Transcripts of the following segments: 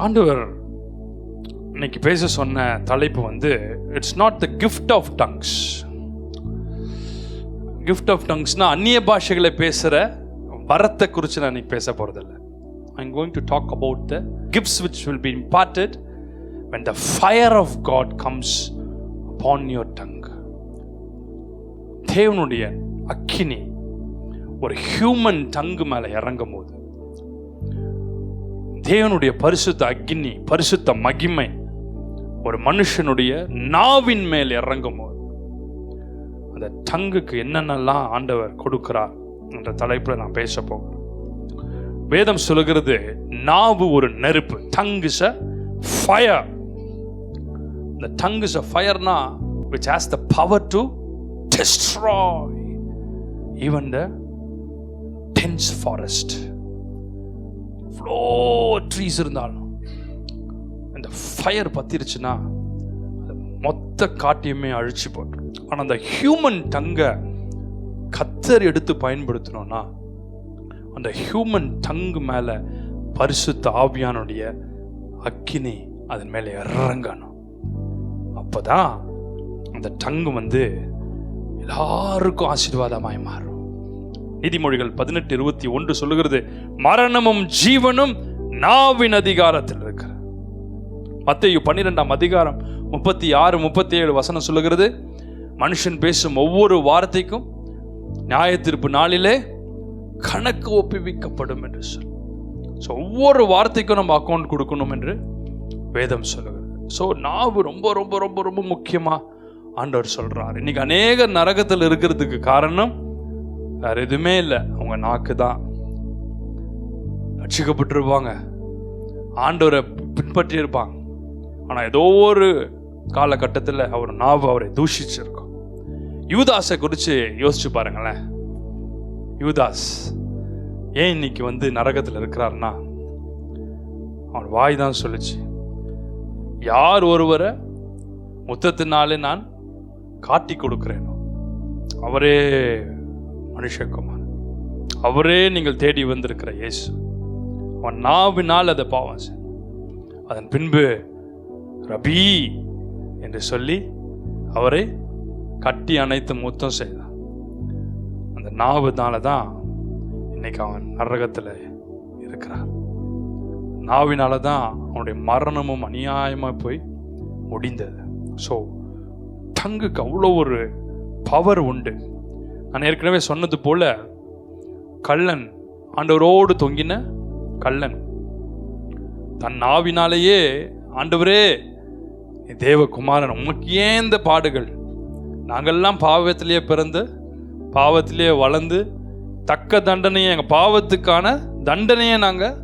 ஆண்டவர் இன்னைக்கு பேச சொன்ன தலைப்பு வந்து it's not the gift of tongues. Gift of டங்ஸ்னா அந்நிய பாஷைகளை பேசுகிற வரத்தை குறித்து நான் இன்னைக்கு பேச போகிறதில்ல. I'm going to talk about the gifts which will be imparted when the fire of God comes upon your tongue. தேவனுடைய அக்கினி ஒரு ஹியூமன் டங்கு மேலே இறங்கும் போது, தேவனுடைய பரிசுத்த அக்கினி, பரிசுத்த மகிமை ஒரு மனுஷனுடைய நாவின் மேல் இறங்கும் போது, அந்த டங்குக்கு என்னென்னலாம் ஆண்டவர் கொடுக்கிறார் என்ற தலைப்பில் நான் பேச போகிறேன். வேதம் சொல்லுகிறது நாவு ஒரு நெருப்பு. Tongue is a fire. The tongue is a fire na which has the power to destroy even the dense forest. Flow trees இருந்தாலும் இந்த ஃபயர் பத்திருச்சுன்னா மொத்த காட்டியுமே அழிச்சு போட்டுரும். ஆனால் அந்த ஹியூமன் டங்கை கத்தர் எடுத்து பயன்படுத்தணும்னா அந்த ஹியூமன் டங்கு மேலே பரிசுத்த ஆவியானுடைய அக்கினி அதன் மேலே இறங்கணும். அப்போதான் அந்த டங்கு வந்து எல்லாருக்கும் ஆசீர்வாதமாய் மாறும். நீதிமொழிகள் 18:21 சொல்லுகிறது, மரணமும் ஜீவனும் நாவின் அதிகாரத்தில் இருக்கிற. மத்தேயு 12:36-37 சொல்லுகிறது, மனுஷன் பேசும் ஒவ்வொரு வார்த்தைக்கும் நியாயத்தீர்ப்பு நாளிலே கணக்கு ஒப்புவிக்கப்படும் என்று சொல். ஸோ ஒவ்வொரு வார்த்தைக்கும் நம்ம அக்கௌண்ட் கொடுக்கணும் என்று வேதம் சொல்லுகிறது. ஸோ நாவு ரொம்ப ரொம்ப ரொம்ப ரொம்ப முக்கியமாக ஆண்டவர் சொல்கிறார். இன்னைக்கு அநேக நரகத்தில் இருக்கிறதுக்கு காரணம் வேறு எதுவுமே இல்லை, அவங்க நாக்கு தான். ரட்சிக்கப்பட்டிருப்பாங்க, ஆண்டவரை பின்பற்றி இருப்பாங்க, ஆனால் ஏதோ ஒரு காலகட்டத்தில் அவர் நாவு அவரை தூஷிச்சிருக்கோம். யூதாஸை குறித்து யோசிச்சு பாருங்களேன். யூதாஸ் ஏன் இன்னைக்கு வந்து நரகத்தில் இருக்கிறார்னா, அவன் வாய் தான் சொல்லிச்சு, யார் ஒருவரை முத்தத்தினாலே நான் காட்டி கொடுக்கிறேனோ அவரே மனுஷகுமார், அவரே நீங்கள் தேடி வந்திருக்கிற இயேசு. அவன் நாவினால் அதை பாவம் செய். அதன் பின்பு ரபி என்று சொல்லி அவரை கட்டி அணைத்து முத்தம் செய்தான். அந்த நாவுனால தான் இன்னைக்கு அவன் நரகத்தில் இருக்கிறான். நாவினால தான் அவனுடைய மரணமும் அநியாயமாக போய் முடிந்தது. ஸோ டங்குக்கு அவ்வளோ ஒரு பவர் உண்டு. நான் ஏற்கனவே சொன்னது போல, கள்ளன், ஆண்டவரோடு தொங்கின கள்ளன் தன் நாவினாலேயே, ஆண்டவரே தேவகுமாரன் உமக்கு ஏன் இந்த பாடுகள், நாங்கள்லாம் பாவத்திலேயே பிறந்து பாவத்திலேயே வளர்ந்து தக்க தண்டனையை, எங்கள் பாவத்துக்கான தண்டனையை நாங்கள்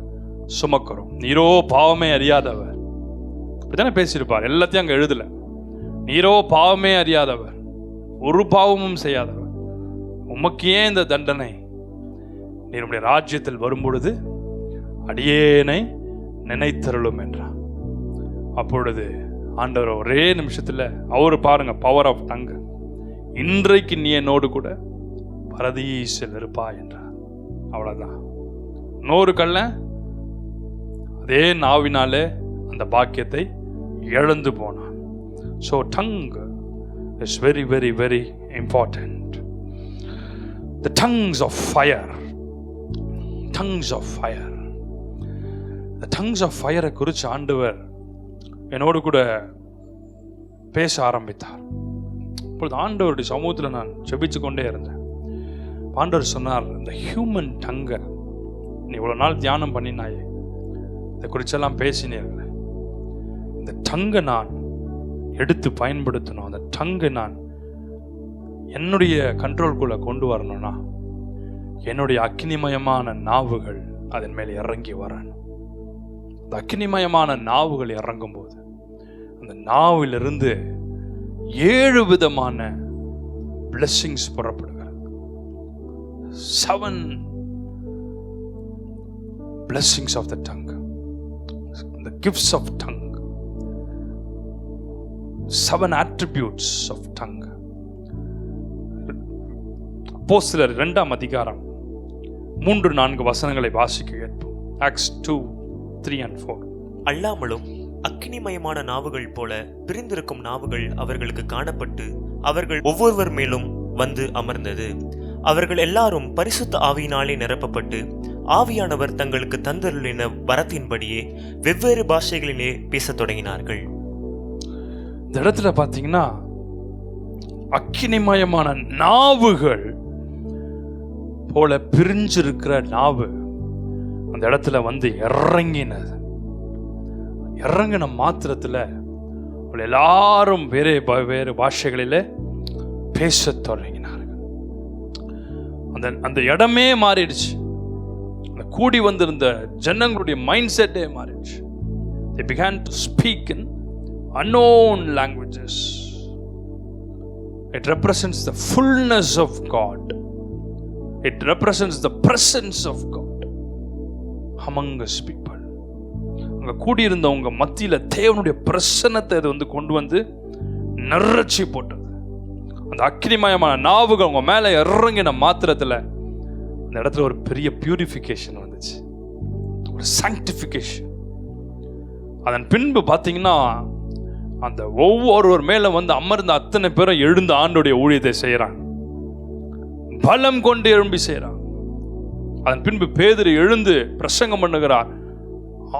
சுமக்கிறோம், நீரோ பாவமே அறியாதவர். அப்படித்தானே பேசியிருப்பார். எல்லாத்தையும் அங்கே எழுதலை. நீரோ பாவமே அறியாதவர், ஒரு பாவமும் செய்யாதவர், உமக்கு ஏன் இந்த தண்டனை, நீர் உம்முடைய ராஜ்யத்தில் வரும்பொழுது அடியேனை நினைத்தருளும் என்றார். அப்பொழுது ஆண்டவர் ஒரே நிமிஷத்தில் அவரு பாருங்க, பவர் ஆஃப் டங், இன்றைக்கு நீ என்னோடு கூட பரதீசில் இருப்பா என்றார். அவ்வளோதான். இன்னொரு கள்ள அதே நாவினாலே அந்த பாக்கியத்தை இழந்து போனான். So tongue is very very very important. The tongues of fire, tongues of fire. The tongues of ஃபயரை குறித்து ஆண்டவர் என்னோடு கூட பேச ஆரம்பித்தார். இப்பொழுது ஆண்டவருடைய சமூகத்தில் நான் ஜெபிச்சு கொண்டே இருந்தேன். ஆண்டவர் சொன்னார், இந்த ஹியூமன் டங்கை நீ இவ்வளோ நாள் தியானம் பண்ணினாயே, இதை குறிச்செல்லாம் பேசினீர்கள், இந்த டங்கை நான் எடுத்து பயன்படுத்தணும், அந்த டங்கை நான் என்னுடைய கண்ட்ரோல்குள்ளே கொண்டு வரணும்னா என்னுடைய அக்னிமயமான நாவுகள் அதன் மேலே இறங்கி வரணும். அந்த அக்னிமயமான நாவுகள் இறங்கும் போது அந்த நாவிலிருந்து 7 விதமான blessings புறப்படுகிறது. 7 blessings of the tongue, the gifts of tongue, 7 attributes of tongue. அப்போஸ்தலர் 2ஆம் அதிகாரம் 3-4 வசனங்களை வாசிக்க கேட்போம். Acts 2:3 and 4. அல்லாமலும் அக்கினிமயமான நாவுகள் போல பிரிந்திருக்கும் நாவுகள் அவர்களுக்கு காணப்பட்டு அவர்கள் ஒவ்வொருவர் மேலும் வந்து அமர்ந்தது. அவர்கள் எல்லாரும் பரிசுத்த ஆவியினாலே நிரப்பப்பட்டு ஆவியானவர் தங்களுக்கு தந்தருளின வரத்தின்படியே வெவ்வேறு பாஷைகளிலே பேசத் தொடங்கினார்கள். இந்த இடத்துல பாத்தீங்கன்னா அக்கினிமயமான நாவுகள் போல பிரிஞ்சிருக்கிற நாவு அந்த இடத்துல வந்து இறங்கின மாத்திரத்துல எல்லாரும் வேறு பாஷைகளிலே பேச தொடங்கினார்கள். அந்த இடமே மாறிடுச்சு. அந்த கூடி வந்திருந்த ஜனங்களுடைய மைண்ட் செட்டே மாறிடுச்சு. They began to speak in unknown languages. It represents the fullness of God. It represents the presence of God among His people. அங்க கூடியிருந்தவங்க மத்தியில தேவனுடைய பிரசன்னத்தை அது வந்து கொண்டு வந்து நிறைச்சி போட்டது. அந்த அக்கினிமயமான நாவுகள் அவங்க மேல இறங்கின மாத்திரத்துல அந்த இடத்துல ஒரு பெரிய பியூரிஃபிகேஷன் வந்துச்சு, ஒரு சாங்டிஃபிகேஷன். அதன் பின்பு பார்த்தீங்கன்னா அந்த ஒவ்வொருவர் மேல வந்து அமர்ந்த அத்தனை பேரும் எழுந்து ஆண்டோடைய ஊழியத்தை செய்யறாங்க, பலம் கொண்டு எழும்பி செய்யறாங்க. அதன் பின்பு பேதுரு எழுந்து பிரசங்கம் பண்ணுகிறார்.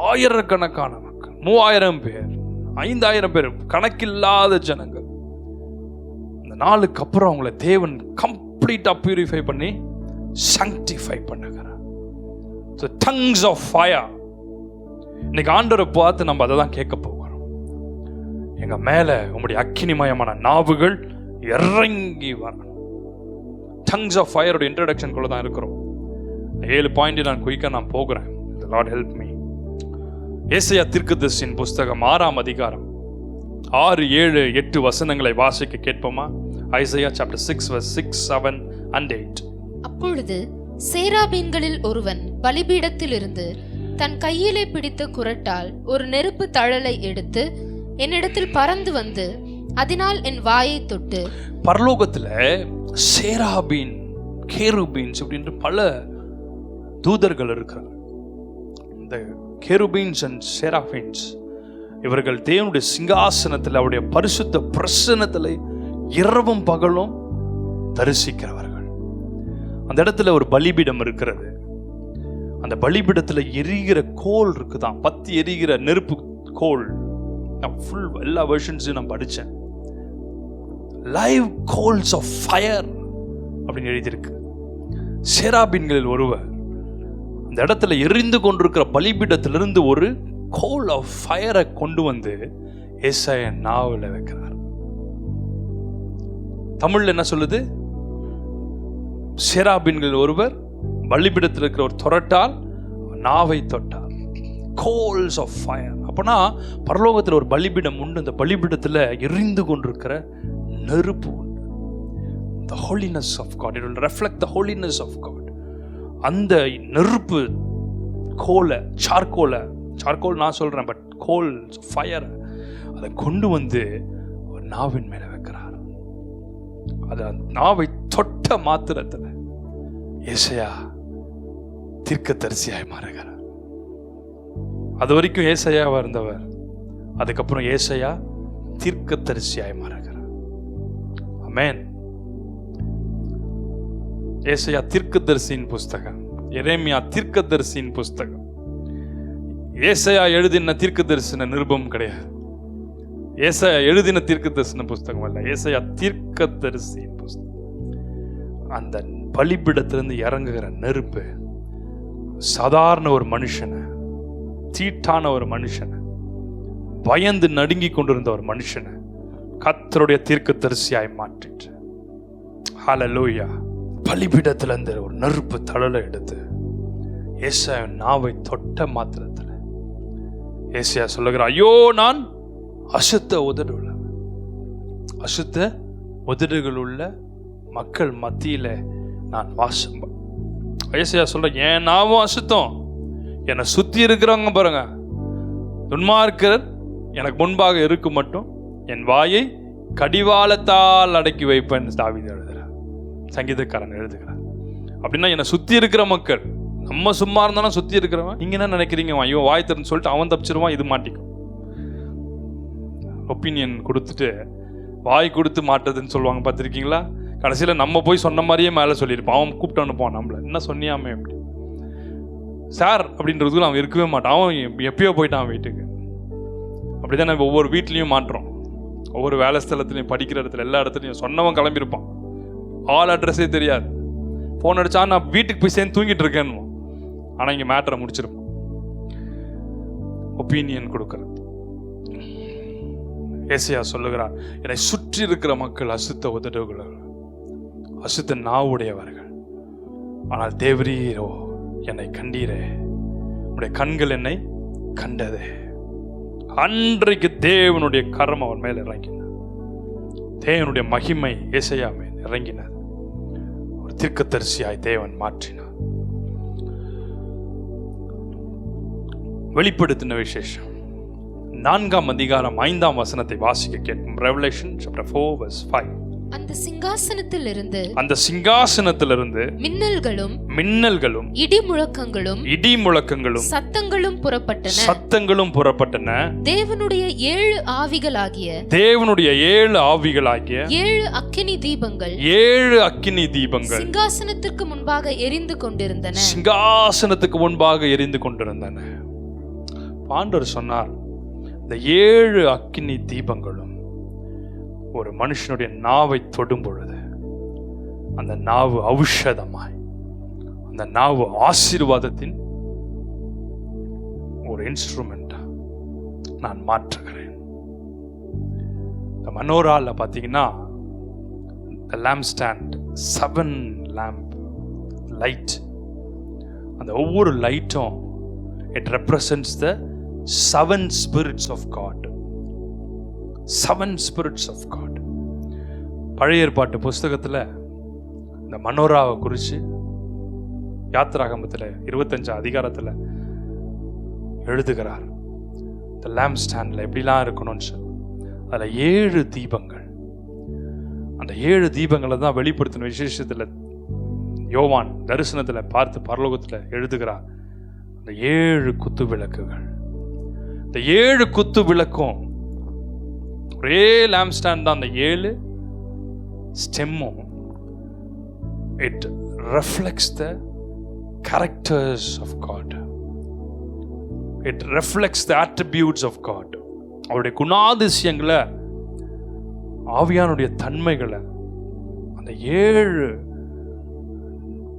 ஆயிரக்கணக்கான மக்கள், 3000 பேர், 5000 பேர், கணக்கில்லாத ஜனங்கள். அந்த நாளுக்கு அப்புறம் அவங்களை தேவன் கம்ப்ளீட்டா பியூரிஃபை பண்ணி சாங்டிஃபை பண்ணுகிறார். So tongues of fire. இன்னைக்கு ஆண்டவரை பார்த்து நம்ம அதை தான் கேட்க போகிறோம். எங்க மேல உங்களுடைய அக்கினிமயமான நாவுகள் இறங்கி வரணும். tongues of fire ஓட இன்ட்ரோடக்ஷன் குள்ள தான் இருக்கிறோம். 7 பாயிண்ட் நான் குயிக்கா நான் போகிறேன். The Lord help me. ஏசாயா தீர்க்கதரிசியின் புஸ்தகம் 6ஆம் அதிகாரம் 6, 7, 8 வசனங்களை வாசிக்க கேட்போமா? Isaiah chapter 6 verse 6, 7 and 8. அப்பொழுது சேராபீன்களில் ஒருவன் பலிபீடத்திலிருந்து தன் கையிலே பிடித்த குறட்டால் ஒரு நெருப்பு தழலை எடுத்து என்னிடத்தில் பறந்து வந்து அதனால் என் வாயை தொட்டு. பரலோகத்துல சேராபீன், கேருபீன்ஸ் அப்படின்ற பல தூதர்கள் இருக்கிறாங்க. இந்த கேருபீன்ஸ் அண்ட் சேராபீன்ஸ் இவர்கள் தேவனுடைய சிங்காசனத்தில் அவருடைய பரிசுத்த பிரசன்னத்தில் இரவும் பகலும் தரிசிக்கிறவர்கள். அந்த இடத்துல ஒரு பலிபீடம் இருக்கிறது. அந்த பலிபீடத்துல எரிகிற கோல் இருக்குதான், பத்தி எரிகிற நெருப்பு கோல். நான் ஃபுல் எல்லா வெர்ஷன்ஸையும் நான் படித்தேன். லைவ் கோல்ஸ் ஆஃப் ஃபயர் அப்படின்னு எழுதியிருக்கு. சேராபீன்களில் ஒருவர் அந்த இடத்துல எரிந்து கொண்டிருக்கிற பலிபீடத்திலிருந்து ஒரு கோல் ஆஃப் ஃபயரை கொண்டு வந்து ஏசாயா நாவில் வைக்கிறார். தமிழ்ல என்ன சொல்லுது? சேராபீன்களில் ஒருவர் பலிபீடத்தில் இருக்கிற ஒரு தொரட்டால் நாவை தொட்டார். Calls of fire. அப்பனா பரலோகத்தில் ஒரு பலிபீடம் உண்டு. அந்த பலிபீடத்தில் எரிந்து கொண்டிருக்கிற நெருப்பு உண்டு. The holiness of God. It will reflect the holiness of God. அந்த நெருப்பு கோலை, சார்கோல் நான் சொல்றேன், பட் கோல் ஃபயர் அதை கொண்டு வந்து ஒரு நாவின் மேல வைக்கிறார். அது நாவை தொட்ட மாத்திரத்தில் ஏசாயா தீர்க்கதரிசியாய் மாறுகிறார். அது வரைக்கும் ஏசாயாவா இருந்தவர், அதுக்கப்புறம் ஏசாயா தீர்க்கதரிசியாய் மாறுகிறார். ஆமென். ஏசாயா தீர்க்கதரிசியின் புஸ்தகம், எரேமியா தீர்க்கதரிசியின் புஸ்தகம். ஏசாயா எழுதின தீர்க்கதரிசன நிருபம் கிடையாது. ஏசாயா எழுதின தீர்க்கதரிசன புஸ்தகம் அல்ல, ஏசாயா தீர்க்கதரிசியின் புஸ்தகம். அந்த பலிபீடத்திலிருந்து இறங்குகிற நெருப்பு சாதாரண ஒரு மனுஷனை, தீட்டான ஒரு மனுஷனை, பயந்து நடுங்கி கொண்டிருந்த ஒரு மனுஷனை கர்த்தருடைய தீர்க்கதரிசியாய் மாற்றிட்டு, ஹல்லேலூயா. பலிபீடத்திலிருந்து ஒரு நெருப்பு தழலை எடுத்து ஏசாயா நாவை தொட்ட மாத்திரத்தில் ஏசாயா சொல்லுகிறார், ஐயோ நான் அசுத்த உதடுகள் உள்ள மக்கள் மத்தியில நான் வாசம். ஏசாயா சொல்ற, என் நாவும் அசுத்தம், என்னை சுத்தி இருக்கிறவங்க பாருங்க துன்மார்க்கர் எனக்கு முன்பாக இருக்கு மட்டும் என் வாயை கடிவாளத்தால் அடக்கி வைப்பேன் தாவீது எழுதுகிறார், சங்கீதக்காரன் எழுதுகிறார். அப்படின்னா என்னை சுத்தி இருக்கிற மக்கள், நம்ம சும்மா இருந்தாலும் சுற்றி இருக்கிறவன் நீங்கள் என்ன நினைக்கிறீங்க, ஐயோ வாய் திறன்னு சொல்லிட்டு அவன் தப்பிச்சிருவான், இது மாட்டிக்கும். ஒப்பீனியன் கொடுத்துட்டு வாய் கொடுத்து மாட்டுறதுன்னு சொல்லுவாங்க, பார்த்துருக்கீங்களா? கடைசியில் நம்ம போய் சொன்ன மாதிரியே மேலே சொல்லியிருப்பான். அவன் கூப்பிட்டு அனுப்பான் நம்மளை, என்ன சொன்னியாமே அப்படி சார் அப்படின்றதுக்குள்ள அவன் இருக்கவே மாட்டான். அவன் எப்பயோ போயிட்டான் வீட்டுக்கு. அப்படி தான் நம்ம ஒவ்வொரு வீட்லேயும் மாட்டுறோம், ஒவ்வொரு வேலை ஸ்தலத்துலையும், படிக்கிற இடத்துல, எல்லா இடத்துலையும். சொன்னவன் கிளம்பியிருப்பான், ஆல் அட்ரஸே தெரியாது. ஃபோன் அடிச்சா நான் வீட்டுக்கு போய் சேர்ந்து தூங்கிட்டு இருக்கேன்னு, ஆனால் இங்கே மேட்டரை முடிச்சிருப்பான். ஒப்பீனியன் கொடுக்குறது. ஏசாயா சொல்லுகிறார், என்னை சுற்றி இருக்கிற மக்கள் அசுத்த உதடுகள், அசுத்த நாவுடையவர்கள், ஆனால் தேவரீரோ என்னை கண்டீரே, உடைய கண்கள் என்னை கண்டதே. அன்றைக்கு தேவனுடைய கரம் அவன் மேல் இறங்கினார், தேவனுடைய மகிமை ஏசாயா மேல் இறங்கினார். ஒரு தீர்க்கதரிசியாய் தேவன் மாற்றினார். வெளிப்படுத்தின விசேஷம் 4ஆம் அதிகாரம் 5ஆம் வசனத்தை வாசிக்க கேட்கும். Revelation chapter 4 verse 5. அந்த சிங்காசனத்திலிருந்து மின்னல்களும் இடிமுழக்கங்களும் சத்தங்களும் புறப்பட்டன. தேவனுடைய 7 ஆவிகளாகிய 7 அக்கினி தீபங்கள் சிங்காசனத்திற்கு முன்பாக எரிந்து கொண்டிருந்தன. ஆண்டவர் சொன்னார், இந்த 7 அக்கினி தீபங்களும் ஒரு மனுஷனுடைய நாவை தொடும் பொழுது அந்த நாவு ஔஷதமாய், அந்த நாவு ஆசீர்வாதத்தின் ஒரு இன்ஸ்ட்ருமெண்டா நான் மாற்றுகிறேன். இந்த மனோரால பார்த்தீங்கன்னா, the lampstand 7 lamp light, அந்த ஒவ்வொரு லைட்டும் it represents the 7 spirits of God. 7 spirits of God. பழைய ஏற்பாட்டு புஸ்தகத்தில் இந்த மனோராவை குறித்து யாத்திராகமத்தில் 25 அதிகாரத்தில் எழுதுகிறார். இந்த லேம்ப் ஸ்டாண்டில் எப்படிலாம் இருக்கணும்னு சொல்லி அதில் 7 தீபங்கள். அந்த 7 தீபங்களை தான் வெளிப்படுத்தின விசேஷத்தில் யோவான் தரிசனத்தில் பார்த்து பரலோகத்தில் எழுதுகிறார். அந்த 7 குத்து விளக்குகள், இந்த 7 குத்து விளக்கும் ஒரே லேம்ப் ஸ்டாண்ட் தான். அந்த 7 ஸ்டெம்மும் it reflects the characters of God. It reflects the attributes of God. அவருடைய குணாதிசயங்களை, ஆவியானுடைய தன்மைகளை அந்த 7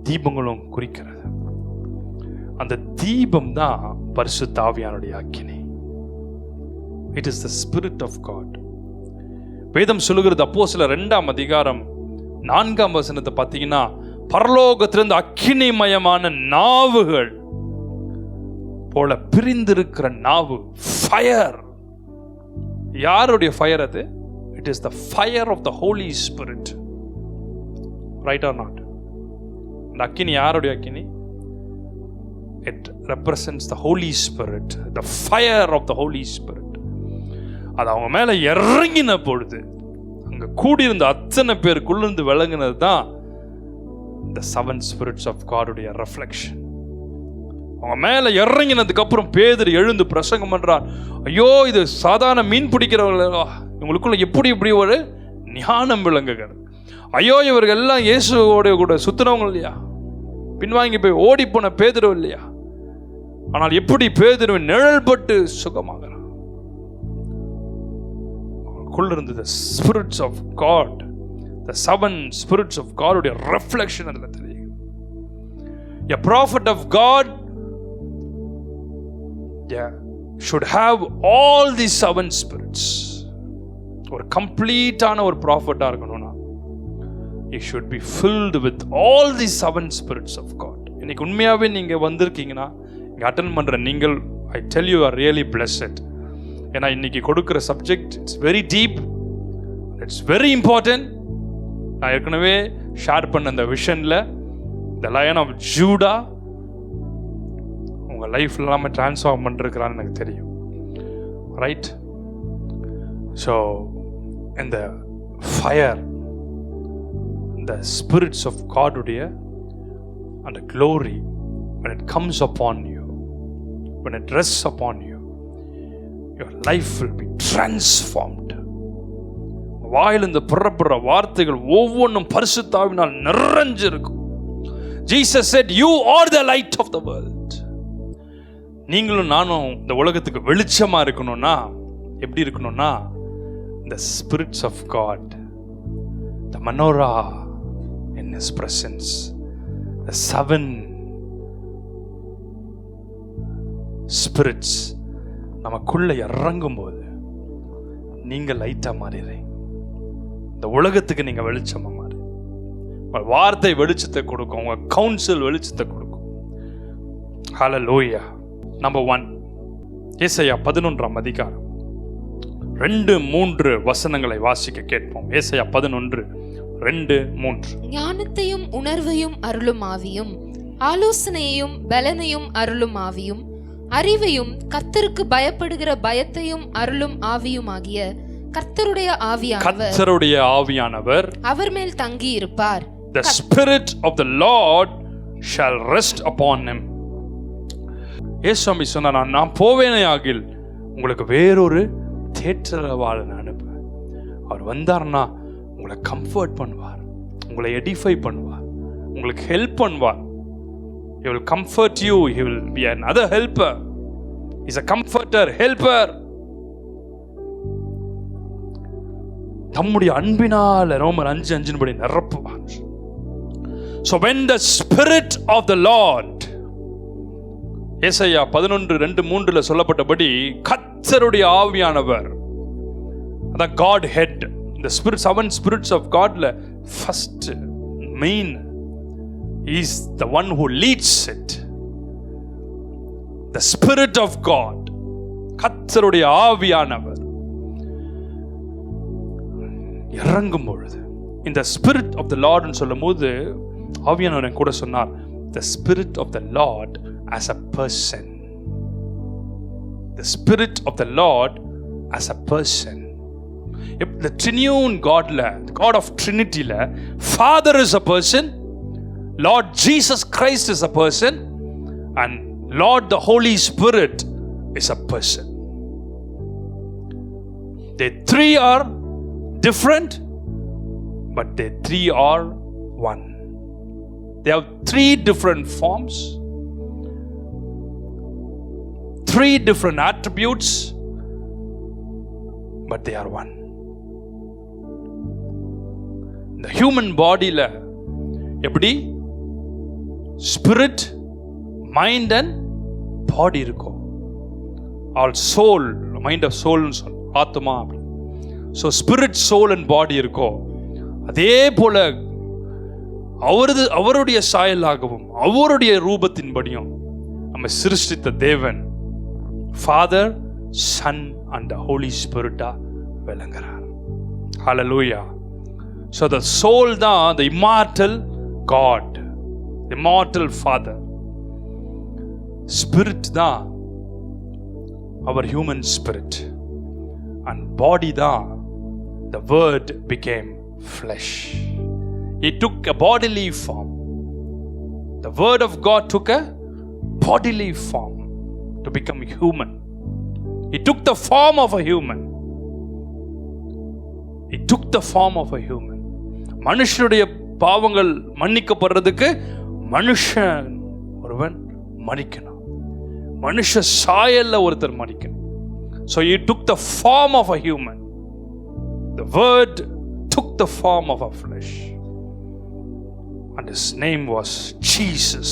தீபங்களும் குறிக்கிறது. அந்த தீபம் தான் பரிசுத்த ஆவியானுடைய அக்கினி. It is the Spirit of God. வேதம் சொல்லுகிறது, அப்போஸ்தலர் 2ஆம் அதிகாரம் 4ஆம் வசனத்தை பார்த்தீங்கன்னா, பரலோகத்திலிருந்து அக்கினிமயமான நாவுகள் போல பிரிந்திருக்கிற நாவு, ஃபயர். யாருடைய ஃபயர் அது? It is the fire of the Holy Spirit. Right or not? இந்த அக்கினி யாருடைய அக்கினி? It represents the Holy Spirit, the fire of the Holy Spirit. அது அவங்க மேல இறங்கின பொழுது அங்க கூடியிருந்த அத்தனை பேருக்குள்ளிருந்து விளங்கினது தான் the 7 spirits of God உடைய ரெஃப்ளெக்ஷன். அவங்க மேல இறங்கினதுக்கு அப்புறம் பேதுரு எழுந்து பிரசங்கம் பண்றார். ஐயோ, இது சாதாரண மீன் பிடிக்கிறவர்களா, இவங்களுக்குள்ள எப்படி இப்படி ஒரு ஞானம் விளங்குகிறது. ஐயோ, இவர்கள் எல்லாம் இயேசுவோட கூட சுத்தினவங்க இல்லையா, பின்வாங்கி போய் ஓடி போன பேதுரு இல்லையா, ஆனால் எப்படி பேதுருவின் நிழல் பட்டு சுகமாகிறார். இருந்த the spirits of God, the 7 spirits of God உடைய reflection அதுல தெரியும். A prophet of God should have all these 7 spirits. ஒரு கம்ப்ளீட்டான ஒரு ப்ராஃபட்டா இருக்கணும்னா he should be filled with all these 7 spirits of God. இன்னைக்கு உண்மையாவே நீங்க வந்திருக்கீங்கன்னா, இங்க அட்டெண்ட் பண்ற நீங்கள், I tell you are really blessed. ஏன்னா இன்னைக்கு கொடுக்குற subject it's very deep, it's very important. நான் ஏற்கனவே ஷேர் பண்ண இந்த விஷனில் த லயன் ஆஃப் ஜூடா உங்கள் லைஃப்ல எல்லாமே டிரான்ஸ்ஃபார்ம் பண்ணிருக்கிறான்னு எனக்கு தெரியும். ரைட்? ஸோ இந்த ஃபயர், இந்த ஸ்பிரிட்ஸ் ஆஃப் காடுடைய அந்த glory when it comes upon you, when it rests upon you, your life will be transformed. வாயிலிருந்து புறப்படுற வார்த்தைகள் ஒவ்வொன்றும் பரிசுத்த ஆவியினால் நிறைஞ்சிருக்கும். Jesus said, you are the light of the world. நீங்களும் நானும் இந்த உலகத்துக்கு வெளிச்சமா இருக்கணும்னா எப்படி இருக்கணும்னா, the spirits of God, the menorah in His presence, the 7 spirits நமக்குள்ள இறங்கும் போது நீங்க லைட்டா மாறிடுறீங்க. இந்த உலகத்துக்கு நீங்க வெளிச்சமா மாறி, வார்த்தை வெளிச்சத்தை கொடுக்கும், உங்க கவுன்சில் வெளிச்சத்தை கொடுக்கும். ஹல்லேலூயா. நம்பர் 1, ஏசாயா 11ஆம் அதிகாரம் 2-3 வசனங்களை வாசிக்க கேட்போம். ஏசாயா 11:2-3. ஞானத்தையும் உணர்வையும் அருளும் ஆவியும், ஆலோசனையையும் பலனையும் அருளும் ஆவியும், அறிவையும் கர்த்தருக்கு பயப்படுகிற பயத்தையும் அருளும் ஆவியுமாகிய கர்த்தருடைய ஆவியானவர் அவர் மேல் தங்கி இருப்பார். The spirit of the Lord shall rest upon him. இயேசுவை சொன்னார், நான் போவேனே ஆகில் உங்களுக்கு வேறொரு தேற்றரவாளனை அனுப்புவேன். அவர் வந்தார்னா உங்களை கம்ஃபர்ட் பண்ணுவார், உங்களை எடிஃபை பண்ணுவார், உங்களுக்கு ஹெல்ப் பண்ணுவார். He will comfort you. He will be another helper. He's a comforter, helper. தம்முடைய அன்பினால் ரோமர் 5:5 படி நிரப்புவார். So when the spirit of the Lord, ஏசாயா 11:2-3 சொல்லப்பட்டபடி கர்த்தருடைய ஆவியானவர், அதான் God head, the spirit, 7 spirits of God, first main, he is the one who leads it. The spirit of God, கர்த்தருடைய ஆவியானவர் இறங்கும் பொழுது, இந்த spirit of the Lord ன்னு சொல்லும்போது ஆவியானவர் கூட சொன்னார், the spirit of the Lord as a person. The spirit of the Lord as a person. The triune God, the God of Trinity, Father is a person, Lord Jesus Christ is a person, and Lord the Holy Spirit is a person. They 3 are different, but they 3 are one. They have 3 different forms, 3 different attributes, but they are one. The human body la எப்படி spirit, mind and body இருக்கும். All soul, mind of soul னு சொல்ல, ஆத்மா. So spirit, soul and body இருக்கும். அதே போல அவருடைய சாயலாகவும் அவருடைய ரூபத்தின்படியும் நம்ம சிருஷ்டித்த தேவன் Father, Son and the Holy Spirit விளங்குறார். Hallelujah. So the soul தான் the immortal God, immortal Father. Spirit தான் our human spirit, and body தான் the word became flesh. He took a bodily form. The word of God took a bodily form to become human. He took the form of a human. He took the form of a human. மனுஷனுடைய பாவங்கள் மன்னிக்கப்படுறதுக்கு மனுஷன் ஒருவன் மரிக்கணும், மனுஷ சாயல்ல ஒருத்தர் மரிக்கணும். So he took the form of a human. The word took the form of a flesh, and his name was Jesus.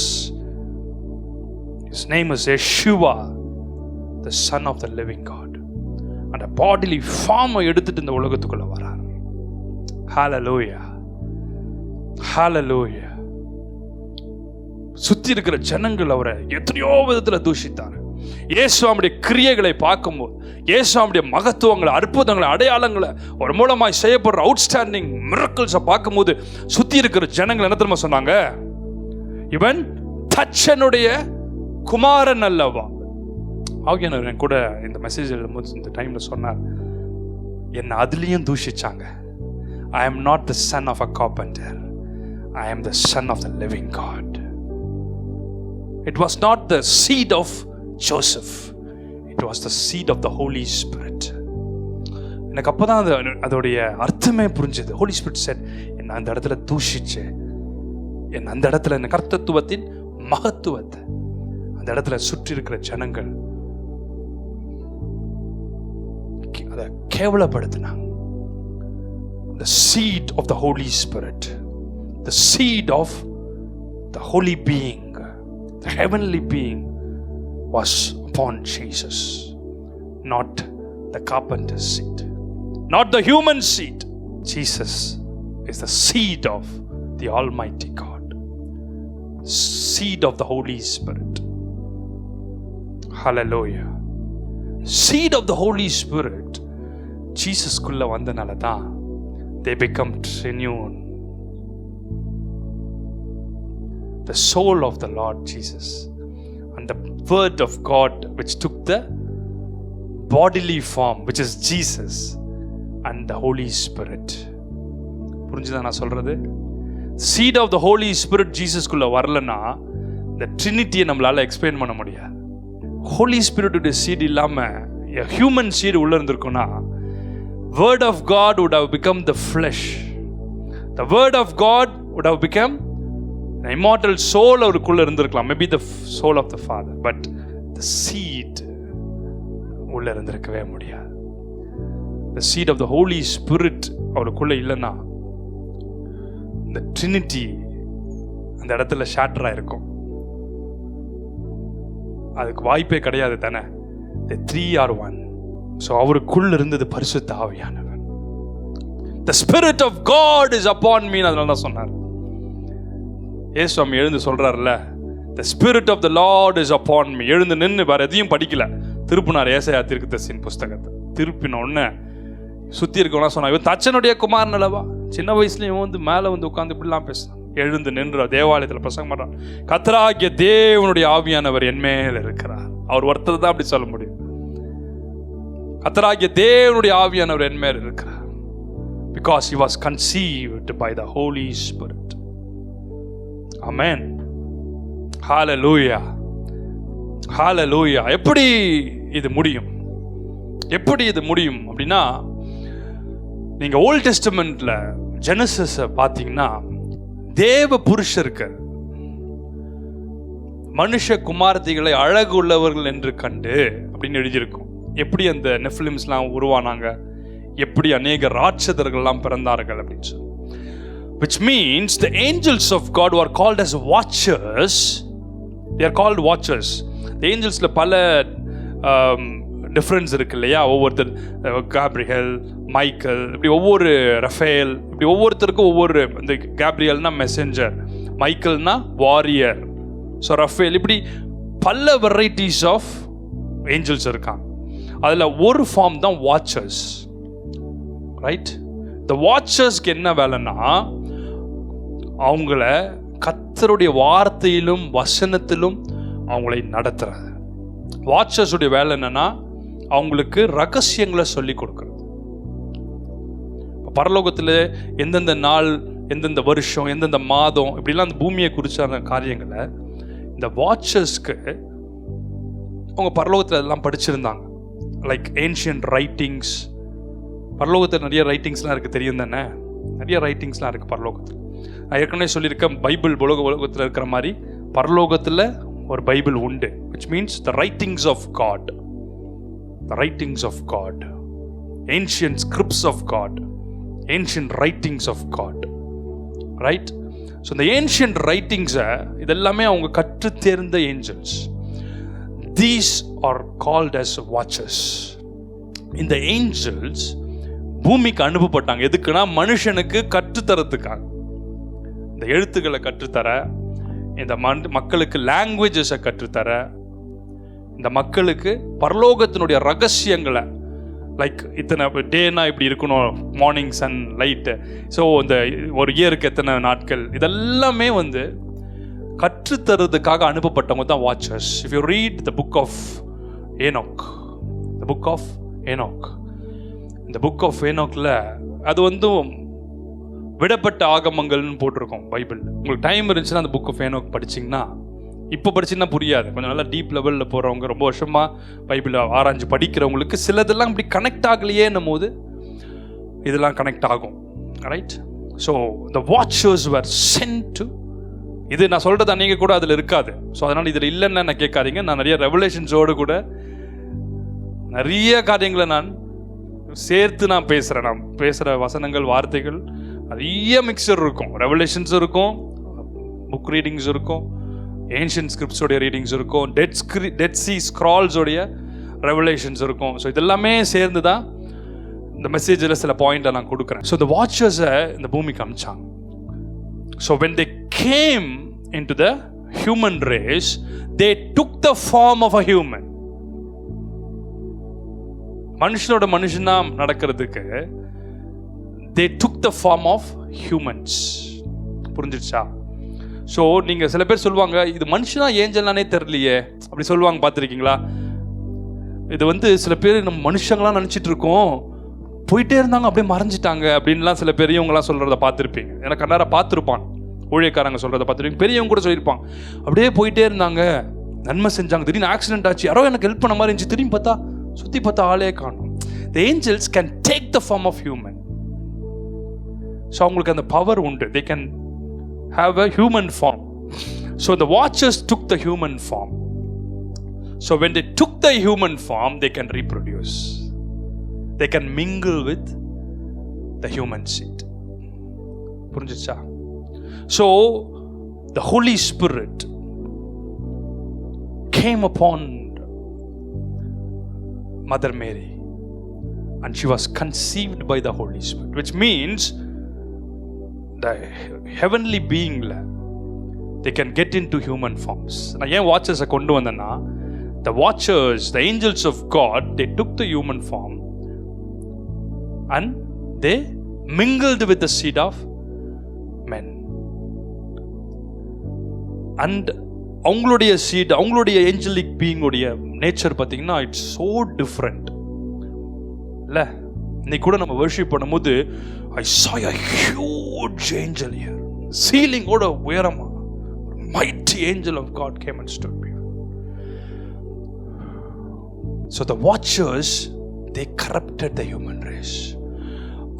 His name is Yeshua, the Son of the living God. And a bodily form எடுத்துட்டு இந்த உலகத்துக்குள்ள வரார். Hallelujah. Hallelujah. சுத்தி இருக்கிற ஜனங்கள் அவரை எத்தனையோ விதத்துல தூஷித்தார். இயேசுவுடைய கிரியைகளை பார்க்கும்போது, இயேசுவுடைய மகத்துவங்களை, அற்புதங்களை, அடையாளங்களை ஒரு மூலமாய் செய்யப்படுற அவுட்ஸ்டாண்டிங் மிரக்கிள்ஸை பார்க்கும்போது சுத்தி இருக்கிற ஜனங்கள் என்ன தெரியுமா சொன்னாங்க? இவன் தச்சனுடைய குமாரன் அல்லவா. ஆகியனர் என் கூட இந்த மெசேஜ் எழுதும்போது இந்த டைம்ல சொன்னார், என்ன அதுலயும் தூஷிச்சாங்க. I am not the son of a carpenter. I am the son of the living God. It was not the seed of Joseph. It was the seed of the Holy Spirit. எனக்கு அப்பதான் அதோடைய அர்த்தமே புரிஞ்சது. Holy Spirit said, என்ன அந்த இடத்துல தூஷிச்சு, என்ன அந்த இடத்துல என்ன கர்த்தத்துவத்தின் மகத்துவத்தை அந்த இடத்துல சுற்றி இருக்கிற ஜனங்கள் அதை கேவலப்படுத்தினாங்க. The seed of the Holy Spirit, the seed of the holy being, the heavenly being was upon Jesus, not the carpenter's seed, not the human seed. Jesus is the seed of the Almighty God, seed of the Holy Spirit. Hallelujah. Seed of the Holy Spirit Jesus குள்ள வந்தனால தான் they become triune. The soul of the Lord Jesus and the word of God which took the bodily form, which is Jesus, and the Holy Spirit. புரிஞ்சுதா நான் சொல்றது? Seed of the Holy Spirit Jesus குள்ள வரலனா the Trinity நம்மளால explain பண்ண முடியாது. Holy Spirit உடைய seed இல்லாம a human seed உள்ள இருந்திருக்குனா Word of God would have become the flesh. The Word of God would have become an immortal soul அவருக்குள்ள இருந்திருக்கலாம். Maybe the soul of the Father. But the seed உள்ள இருந்திருக்கவே முடியாது. The seed of the Holy Spirit அவருக்குள்ள இல்லைன்னா the Trinity அந்த இடத்துல ஷாட்டரா இருக்கும். அதுக்கு வாய்ப்பே கிடையாது தானே. The three are one. So அவருக்குள்ள இருந்தது பரிசுத்த ஆவியானவர். The Spirit of God is upon me. அதனால தான் சொன்னார். இயேசுவாமி எழுந்து சொல்றாருல்ல, The Spirit of the Lord is upon me. எழுந்து நின்று வேற எதையும் படிக்கல, திருப்பினார் ஏசாயா தீர்க்கதரிசியின் புஸ்தகத்தை. திருப்பின உடனே சுத்தி இருக்கவனா சொன்னா, இவன் தச்சனுடைய குமாரன் அல்லவா, சின்ன வயசுல இவன் வந்து மேல வந்து உட்கார்ந்து இப்படிலாம் பேசுறான். எழுந்து நின்று தேவாலயத்தில் பிரசங்கம் பண்றான். கர்த்தராகிய தேவனுடைய ஆவியானவர் என் மேல் இருக்கிறார். அவர் ஒருத்தர் தான் அப்படி சொல்ல முடியும். கர்த்தராகிய தேவனுடைய ஆவியானவர் என் மேல் இருக்கிறார். Because he was conceived by the Holy Spirit. Amen. Hallelujah. Hallelujah. எப்படி இது முடியும்? எப்படி இது முடியும் அப்படின்னா, நீங்க ஓல்ட் டெஸ்டமெண்ட்ல ஜெனசிஸ் பார்த்தீங்கன்னா தேவ புருஷர்கள் மனுஷ குமாரத்திகளை அழகு உள்ளவர்கள் என்று கண்டு அப்படின்னு எழுதியிருக்கும். எப்படி அந்த நெஃபிலிம்ஸ்லாம் உருவானாங்க, எப்படி அநேக ராட்சதர்கள்லாம் பிறந்தார்கள் அப்படின்னு சொல்லி. Which means the angels of God who are called as watchers, they are called watchers. The angelsல பல டிஃப்ரென்ஸ் இருக்கு இல்லையா? ஒவ்வொருத்தர் கேப்ரியல், மைக்கேல், இப்படி ஒவ்வொரு ரஃபேல், இப்படி ஒவ்வொருத்தருக்கும் ஒவ்வொரு. இந்த கேப்ரியல்னா மெசஞ்சர், மைக்கேல்னா வாரியர், ஸோ ரஃபேல், இப்படி பல வெரைட்டிஸ் ஆஃப் ஏஞ்சல்ஸ் இருக்காங்க. அதில் ஒரு ஃபார்ம் தான் வாட்சர்ஸ், ரைட்? இந்த வாட்சர்ஸ்க்கு என்ன வேலைன்னா, அவங்கள கர்த்தருடைய வார்த்தையிலும் வசனத்திலும் அவங்களை நடத்துறது. வாட்சர்ஸுடைய வேலை என்னன்னா, அவங்களுக்கு ரகசியங்களை சொல்லி கொடுக்கறது. பரலோகத்தில் எந்தெந்த நாள், எந்தெந்த வருஷம், எந்தெந்த மாதம், இப்படிலாம் அந்த பூமியை குறிச்சான காரியங்களை இந்த வாட்சர்ஸ்க்கு அவங்க பரலோகத்தில் எல்லாம் படிச்சிருந்தாங்க. Like ancient writings. பரலோகத்தில் நிறைய ரைட்டிங்ஸ்லாம் இருக்குது, தெரியும் தானே? நிறைய ரைட்டிங்ஸ்லாம் இருக்குது பரலோகத்தில். நான் ஏற்கனவே சொல்லியிருக்கேன், பைபிள் உலகத்தில் இருக்கிற மாதிரி பரலோகத்தில் ஒரு பைபிள் உண்டு. which means the writings of God, the writings of God, ancient scripts of God, ancient writings of God, right? so the ancient writings இதெல்லாமே அவங்க கற்று தேர்ந்த angels. These are called as watchers. இந்த angels பூமிக்கு அனுப்பப்பட்டாங்க. எதுக்குன்னா, மனுஷனுக்கு கற்றுத்தரத்துக்காக. இந்த எழுத்துக்களை கற்றுத்தர, இந்த மக்களுக்கு லாங்குவேஜஸை கற்றுத்தர, இந்த மக்களுக்கு பரலோகத்தினுடைய ரகசியங்களை, லைக் இத்தனை டேனா இப்படி இருக்கணும், மார்னிங் சன் லைட்டு, ஸோ இந்த ஒரு இயருக்கு எத்தனை நாட்கள், இதெல்லாமே வந்து கற்றுத்தரதுக்காக அனுப்பப்பட்டவங்க தான் watchers. If you read the book of Enoch, the book of Enoch, இந்த புக் ஆஃப் ஏனோக்கில் அது வந்து விடப்பட்ட ஆகமங்கள்னு போட்டிருக்கோம் பைபிள். உங்களுக்கு டைம் இருந்துச்சுன்னா அந்த புக் ஆஃப் ஏனோக் படிச்சிங்கன்னா இப்போ படிச்சுன்னா புரியாது. கொஞ்சம் நல்லா டீப் லெவலில் போகிறவங்க, ரொம்ப வருஷமாக பைபிளை ஆராய்ஞ்சு படிக்கிறவங்களுக்கு சிலதெல்லாம் இப்படி கனெக்ட் ஆகலையேன்னும் போது இதெல்லாம் கனெக்ட் ஆகும். Right? So the watchers were sent to, இது நான் சொல்கிறது நீங்கள் கூட அதில் இருக்காது. ஸோ அதனால் இதில் இல்லைன்னு நான் கேட்காதீங்க. நான் நிறைய ரெவலேஷன்ஸோடு கூட நிறைய காரியங்களை நான் சேர்த்து நான் பேசுகிறேன். நான் பேசுகிற வசனங்கள், வார்த்தைகள் நிறைய மிக்சர் இருக்கும். ரெவலேஷன்ஸ் இருக்கும், புக் ரீடிங்ஸ் இருக்கும், ஏன்ஷியன்ட் ஸ்கிரிப்ட்ஸோடைய ரீடிங்ஸ் இருக்கும், டெட் சி ஸ்க்ரால்ஸோடைய ரெவலேஷன்ஸ் இருக்கும். ஸோ இதெல்லாமே சேர்ந்து தான் இந்த மெசேஜில் சில பாயிண்டை நான் கொடுக்குறேன். ஸோ இந்த வாட்சர்ஸை இந்த பூமிக்கு அமிச்சாங்க. So when they came in to the human race, they took the form of a human. மனுஷனோட மனுஷனா நடக்கிறதுக்கு they took the form of humans. புரிஞ்சிடுச்சா? ஸோ நீங்கள் சில பேர் சொல்லுவாங்க, இது மனுஷனா ஏஞ்சல்னானே தெரியலையே அப்படி சொல்லுவாங்க, பார்த்துருக்கீங்களா? இது வந்து சில பேர் நம்ம மனுஷங்களாம் நினச்சிட்டு இருக்கோம், போயிட்டே இருந்தாங்க அப்படியே மறைஞ்சிட்டாங்க அப்படின்லாம் சில பெரியவங்களாம் சொல்கிறத பார்த்துருப்பீங்க. எனக்கு கண்ணார பார்த்துருப்பான், ஊழியக்காரங்க சொல்கிறத பார்த்துருப்பீங்க, பெரியவங்க கூட சொல்லியிருப்பாங்க. அப்படியே போயிட்டே இருந்தாங்க, நன்மை செஞ்சாங்க, திடீர்னு ஆக்சிடென்ட் ஆச்சு, யாரோ எனக்கு ஹெல்ப் பண்ண மாதிரி இருந்துச்சு, திரும்பி பார்த்தா சுற்றி பார்த்தா ஆளே காணும். The angels can take the form of human. So அவங்களுக்கு அந்த பவர் உண்டு. They can have a human form. So the watchers took the human form. So when they took the human form, they can reproduce. They can mingle with the human seed. புரிஞ்சுச்சா? So the Holy Spirit came upon Mother Mary and she was conceived by the Holy Spirit, which means the heavenly being they can get into human forms. நான் ஏன் வாட்சர்ஸை கொண்டு வந்தேன்னா, the watchers, the angels of God, they took the human form and they mingled with the seed of men. And அவங்களுடைய seat, அவங்களுடைய Angelique பீயிங்கோடைய nature பார்த்தீங்கன்னா it's so different இல்லை? இன்னைக்கு கூட நம்ம வர்ஷிப் பண்ணும்போது I saw a huge angel here, சீலிங்கோட உயரமா mighty angel of God came and stood before. So the watchers, they corrupted the human race.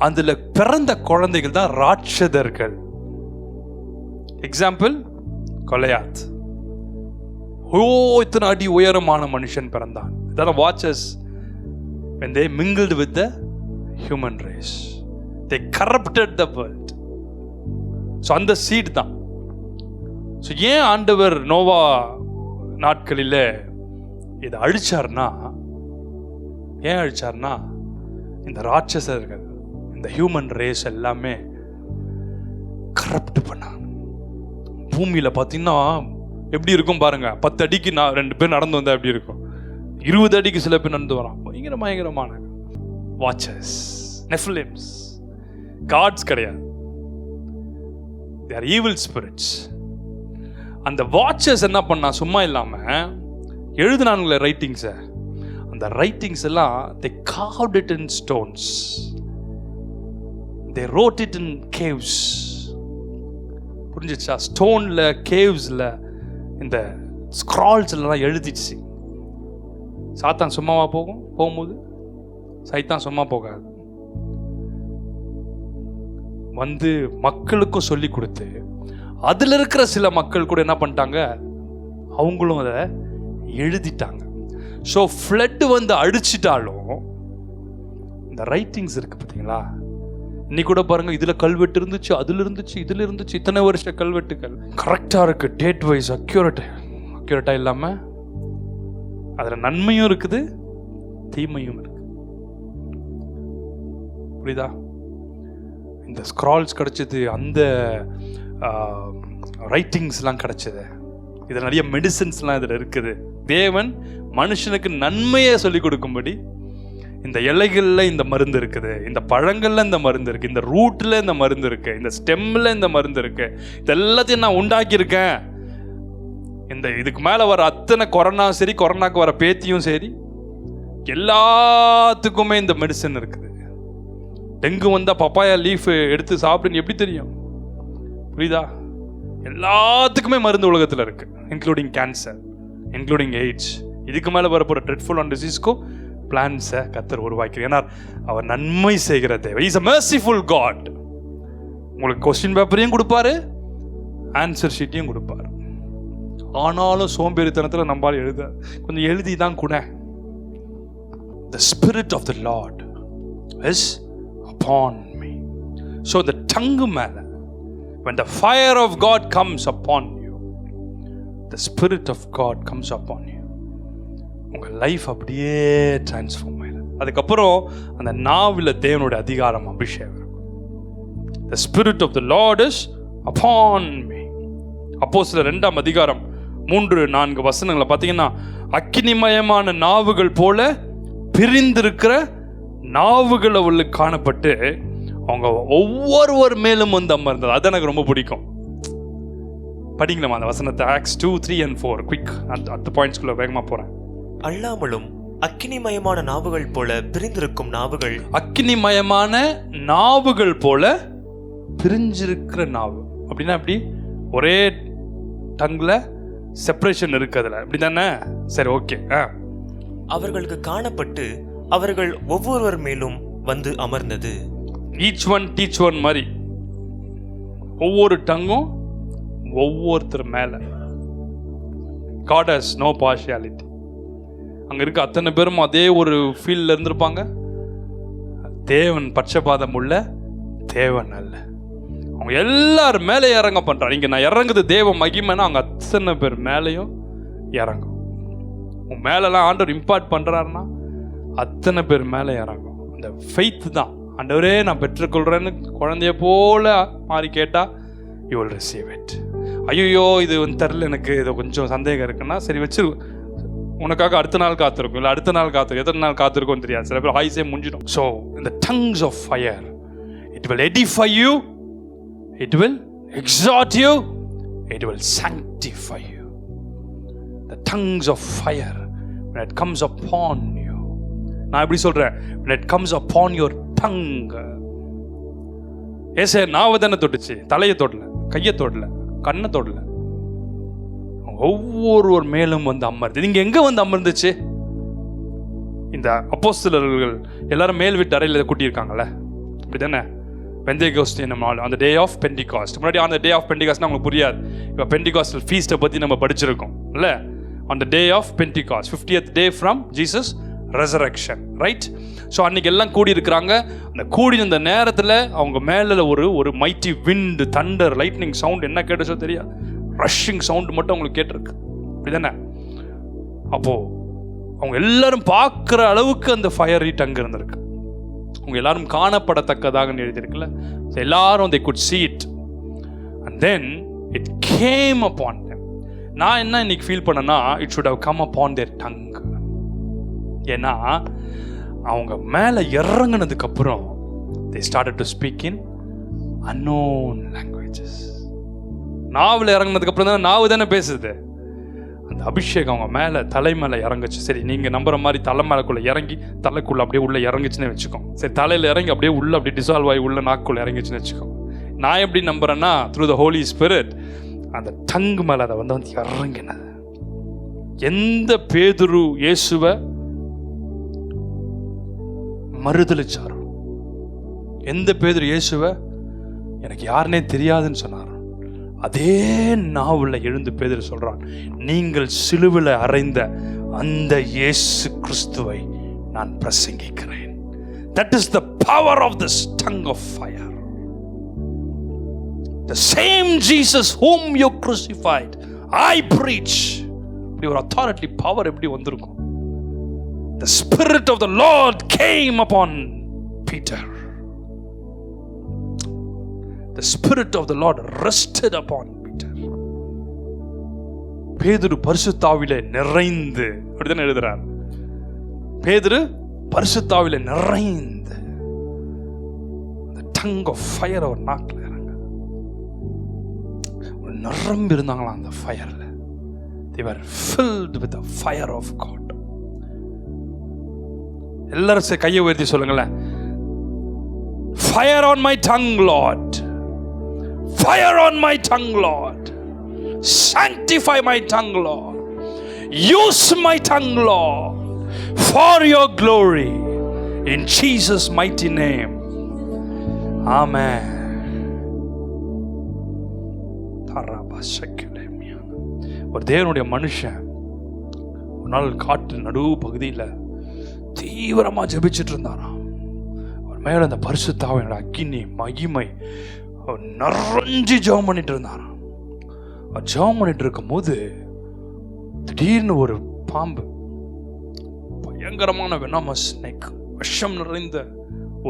அதுல பிறந்த குழந்தைகள் தான் ராட்சதர்கள். எக்ஸாம்பிள் கொலையாத். இத்தனை அடி உயரமான மனுஷன் பிறந்தான். இதான் watchers. when they mingled with the human race, they corrupted the world. So அந்த சீட் தான். ஸோ ஏன் ஆண்டவர் நோவா நாட்களில் இதை அழிச்சார்னா, ஏன் அழிச்சார்னா, இந்த ராட்சசர்கள், இந்த ஹியூமன் ரேஸ் எல்லாமே கரப்ட் பண்ணாங்க. பூமியில் பார்த்தீங்கன்னா எப்படி இருக்கும் பாருங்க, 10 அடிக்கு 2 பேர் நடந்து வந்தா எப்படி இருக்கும், 20 அடிக்கு சில பேர் நடந்து வரான். பயங்கரமான வாட்சர்ஸ், நெஃபிலிம்ஸ். காட்ஸ் கிடையாது, they are evil spirits. அந்த வாட்சர்ஸ் என்ன பண்ணா, சும்மா இல்லாம எழுதுனானுங்களே ரைட்டிங்ஸை, அந்த ரைட்டிங்ஸ் எல்லாம் they carved it in stones, they wrote it in caves. புரிஞ்சிச்சா? ஸ்டோன்ல, கேவ்ஸ்ல, இந்த ஸ்க்ரால்ஸ்லாம் எழுதிச்சு. சாத்தான் சும்மாவா போகும்போது சைத்தான் சும்மா போகாது. வந்து மக்களுக்கும் சொல்லி கொடுத்து, அதில் இருக்கிற சில மக்கள் கூட என்ன பண்ணிட்டாங்க, அவங்களும் அதை எழுதிட்டாங்க. ஸோ ஃப்ளட் வந்து அடிச்சிட்டாலும் இந்த ரைட்டிங்ஸ் இருக்கு பார்த்தீங்களா, இன்னைக்கு கூட பாருங்க, இதில் கல்வெட்டு இருந்துச்சு, அதில் இருந்துச்சு, இதில் இருந்துச்சு, இத்தனை வருஷ கல்வெட்டுகள் கரெக்டாக இருக்கு, டேட் வைஸ் அக்யூரேட்டாக இல்லாமல் அதில் நன்மையும் இருக்குது, தீமையும் இருக்கு. புரியுதா? இந்த ஸ்க்ரால்ஸ் கிடைச்சது, அந்த ரைட்டிங்ஸ்லாம் கிடைச்சது, இதில் நிறைய மெடிசன்ஸ்லாம் இதில் இருக்குது. தேவன் மனுஷனுக்கு நன்மையை சொல்லிக் கொடுக்கும்படி இந்த இலைகளில் இந்த மருந்து இருக்குது, இந்த பழங்களில் இந்த மருந்து இருக்குது, இந்த ரூட்டில் இந்த மருந்து இருக்குது, இந்த ஸ்டெம்மில் இந்த மருந்து இருக்குது, இது எல்லாத்தையும் நான் உண்டாக்கியிருக்கேன். இந்த இதுக்கு மேலே வர அத்தனை கொரோனா சரி, கொரோனாக்கு வர பேத்தியும் சரி, எல்லாத்துக்குமே இந்த மெடிசன் இருக்குது. டெங்கு வந்தால் பப்பாயா லீஃப் எடுத்து சாப்பிடுன்னு எப்படி தெரியும்? புரியுதா? எல்லாத்துக்குமே மருந்து உலகத்தில் இருக்குது. இன்க்ளூடிங் கேன்சர், இன்க்ளூடிங் எய்ட்ஸ், இதுக்கு மேலே வரப்போகிற ட்ரெட்ஃபுல்லான டிசீஸ்க்கும் பிளான்ஸை கர்த்தர் உருவாக்கிறார். ஏன்னா அவர் நன்மை செய்கிற தேவன். Is a merciful God. உங்களுக்கு கொஸ்டின் பேப்பரையும் கொடுப்பாரு, ஆன்சர் ஷீட்டையும் கொடுப்பாரு. ஆனாலும் சோம்பேறித்தனத்தில் நம்மளால் கொஞ்சம் எழுதி தான் கூட. The Spirit of the Lord is upon me. So the tongue மேல, when the fire of God comes upon you, the Spirit of God comes upon you, உங்க லைஃப் அப்படியே டிரான்ஸ்ஃபார்ம் ஆயிடும். அதுக்கப்புறம் அந்த நாவில் தேவனுடைய அதிகாரம், அபிஷேகம். The Spirit of the Lord is upon me. அப்போஸ்தலர் 2ஆம் அதிகாரம் 3-4 வசனங்களை பார்த்தீங்கன்னா, அக்கினிமயமான நாவுகள் போல பிரிந்திருக்கிற நாவுகள் அவளுக்கு காணப்பட்டு அவங்க ஒவ்வொருவர் மேலும் வந்து அமர்ந்தது. அது எனக்கு ரொம்ப பிடிக்கும். படிக்கலாமா அந்த வசனத்தை? Acts 2, 3 and 4 குயிக் அடுத்த பாயிண்ட்ஸ்குள்ள வேகமாக போகிறேன். அல்லாமலும் அக்கினிமயமான நாவுகள் போல பிரிந்திருக்கும் நாவுகள், அக்கினிமயமான நாவுகள் போல பிரிஞ்சிருக்கிற நாவு அப்படின்னா எப்படி? ஒரே டங்ல செப்பரேஷன் இருக்குதுல, அப்படி தானே? சரி, ஓகே. அவர்களுக்கு காணப்பட்டு அவர்கள் ஒவ்வொருவர் மேலும் வந்து அமர்ந்தது. ஈச் ஒன் டீச் ஒன் மாதிரி ஒவ்வொரு டங்கும் ஒவ்வொருத்தர் மேல. God has no partiality. அங்க இருக்க அத்தனை பேரும் அதே ஒரு ஃபீல்ட்ல இருந்திருப்பாங்க. தேவன் பட்சபாதம் உள்ள தேவன் அல்ல. அவங்க எல்லாரும் மேலே இறங்க பண்றாங்க. இங்க நான் இறங்குது தேவ மகிமைன்னா அங்க அத்தனை பேர் மேலேயும் இறங்கும். உன் மேலெல்லாம் ஆண்டவர் இம்பார்ட் பண்றாருன்னா அத்தனை பேர் மேலே இறங்கும். அந்த ஃபெய்த் தான். ஆண்டவரே நான் பெற்றுக்கொள்றேன்னு குழந்தைய போல மாறி கேட்டா யூ வில் ரிசீவ் இட். ஐயோ இது தெரில, எனக்கு இது கொஞ்சம் சந்தேகம் இருக்குன்னா சரி வச்சிரு, உனக்காக அடுத்த நாள் காத்திருக்கும், இல்லை அடுத்த நாள் காத்திருக்கும், எத்தனை நாள் காத்திருக்கும் தெரியாது. சில பேர் ஆயுசே முடிஞ்சிடும். ஸோ இந்த tongues of fire, it will edify you, it will exhort you, it will sanctify you. The tongues of fire, when it comes upon you, நான் எப்படி சொல்றேன், when it comes upon your tongue. ஏசே நாவை தானே தொட்டுச்சு, தலையை தொடல, கையை தொடல, கண்ணை தொடல. ஒவ்வொருவர் மேலும் வந்து அமர்ந்து. நீங்க எங்க வந்து அமர்ந்துச்சு? இந்த அப்போஸ்தலர்கள் எல்லாரும் மேல் வீட்டு அறையில் கூட்டியிருக்காங்கல்ல, அப்படிதானே? பெந்தேகோஸ்ட் அந்த டே ஆஃப் பெண்டிகாஸ்ட். முன்னாடி அந்த டே ஆஃப் பெண்டிகாஸ்ட்னா உங்களுக்கு புரியாது. இப்போ பெண்டிகாஸ்டல் ஃபீஸ்ட்டை பற்றி நம்ம படிச்சிருக்கோம் இல்லை? On the day of Pentecost, 50th day from Jesus resurrection, right? So அன்னைக்கு எல்லாம் கூடி இருக்கிறாங்க. அந்த கூடின நேரத்தில் அவங்க மேலே ஒரு mighty wind, Thunder, lightning sound என்ன கேட்டுச்சோ தெரியாது, ரஷ்ஷிங் சவுண்ட் மட்டும் அவங்களுக்கு கேட்டிருக்கு, அப்படிதானே? அப்போ அவங்க எல்லாரும் பார்க்குற அளவுக்கு அந்த ஃபயரி டங் இருந்திருக்கு. அவங்க எல்லாரும் காணப்படத்தக்கதாக எழுதியிருக்குல்ல. எல்லாரும் they could see it and then it came upon them. நான் என்ன இன்னைக்கு ஃபீல் பண்ணனா, it should have come upon their tongue. ஏன்னா அவங்க மேலே இறங்கினதுக்கு அப்புறம் they started to speak in unknown languages. நாவில் இறங்கினதுக்கு அப்புறம் தான் நாவு தானே பேசுது. அந்த அபிஷேகம் அவங்க மேலே தலை மேலே இறங்குச்சு. சரி, நீங்கள் நம்புற மாதிரி தலை மேலக்குள்ளே இறங்கி தலைக்குள்ளே அப்படியே உள்ளே இறங்குச்சுன்னு வச்சுக்கோங்க. சரி, தலையில் இறங்கி அப்படியே உள்ளே அப்படியே டிசால்வ் ஆகி உள்ள நாக்குள்ளே இறங்குச்சுன்னு வச்சுக்கோங்க. நான் எப்படி நம்புறேன்னா, த்ரூ த ஹோலி ஸ்பிரிட் அந்த டங் மேலே அதை வந்து இறங்கினது. எந்த பேதுரு இயேசுவை மறுதலிச்சாரோ, எந்த பேதுரு இயேசுவை எனக்கு யாருன்னே தெரியாதுன்னு சொன்னாரோ, அதே நாவுல எழுந்து பேதுரு சொல்றான், நீங்கள் சிலுவையில் அறைந்த அந்த இயேசு கிறிஸ்துவை நான் பிரசங்கிக்கிறேன். That is the power of this tongue of fire. The same Jesus whom you crucified, I preach. இப்படி ஒரு authority power எப்படி வந்திருக்கும்? The Spirit of the Lord came upon Peter. The Spirit of the Lord rested upon Peter. பேதுரு பரிசுத்தாவிலே நிறைந்து, அப்படிதான் எழுதுறார். பேதுரு பரிசுத்தாவிலே நிறைந்து the tongue of fire அவர் நாக்கில் இறங்க. ஒரு நிரம்பி இருந்தாங்களாம் அந்த ஃபயர்ல. They were filled with the fire of God. எல்லாரும் கையை உயர்த்தி சொல்லுங்களேன், fire on my tongue, Lord. Fire on my tongue, Lord. Sanctify my tongue, Lord. Use my tongue, Lord, for your glory. In Jesus' mighty name. Amen. ஒரு தேவனுடைய மனுஷன் ஒரு நாள் காட்டு நடு பகுதியில் தீவிரமா ஜெபிச்சுட்டு இருந்தாராம். அவர் மேல அந்த பரிசுத்த ஆவியோட அக்கினி மகிமை நிறைஞ்சு ஜெபம் பண்ணிட்டு இருந்தாராம். அவர் ஜெபம் பண்ணிட்டு இருக்கும் போது திடீர்னு ஒரு பாம்பு, பயங்கரமான வெனமஸ் ஸ்னேக், விஷம் நிறைந்த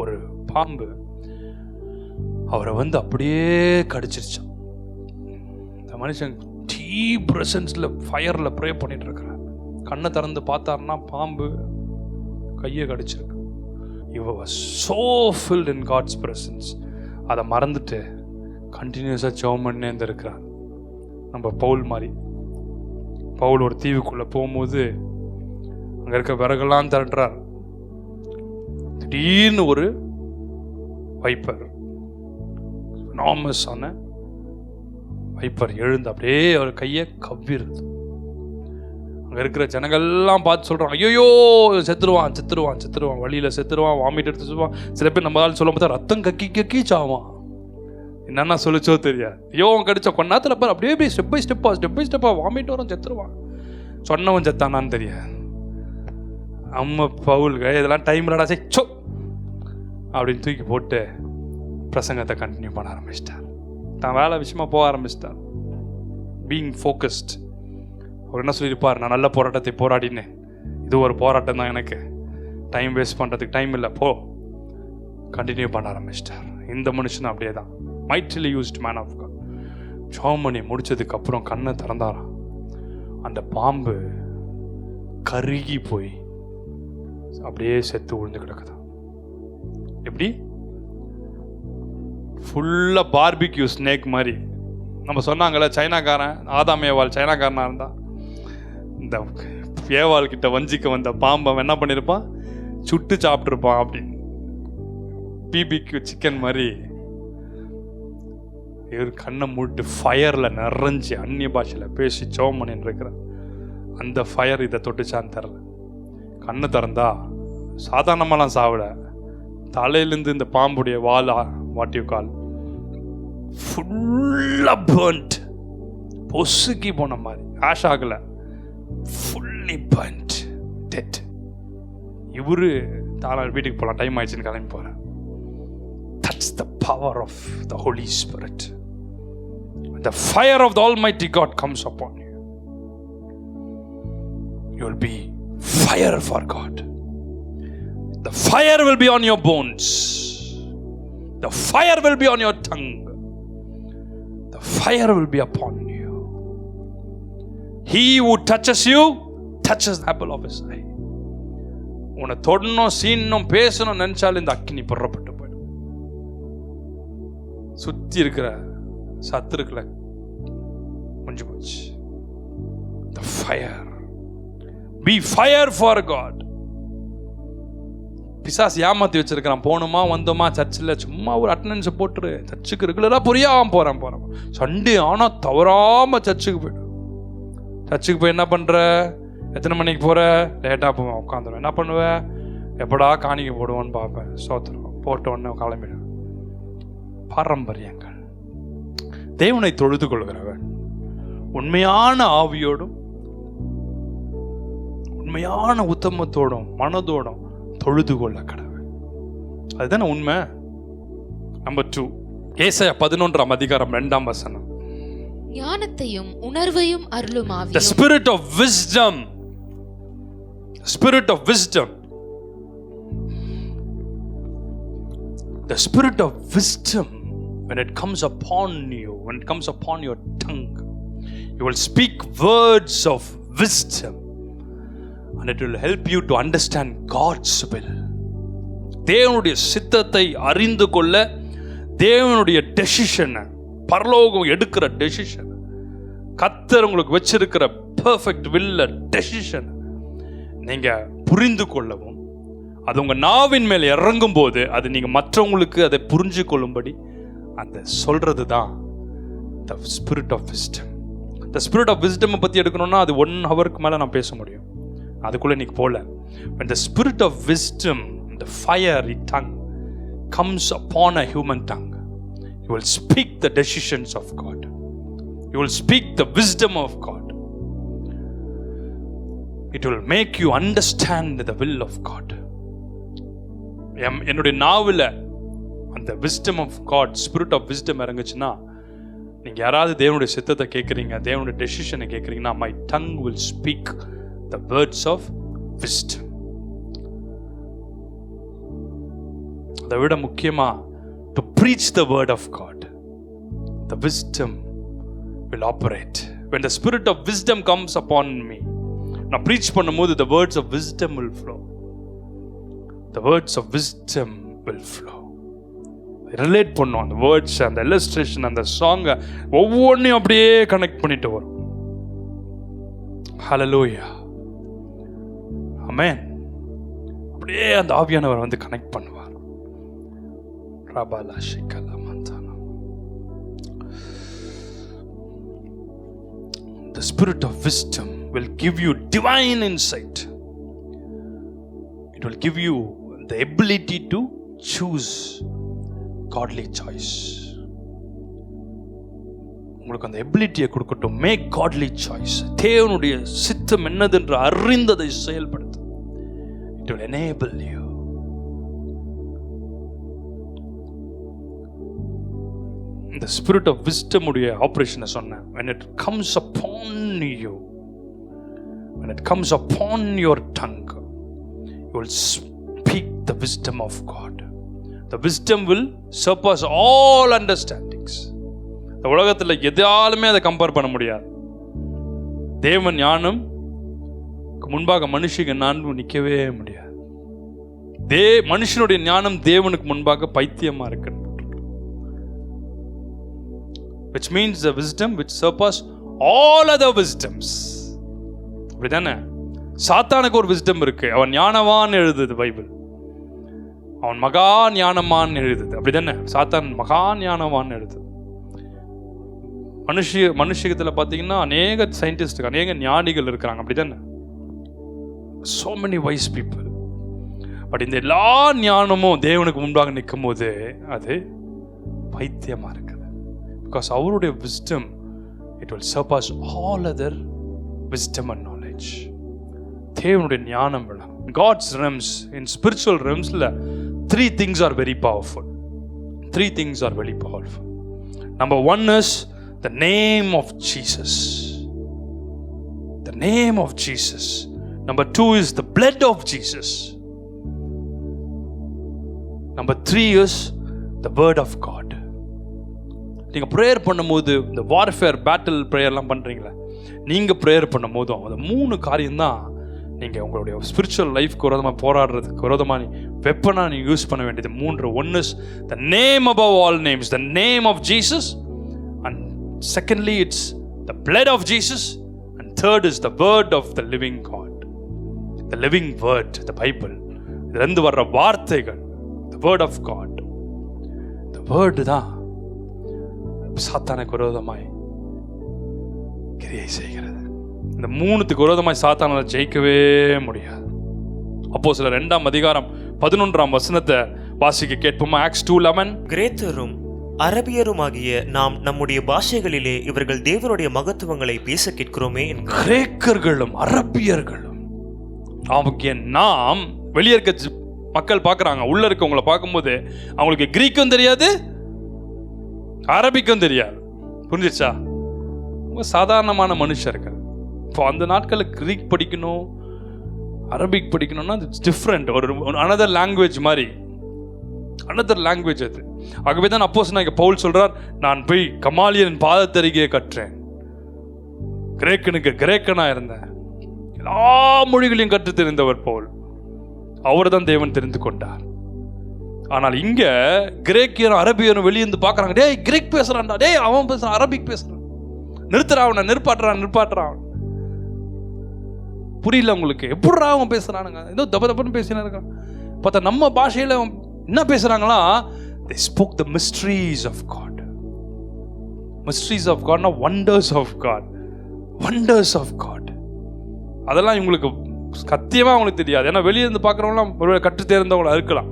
ஒரு பாம்பு அவரை வந்து அப்படியே கடிச்சிருச்சான். இந்த மனுஷன் டீப் பிரசன்ஸ்ல ஃபயர்ல ப்ரே பண்ணிட்டு இருக்கிறார். கண்ணை திறந்து பார்த்தாருன்னா பாம்பு கையை கடிச்சிருக்கு. He was so filled in God's presence. அதை மறந்துட்டு கண்டினியூஸாக ஜெபம் பண்ணே இருந்திருக்கிறார். நம்ம பவுல் மாதிரி. பவுல் ஒரு தீவுக்குள்ளே போகும்போது அங்கே இருக்க விறகெல்லாம் திரட்டுறார். திடீர்னு ஒரு வைப்பர், எனாமஸான வைப்பர் எழுந்து அப்படியே அவர் கையை கவ்விருது. அங்கே இருக்கிற ஜனங்கள்லாம் பார்த்து சொல்கிறாங்க, ஐயோ செத்துருவான் செத்துருவான் செத்துருவான், வழியில் செத்துருவான், வாமிட் எடுத்து சொல்லுவான். சில பேர் நம்ம ஆள் சொல்ல பார்த்தா ரத்தம் கக்கி கக்கி சாவான். என்னென்ன சொல்லிச்சோ தெரியாது. ஐயோ அவன் கடிச்ச கொண்டாத்துல பார் அப்படியே ஸ்டெப் பை ஸ்டெப்பாக வாமிட் வரும், செத்துருவான். சொன்னவன் செத்தானான்னு தெரியாது. அம்மா பவுல்க இதெல்லாம் டைம் இல்லடா சோ அப்படின்னு தூக்கி போட்டு பிரசங்கத்தை கண்டினியூ பண்ண ஆரம்பிச்சிட்டார். தான் வேலை விஷயமா போக ஆரம்பிச்சிட்டார். Being focused. அவர் என்ன சொல்லியிருப்பார், நான் நல்ல போராட்டத்தை போராடினேன், இது ஒரு போராட்டம் தான், எனக்கு டைம் வேஸ்ட் பண்ணுறதுக்கு டைம் இல்லை, போ. கண்டினியூ பண்ண ஆரம்பிச்சிட்டார். இந்த மனுஷன் அப்படியே தான், மைட்லி யூஸ்ட் மேன் ஆஃப் காட். ஜெபம் பண்ணி முடிச்சதுக்கப்புறம் கண்ணை திறந்தாராம். அந்த பாம்பு கருகி போய் அப்படியே செத்து விழுந்து கிடக்குதான். எப்படி? ஃபுல்லாக பார்பிக்யூ ஸ்னேக் மாதிரி. நம்ம சொன்னாங்கல்ல, சைனாக்காரன் ஆதாம் ஏவாள் சைனாக்காரனாக இருந்தான். இந்த ஏவாள் கிட்ட வஞ்சிக்க வந்த பாம்பை என்ன பண்ணியிருப்பான், சுட்டு சாப்பிட்ருப்பான். அப்படின்னு பிபிக்யூ சிக்கன் மாதிரி இவர் கண்ணை மூட்டு ஃபயரில் நிறைஞ்சி அந்நிய பாஷையில் பேசி ஜெபம் பண்ணின்னு இருக்கிறார். அந்த ஃபயர் இதை தொட்டுச்சான்னு தெரில. கண்ணை திறந்தா சாதாரணமாலாம் சாவிட, தலையிலேருந்து இந்த பாம்புடைய வால், வாட் யூ கால், ஃபுல்லாக பர்ன்ட், பொசுக்கி போன மாதிரி, ஆஷ் ஆகலை, ஃபுல்லி பர்ன்ட், டெட். இவரு தானா வீட்டுக்கு போகலாம், டைம் ஆயிடுச்சுன்னு கிளம்பி போகிறேன். That's the power of the Holy Spirit. When the fire of the Almighty God comes upon you, you will be fire for God. The fire will be on your bones. The fire will be on your tongue. The fire will be upon you. He who touches you touches the apple of his eye. உன்னை தொடணும், சீனும், பேசணும் நினைச்சாலும் இந்த அக்கினி புறப்பட்டு போயிடும். சுத்தி இருக்கிற சத்துருக்களை முடிஞ்சு போச்சு. The fire. Be fire for God. பிசாசு ஏமாத்தி வச்சிருக்கிறான். போகணுமா வந்தோமா சர்ச்சில் சும்மா ஒரு அட்டண்டன்ஸை போட்டுரு, சர்ச்சுக்கு ரெகுலராக புரியாமல் போகிறேன். சண்டே ஆனால் தவறாமல் சர்ச்சுக்கு போய்டும். சர்ச்சுக்கு போய் என்ன பண்ணுற, எத்தனை மணிக்கு போகிற, லேட்டாக போவேன், உட்காந்துருவேன். என்ன பண்ணுவேன், எப்படா காணிக்க போடுவோன்னு பார்ப்பேன், சோத்துருவோம், போட்ட உடனே கிளம்பிடுவேன். பாரம்பரியங்கள். தேவனை தொழுது கொள்கிறவன் உண்மையான ஆவியோடும் உண்மையான உத்தமத்தோடும் மனதோடும் தொழுது கொள்ள கடவுள். அதுதானே உண்மை. நம்பர் 2, ஏசாயா 11:2 ஞானத்தையும் உணர்வையும் அருளும் ஆவி. The spirit of wisdom. The spirit of wisdom. The spirit of wisdom, when it comes upon you, when it comes upon your tongue, you will speak words of wisdom. And it will help you to understand God's will. தேவனுடைய சித்தத்தை அறிந்து கொள்ள, தேவனுடைய டெசிஷனை, பரலோகம் எடுக்கிற decision, கர்த்தர் உங்களுக்கு வச்சிருக்கிற பெர்ஃபெக்ட் வில்ல டெசிஷன் நீங்க புரிந்து கொள்ளவும், அது உங்க நாவின் மேல் இறங்கும் போது அது நீங்க மற்றவங்களுக்கு அதை புரிஞ்சு கொள்ளும்படி அந்த சொல்றது தான் the spirit of wisdom. The spirit of wisdom பற்றி எடுக்கணும்னா அது 1 ஹவருக்கு மேலே நான் பேச முடியும். அதுக்குள்ளே இன்னைக்கு போகல. When the spirit of wisdom, the fiery tongue comes upon a human tongue, you will speak the decisions of God. You will speak the wisdom of God. It will make you understand the will of God. என்னுடைய நாவில் அந்த wisdom of God, spirit of wisdom இறங்குச்சுன்னா, நீங்கள் யாராவது தேவனுடைய சித்தத்தை கேட்குறீங்க, தேவனுடைய டெசிஷனை கேட்குறீங்கன்னா, my tongue will speak the words of wisdom. அதை விட முக்கியமா, to preach the word of God, the wisdom will operate. When the spirit of wisdom comes upon me, நான் preach பண்ணும்போது the words of wisdom will flow. The words of wisdom will flow. Relate பண்ணும் அந்த words, அந்த illustration, அந்த சாங்கை ஒவ்வொன்றையும் அப்படியே connect பண்ணிட்டு வரும். ஹல்லேலூயா, ஆமென். அப்படியே அந்த ஆவியானவர் வந்து கனெக்ட் பண்ணுவார். ரபாலா ஷிகலா Mandhana. The spirit of wisdom will give you divine insight. It will give you the ability to choose godly choice. உங்களுக்கு அந்த எபிலிட்டியை கொடுக்கட்டும். Make godly choice. தேவனுடைய சித்தம் என்னதென்று அறிந்ததை செயல்படுத்து. It will enable you. The spirit of wisdom உடைய ஆபரேஷனை சொன்னேன். When it comes upon you, when it comes upon your tongue, you will speak the wisdom of God. The wisdom will surpass all understandings. இந்த உலகத்தில் எதாலுமே அதை compare பண்ண முடியாது. தேவன் ஞானம் முன்பாக மனுஷங்க ஞானம் நிற்கவே முடியாது. மனுஷனுடைய ஞானம் தேவனுக்கு முன்பாக பைத்தியமா இருக்கு. Which means the wisdom which surpass all other wisdoms. அப்படிதானே? சாத்தானுக்கு ஒரு wisdom இருக்கு. அவன் ஞானவான் எழுதுது பைபிள். அவன் மகா ஞானமான் எழுதுது. அப்படிதானே? சாத்தான் மகா ஞானவான் எழுதுது. மனுஷகத்தில் பார்த்தீங்கன்னா அநேக சயின்டிஸ்ட், அநேக ஞானிகள் இருக்கிறாங்க. அப்படிதானே? so many wise people. But இந்த எல்லா ஞானமும் தேவனுக்கு முன்பாக நிற்கும் போது அது பைத்தியமா இருக்குது. Because அவருடைய wisdom, it will surpass all other wisdom and knowledge. தேவனுடைய ஞானம் விட God's realms, in spiritual realms, 3 things are very powerful. 3 things are very powerful. Number 1 is the name of Jesus. The name of Jesus. Number 2 is the blood of Jesus. Number 3 is the word of God. நீங்கள் prayer பண்ணும்போது, இந்த warfare battle ப்ரேயர்லாம் பண்ணுறீங்களா, நீங்கள் prayer பண்ணும் போதும் அந்த 3 காரியம்தான் நீங்கள் உங்களுடைய ஸ்பிரிச்சுவல் லைஃப்க்கு விரோதமாக போராடுறதுக்கு விரோதமாக வெப்பனாக நீங்கள் யூஸ் பண்ண வேண்டியது 3. 1 is the name above all names, the name of Jesus, and secondly it's the blood of Jesus, and third is the word of the living God, the living word, the Bible. இதிலிருந்து வர்ற வார்த்தைகள், the word of God. the word தான் சாத்தானுக்கு விரோதமாய் கிரியை செய்கிறது. இந்த 3த்துக்கு விரோதமாய் சாத்தானால ஜெயிக்கவே முடியாது. அப்போஸ்தலர் 2ஆம் அதிகாரம் 11ஆம் வசனத்தை வாசிக்க கேட்போமா? Acts 2:11. கிரேத்தரும் அரபியருமாகிய நாம் நம்முடைய பாஷைகளிலே இவர்கள் தேவனுடைய மகத்துவங்களை பேச கேட்கிறோமே. கிரேக்கர்களும் அரபியர்களும் அவங்க நாம் வெளியே இருக்க மக்கள் பார்க்குறாங்க. உள்ள இருக்கவங்களை பார்க்கும்போது அவங்களுக்கு கிரீக்கும் தெரியாது, அரபிக்கும் தெரியாது. புரிஞ்சிச்சா? சாதாரணமான மனுஷர்கள். இப்போ அந்த நாட்களில் கிரீக் படிக்கணும், அரபிக் படிக்கணும்னா இட்ஸ் டிஃப்ரெண்ட். ஒரு அனதர் லாங்குவேஜ் மாதிரி, அனதர் லாங்குவேஜ் அது. ஆகவே தான் அப்போஸ்தலனாகிய பவுல் சொல்றார், நான் போய் கமாலியன் பாதத்தருகே கற்றேன், கிரேக்கனுக்கு கிரேக்கனா இருந்தேன். எல்லா மொழிகளையும் கற்று தெரிந்தவர் பவுல். அவர் தான் தேவன் தெரிந்து கொண்டார். ஆனால் இங்க கிரேக்கியரும் அரபியரும் வெளியிருந்து பார்க்குறாங்க. டேய் கிரேக் பேசுறான்டா, டேய் அவன் பேசுறான், அரபிக் பேசுறான், நிறுத்துறான், நிற்பாட்டுறான். புரியல உங்களுக்கு? எப்படிடா அவன் பேசுறானுங்க, ஏதோ தப்பு பேசினா இருக்கான். பார்த்தா நம்ம பாஷையில என்ன பேசுறாங்களா? they spoke the mysteries of God. mysteries of God, not wonders of God. wonders of God. அதெல்லாம் இவங்களுக்கு சத்தியமா அவங்களுக்கு தெரியாது. ஏன்னா வெளியே இருந்து பார்க்குறவங்களாம் கற்று தேர்ந்தவங்களா இருக்கலாம்.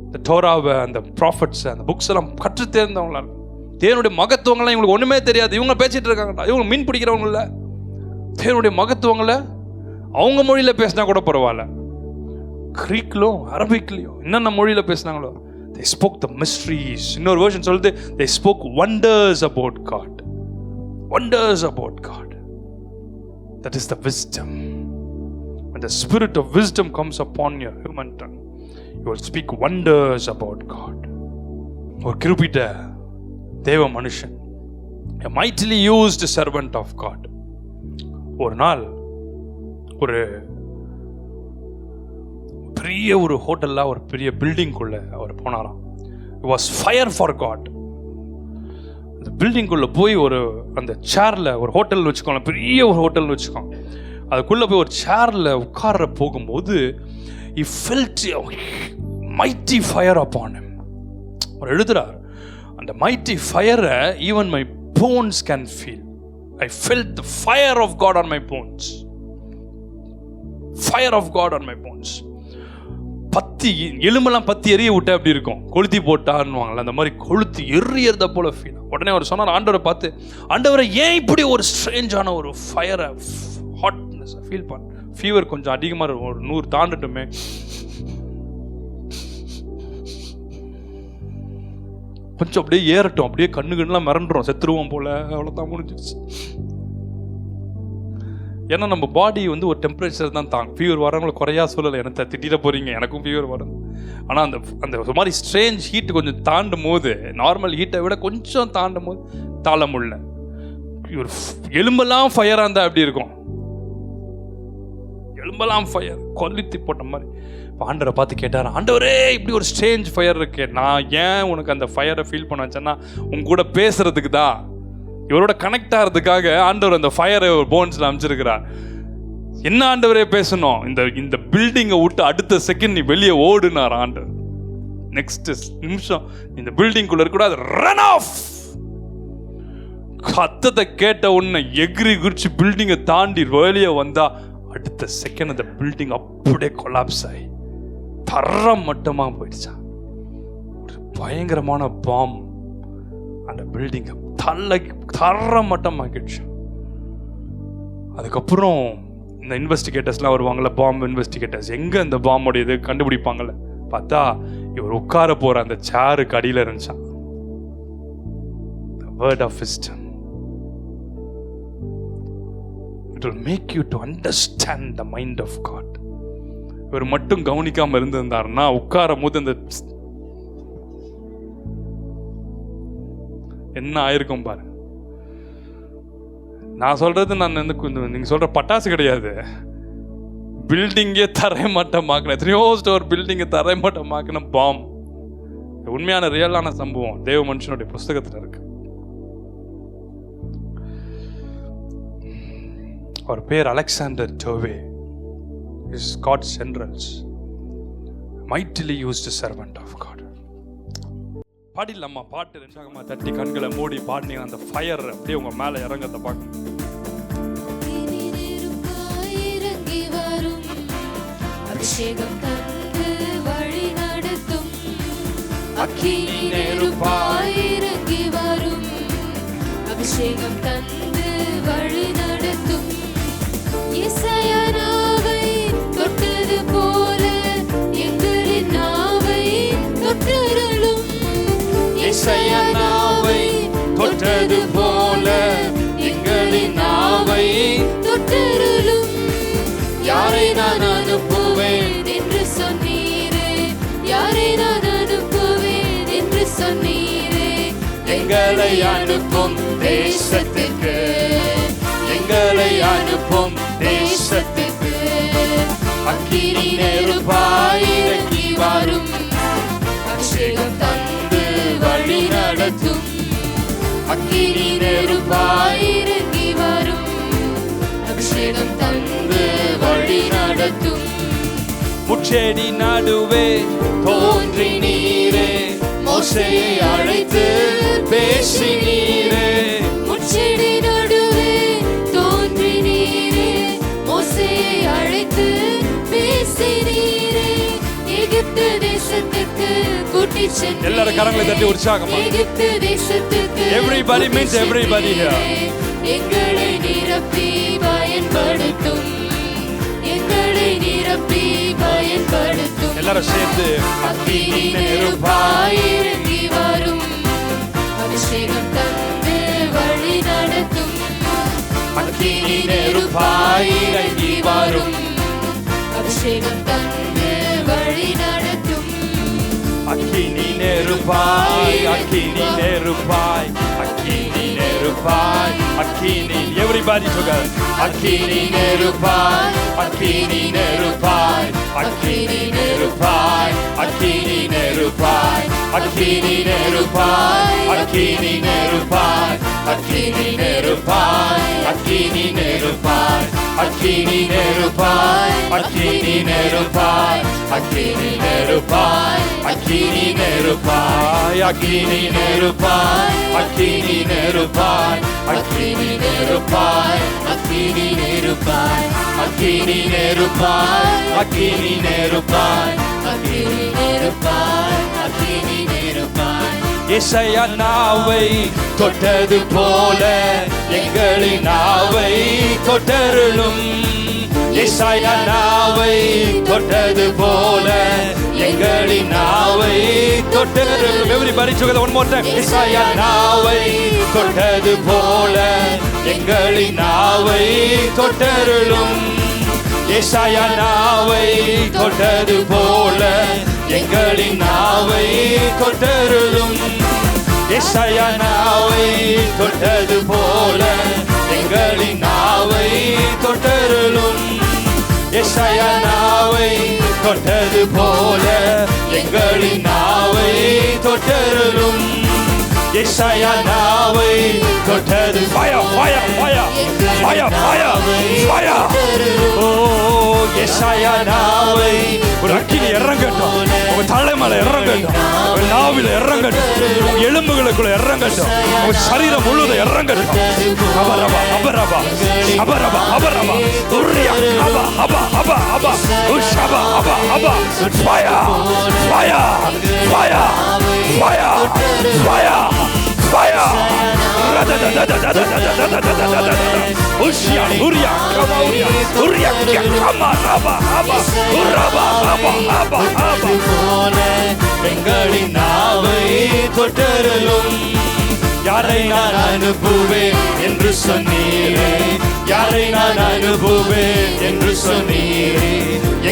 இந்த டோராவை, அந்த ப்ராஃபட்ஸ், அந்த புக்ஸ் எல்லாம் கற்று தேர்ந்தவங்களா இருக்கும். தேவனுடைய மகத்துவங்கள்லாம் இவங்களுக்கு ஒன்றுமே தெரியாது. இவங்க பேசிட்டு இருக்காங்கடா, இவங்க மீன் பிடிக்கிறவங்கள தேவனுடைய மகத்துவங்களை அவங்க மொழியில் பேசினா கூட பரவாயில்ல, கிரீக்லோ அரபிக்லையோ என்னென்ன மொழியில் பேசினாங்களோ, they spoke the mysteries. இன்னொரு version சொல்லுது, they spoke wonders about God. Wonders about God. That is the wisdom. When the spirit of wisdom comes upon your human tongue, you will speak wonders about God. ஒரு குறிப்பிட்ட தேவ மனுஷன், a mightily used servant of God, ஒரு நாள் ஒரு பெரிய ஒரு ஹோட்டல்ல, ஒரு பெரிய பில்டிங்குள்ள அவர் போனாராம். It was fire for God. அந்த பில்டிங்குள்ள போய் அந்த சேர்ல, ஒரு ஹோட்டல் வச்சுக்கோங்க, பெரிய ஒரு ஹோட்டல் வச்சுக்கோங்க, அதுக்குள்ள போய் ஒரு சேர்ல உட்கார போகும்போது he felt a mighty fire upon him. அவர் எழுதுறார், அந்த mighty fire even my bones can feel. I felt the fire of God on my bones. Fire of God on my bones. பத்தி எலும்பெல்லாம் பத்தி எரிய விட்டா எப்படி இருக்கும், கொளுத்தி போட்டான்னுவாங்கல்ல, அந்த மாதிரி கொளுத்தி எரியறத போல ஃபீல். உடனே அவர் சொன்னார், ஆண்டவரை பார்த்து, ஆண்டவரை ஏன் இப்படி ஒரு ஸ்ட்ரேஞ்சான ஒரு ஃபயரை, ஹாட்னஸ் ஃபீல் பண்ண, ஃபீவர் கொஞ்சம் அதிகமாக இருக்கும், ஒரு 100 தாண்டட்டுமே, கொஞ்சம் அப்படியே ஏறட்டும், அப்படியே கண்ணுலாம் மிரண்டுரும், செத்துருவோம் போல, அவ்வளோதான் முடிஞ்சிருச்சு. ஏன்னா நம்ம பாடி வந்து ஒரு டெம்பரேச்சர் தான் தாங்க. ஃபீவர் வரவங்களை குறையா சொல்லலை, எனக்கு திட்டிட போறீங்க, எனக்கும் ஃபீவர் வரும். ஆனால் அந்த ஒரு மாதிரி ஸ்ட்ரேஞ்ச் ஹீட் கொஞ்சம் தாண்டும் போது, நார்மல் ஹீட்டை விட கொஞ்சம் தாண்டும் போது தாழ முடியல. ஒரு எலும்பெல்லாம் ஃபயராக இருந்தால் எப்படி இருக்கும், எலும்பெல்லாம் ஃபயர் கொளுத்தி போட்ட மாதிரி. ஆண்டவரை பார்த்து கேட்டார், ஆண்டவரே இப்படி ஒரு ஸ்ட்ரேஞ்ச் ஃபயர் இருக்கு, நான் ஏன் உனக்கு அந்த ஃபயரை ஃபீல் பண்ண வச்சேன்னா உங்க கூட பேசுறதுக்கு தான், இவரோட கனெக்ட் ஆகிறதுக்காக ஆண்டவர் அந்த ஃபயரை போன்ஸ்ல அமைச்சிருக்கிறார். என்ன ஆண்டவரே பேசணும், இந்த பில்டிங்கை விட்டு அடுத்த செகண்ட் நீ வெளியே ஓடுனார் ஆண்டவர். நெக்ஸ்ட் நிமிஷம் இந்த பில்டிங்குள்ள இருக்கக்கூடாது, ரன் ஆஃப். கத்தத்தை கேட்ட உடனே எகிரி குதிச்சு பில்டிங்கை தாண்டி வெளியே வந்தா அடுத்த செகண்ட் அந்த பில்டிங் அப்படியே கொலாப்ஸ் ஆகி தரம் மட்டமா போயிடுச்சா. ஒரு பயங்கரமான பாம் அந்த பில்டிங்கை தர மட்டமாக்கிடுச்சு. அதுக்கப்புறம் இந்த இன்வெஸ்டிகேட்டர்ஸ்லாம் வருவாங்கள்ல, பாம்பு இன்வெஸ்டிகேட்டர்ஸ், எங்கே இந்த பாம்போடைய இது கண்டுபிடிப்பாங்கள்ல, பார்த்தா இவர் உட்கார போகிற அந்த சேருக்கு அடியில் இருந்துச்சான். The word of wisdom. It will make you to understand the mind of God. இவர் மட்டும் கவனிக்காமல் இருந்திருந்தாருன்னா உட்காரும் போது அந்த என்ன ஆயிருக்கும் பாரு. நான் சொல்றது, நீங்க சொல்ற பட்டாசு கிடையாது, பில்டிங்கே தரைமட்டமாக்கின, எத்தனையோ ஸ்டோர் பில்டிங்கை தரைமட்டமாக்கின பாம். உண்மையான ரியலான சம்பவம் தேவ மனுஷனுடைய புஸ்தகத்தில் இருக்கு. அவர் பேர் Alexander Dowie. Is God's generals, mightily used servant of God. பாடிடலாமா? பாட்டு ரெண்டாகமா தட்டி கண்களை மூடி பாடினீங்க, அந்த ஃபயர் அப்படியே உங்க மேல இறங்கறத பார்க்கணும். அபிஷேகம் தந்து வழி நடத்தும், அக்கினி நெருப்பாய் இறங்கி வரும். அபிஷேகம் தந்து வழி நடத்தும், இசையா நாவை தொட்டது போல எங்களின் நாவை தொட்டருளும். இசையா நாவை தொட்டது போல எங்களின் நாவை தொட்டருளும். யாரை நான் அனுப்புவேன் என்று சொன்னீரே, யாரை நான் அனுப்புவேன் என்று சொன்னீரே. எங்களை அனுப்பும் தேசத்திற்கு, எங்களை அனுப்பும் தேசத்திற்கு. அக்கினி நெருப்பாய் இறங்கி வரும். அபிஷேகம் தந்து வழி நடத்தும், அக்கினி நெருப்பாய் இறங்கி வரும். அபிஷேகம் தந்து வழி நடத்தும். முட்செடி நடுவே தோன்றி நீரே, மோசேயை அழைத்து பேசி நீரே. முட்செடி நடுவே தேசத்துக்கு கூட்டிச் சென்றீர். எல்லாரும் கரங்களை தட்டி உற்சாகமா. எகிப்து தேசத்துக்கு Everybody means everybody here. எங்களை நிரப்பி பயன்படுத்தும், எங்களை நிரப்பி பயன்படுத்தும். எல்லாரும் சேர்ந்து அக்கினி நெருப்பாய் இறங்கி வரும், அபிஷேகம் தந்து வழி நடத்தும். அக்கினி நெருப்பாய் இறங்கி வரும், அபிஷேகம் தந்து வழி நடத்தும். அக்கினி நெருப்பாய், அக்கினி நெருப்பாய், அக்கினி நெருப்பாய், அக்கினி. Everybody together. அக்கினி நெருப்பாய், அக்கினி நெருப்பாய், அக்கினி நெருப்பாய், அக்கினி நெருப்பாய், அக்கினி நெருப்பாய், அக்கினி நெருப்பாய், அக்கினி நெருப்பாய், அக்கினி நெருப்பாய், அக்கினி நெருப்பாய், அக்கினி நெருப்பாய், அக்கினி நெருப்பாய், அக்கினி நெருப்பாய், அக்கினி நெருப்பாய், அக்கினி நெருப்பாய், அக்கினி நெருப்பாய், அக்கினி நெருப்பாய், அக்கினி நெருப்பாய், அக்கினி நெருப்பாய், அக்கினி நெருப்பாய், அக்கினி நெருப்பாய். ஏசாயா நாவை தொட்டது போல எங்களின் நாவை தொட்டருளும். ஏசாயா நாவை தொட்டது போல எங்களின் நாவை தொட்டருளும். Everybody together one more time. ஏசாயா நாவை தொட்டது போல எங்களின் நாவை தொட்டருளும். ஏசாயா நாவை தொட்டது போல எங்களின் நாவை தொட்டருளும். ஏசாயா நாவை தொட்டது போல எங்களின் நாவை தொட்டருளும். ஏசாயா நாவை தொட்டது போல எங்களின் நாவை தொட்டருளும். ஏசாயா நாவை தொட்டது. Fire, fire, fire, fire, fire, fire. ஓ ஏசாயா நாவை ஒரு அக்கினி இறங்கட்டும், உங்க தலைமையில இறங்கட்டும், உங்க நாவில இறங்கட்டும், உங்க எலும்புகளுக்குள்ள இறங்கட்டும், உங்க சரீரம் முழுவதும் இறங்கட்டும். அபரபா அபரபா அபரபா அபரபா உரியா அபா அபா அபா அபா உஷபா அபா அபா. Fire, fire, fire, fire, fire, fire. Ushia uria kama uria uria kama aba aba uraba aba aba aba. எங்களின் நாவை தொட்டருளும். யாரை நான் அனுப்புவேன் என்று சொன்னீரே, யாரை நான் அனுப்புவேன் என்று சொன்னீரே.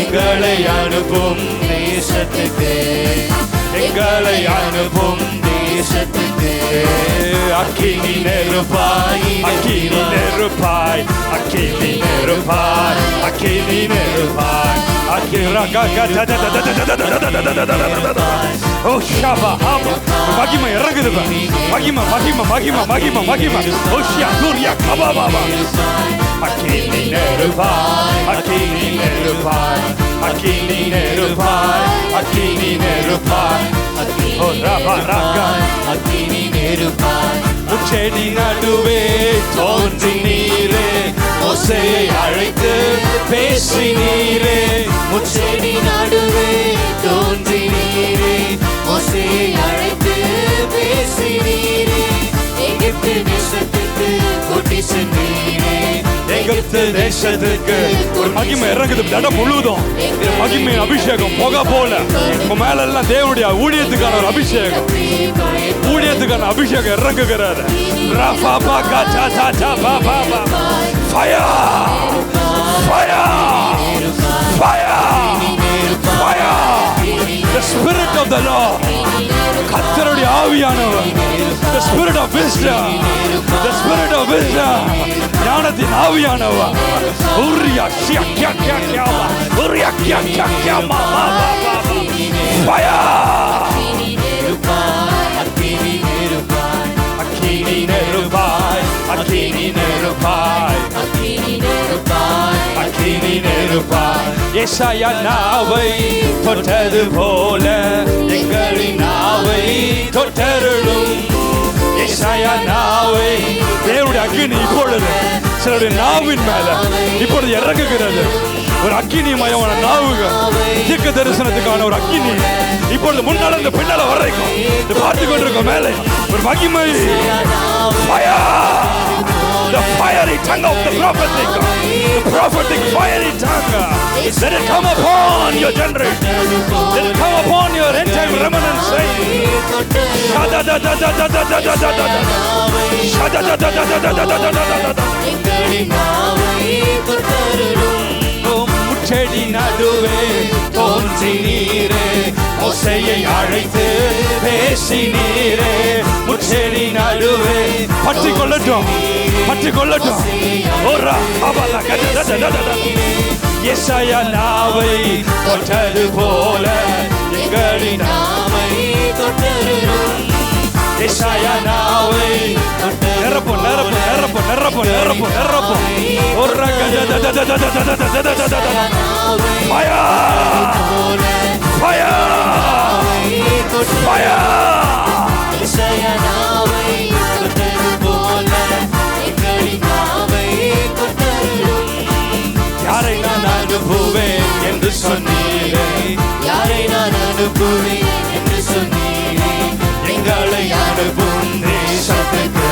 எங்களை அனுப்பும் தேசத்துக்கு, எங்களை அனுப்பும் தேசத்துக்கு. அக்கினி நெருப்பாய், அக்கினி நெருப்பாய், அக்கினி நெருப்பாய், அக்கினி நெருப்பாய், ஓ ஷபா ஹபா. மகிமை இறங்குது, மகிமை மகிமை மகிமை மகிமை மகிமை. ஓ ஷியா நூரியா கபா பாபா. அக்கினி நெருப்பாய், அக்கினி நெருப்பாய், அக்கினி நெருப்பாய், அக்கினி நெருப்பாய். ஓ ரபா ரகா அக்கினி நெருப்பாய். முச்செடி நடுவே தோன்றினீரே, மோசேயை அழைத்து பேசினீரே. முச்செடி நடுவே தோன்றினீரே, மோசேயை அழைத்து பேசினீரே. எகிப்து தேசத்துக்கு கூட்டி சென்றீரே, எகிப்து தேசத்துக்கு. ஒரு மகிமை இறங்குது இடம் முழுவதும். மகிமை அபிஷேகம் புகை போல உங்க மேல எல்லாம் தேவனுடைய ஊழியத்துக்கான ஒரு அபிஷேகம், ஊழியத்துக்கான அபிஷேகம் இறங்குகிறார். Fire, fire, fire, fire. The spirit of the Lord, கர்த்தருடைய ஆவியானவர். The spirit of wisdom, the spirit of wisdom, ஞானத்தின் ஆவியானவர். உரியா கியா கியா கியா கியா உரியா கியா கியா கியா மா மா மா மா. Fire. அக்கினி நெருப்பாய், அக்கினி நெருப்பாய், அக்கினி நெருப்பாய், அக்கினி நெருப்பாய், அக்கினி நெருப்பாய். ஏசாயா நாவை தொட்டது போல எங்களின் நாவை தொட்டருளும். ஏசாயா நாவை. தேவனுடைய அக்கினி இப்பொழுது சிலருடைய நாவின் மேல இப்பொழுது இறங்குகிறது. ஒரு அக்கினிமயமான நாவுகள், தீர்க்க தரிசனத்துக்கான ஒரு அக்கினி இப்பொழுது முன்னால இந்த பின்னால வரைக்கும் பார்த்து கொண்டிருக்கோம். மேலே ஒரு மகிமை, the fiery tongue of the prophetic fiery tongue, let it come upon your generation, let it come upon your end time remnant saints. முச்செடி நடுவே தோன்றி நீரே, மோசேயை அழைத்து பேசி நீரே, முச்செடி நடுவே பற்றி கொள்ளட்டும், பற்றி கொள்ளட்டும். எசாயா நாவை தொட்டது போல எங்களின் நாவை தொட்டருளும். எசாயா நாவை நிரப்பும் நிரப்பும் நிரப்பும் நிரப்பும் நிரப்பும் நிரப்பும். ஒரு யாரை நான் அனுப்புவேன் என்று சொன்னீரே, யாரை நான் அனுப்புவேன் என்று சொன்னீரே, எங்களை அனுப்பும் தேசத்துக்கு,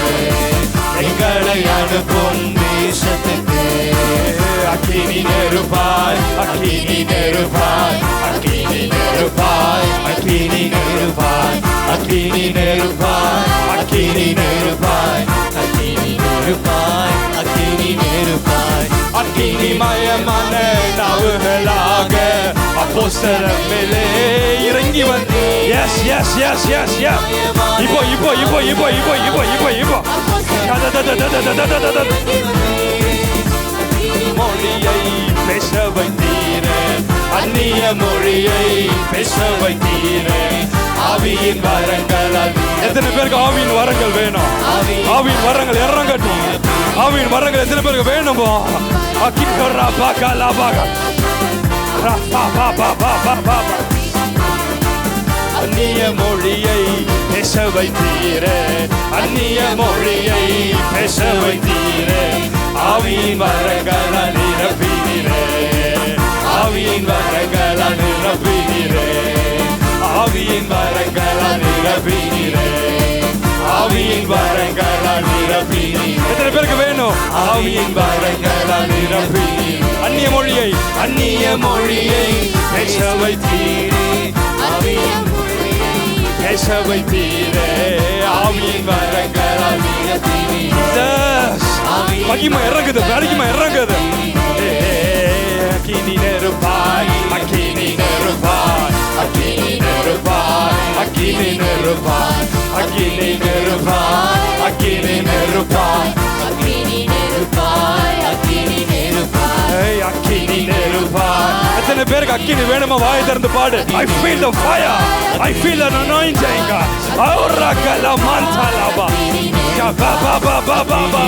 எங்களை அனுப்பும் தேசத்துக்கு. அக்கினி நெருப்பாய், அக்கினி நெருப்பாய், அக்கினி நெருப்பாய், அக்கினி நெருப்பாய், அக்கினி நெருப்பாய், அக்கினி நெருப்பாய், அக்கினி நெருப்பாய், அக்கினி நெருப்பாய். அக்கினிமயமான நாவுகளாக அப்போஸ்தலர் மேலே இறங்கி வந்து yes yes yes yes yes இப்போ இப்போ இப்போ இப்போ இப்போ இப்போ இப்போ இப்போ மொழியை பேச வைத்தீரே, அந்நிய மொழியை பேச வைத்தீரே, ஆவியின் வரங்களால். எத்தனை பேருக்கு ஆவியின் வரங்கள் வேணும்? ஆவியின் வரங்கள் இறங்கட்டும். ஆவியின் வரங்கள் எத்தனை பேருக்கு வேணுமோ? அக்கின்கரா பாகலா பாக ரா பா பா பா பா பா. அந்நிய மொழியை பேச வைத்தீரே, அந்நிய மொழியை பேச வைத்தீரே, ஆவியின் வரங்களால் நிரப்பினீரே, ஆவியின் வரங்களால் நிரப்பினீரே, ஆவியின் வரங்களால் நிரப்பினீரே, ஆவியின் வரங்களால் நிரப்பினீரே. எத்தனை பேருக்கு வேணும்? ஆவியின் வரங்களால் நிரப்பினீர். அந்நிய மொழியை, அந்நிய மொழியை பேச வைத்தீரே, ஆவியின் பேச வைத்தீரே, ஆவியின் வரங்களால் நிரப்பினீர். மகிமை இறங்குது, மகிமை இறங்குது. அக்கினி நெருப்பாய், அக்கினி நெருப்பாய், அக்கினி நெருப்பாய், அக்கினி நெருப்பாய், அக்கினி நெருப்பாய், அக்கினி நெருப்பாய், அக்கினி நெருப்பாய், அக்கினி நெருப்பாய், அக்கினி நெருப்பாய். எத்தனை பேருக்கு அக்கினி வேணுமா? வாய் திறந்து பாடு. I feel the fire, I feel an anointing. Auragala mantalaba, ya ba ba ba ba ba ba.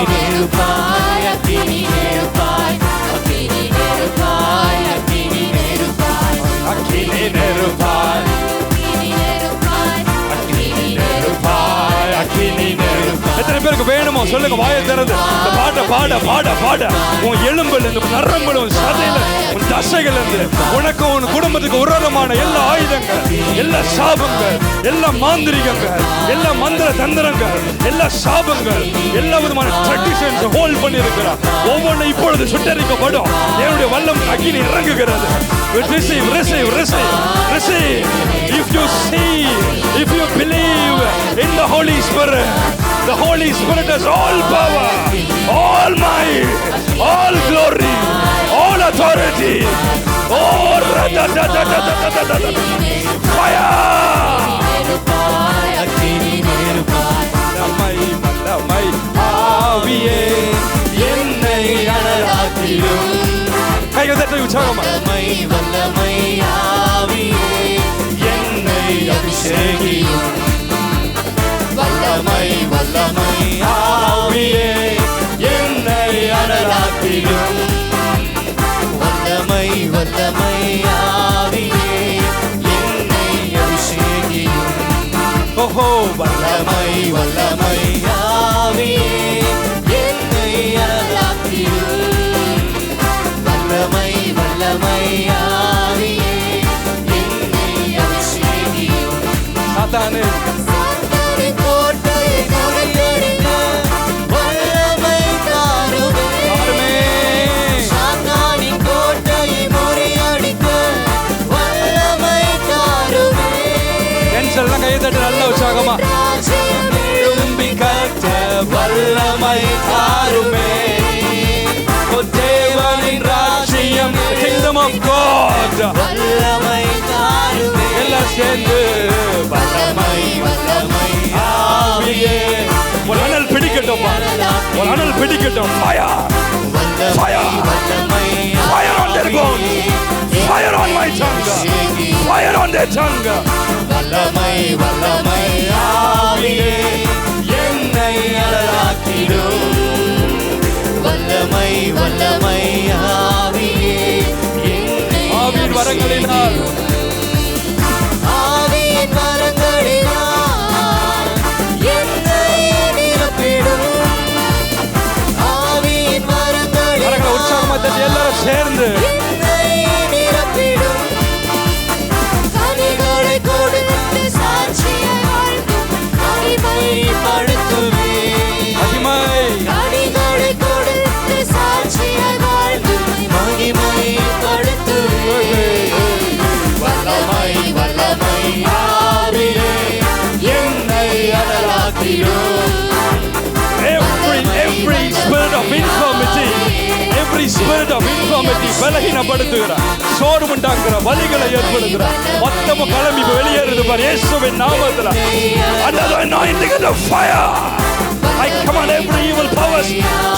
Aக்கினி நெருப்பாய், அக்கினி நெருப்பாய், அக்கினி நெருப்பாய், அக்கினி நெருப்பாய், அக்கினி நெருப்பாய், அக்கினி நெருப்பாய், அக்கினி நெருப்பாய். எத்தனை பேருக்கு வேணுமோ சொல்லுங்க, வாயை திறந்து இந்த பாட பாட பாட பாட. உன் எலும்புல இருந்து, நரம்புல, உன் சதையில, உன் தசைகள் இருந்து, உனக்கு உன் குடும்பத்துக்கு உரமான எல்லா ஆயுதங்கள், எல்லா சாபங்கள், எல்லா மாந்திரிகங்கள், எல்லா மந்திர தந்திரங்கள், எல்லா சாபங்கள், எல்லா விதமான ட்ரெடிஷன்ஸ் ஹோல்ட் பண்ணி இருக்கிறார். ஒவ்வொன்றும் இப்பொழுது சுட்டரிக்கப்படும். என்னுடைய வல்லம் அக்கினி இறங்குகிறது. Receive, receive, receive, receive. If you see, if you believe in the Holy Spirit, the Holy Spirit has all power, all might, all glory, all authority. Oh, da da da da da da da da. Fire! Lamai ஆவியே என்னை அனலாக்கிடும். கையை தட்டி உற்சாகமா. வல்லமை ஆவியே என்னை அபிஷேகியும். வல்லமை வல்லமை ஆவியே என்னை அனலாக்கிடும். வல்லமை வல்லமை ஆவியே என்னை அபிஷேகியும். ஓஹோ, வல்லமை வல்லமை ஆவியே என்னை அனலாக்கிடும். வல்லமை வல்லமை சாத்தானே சாத்தானின் கோட்டையை முறியடிக்க வல்லமை தாருமே. ஆருமே சாத்தானின் கோட்டையை முறியடிக்க வல்லமை தாருமே. கேன்சல்லாம் கையை தட்டு நல்ல உற்சாகமா. ராஜ்யம் எழும்பி கட்ட வல்லமை தாருமே. ஓ தேவனின் ராஜ்யம், kingdom of God. வல்லமை தாருமே. எல்லாம் சேர்ந்து வல்லமை வல்லமை ஆவியே. ஒரு அனல் பிடிக்கட்டும்பா, ஒரு அனல் பிடிக்கட்டும். Fire, fire, fire on their bones, fire on my tongue, fire on their tongue. வல்லமை வல்லமை ஆவியே என்னை அழகாக்கிடும். வல்லமை வல்லமை ஆவியே என்னை ஆவியின் வரங்களினால், ஆவியின் வரங்களினால் என்னை நிரப்பிடும். ஆவியின் வரங்களை வரங்களினால் உற்சாகமா தட்டி எல்லாரும் சேர்ந்து என்னை நிரப்பிடும். கனிகளை கொடுத்து சாட்சியாய் வாழ்ந்தும் மகிமைப்படுத்துவே. மகிமை கனிகளை கொடுத்து சாட்சியாய் வாழ்ந்தும் மகிமைப்படுத்துவே. வல்லமை வல்லமை ஆவியே என்னை அழகாக்கிடும். every spirit of infirmity, every spirit of infirmity பலகீனப்படுத்துகிற, சோர்வு உண்டாக்குற, வலிகளை ஏற்படுத்துகிற மொத்தமும் கிளம்பி வெளியேறுது பார் இயேசுவின் நாமத்துல. Under the anointing of the fire, I command every evil powers,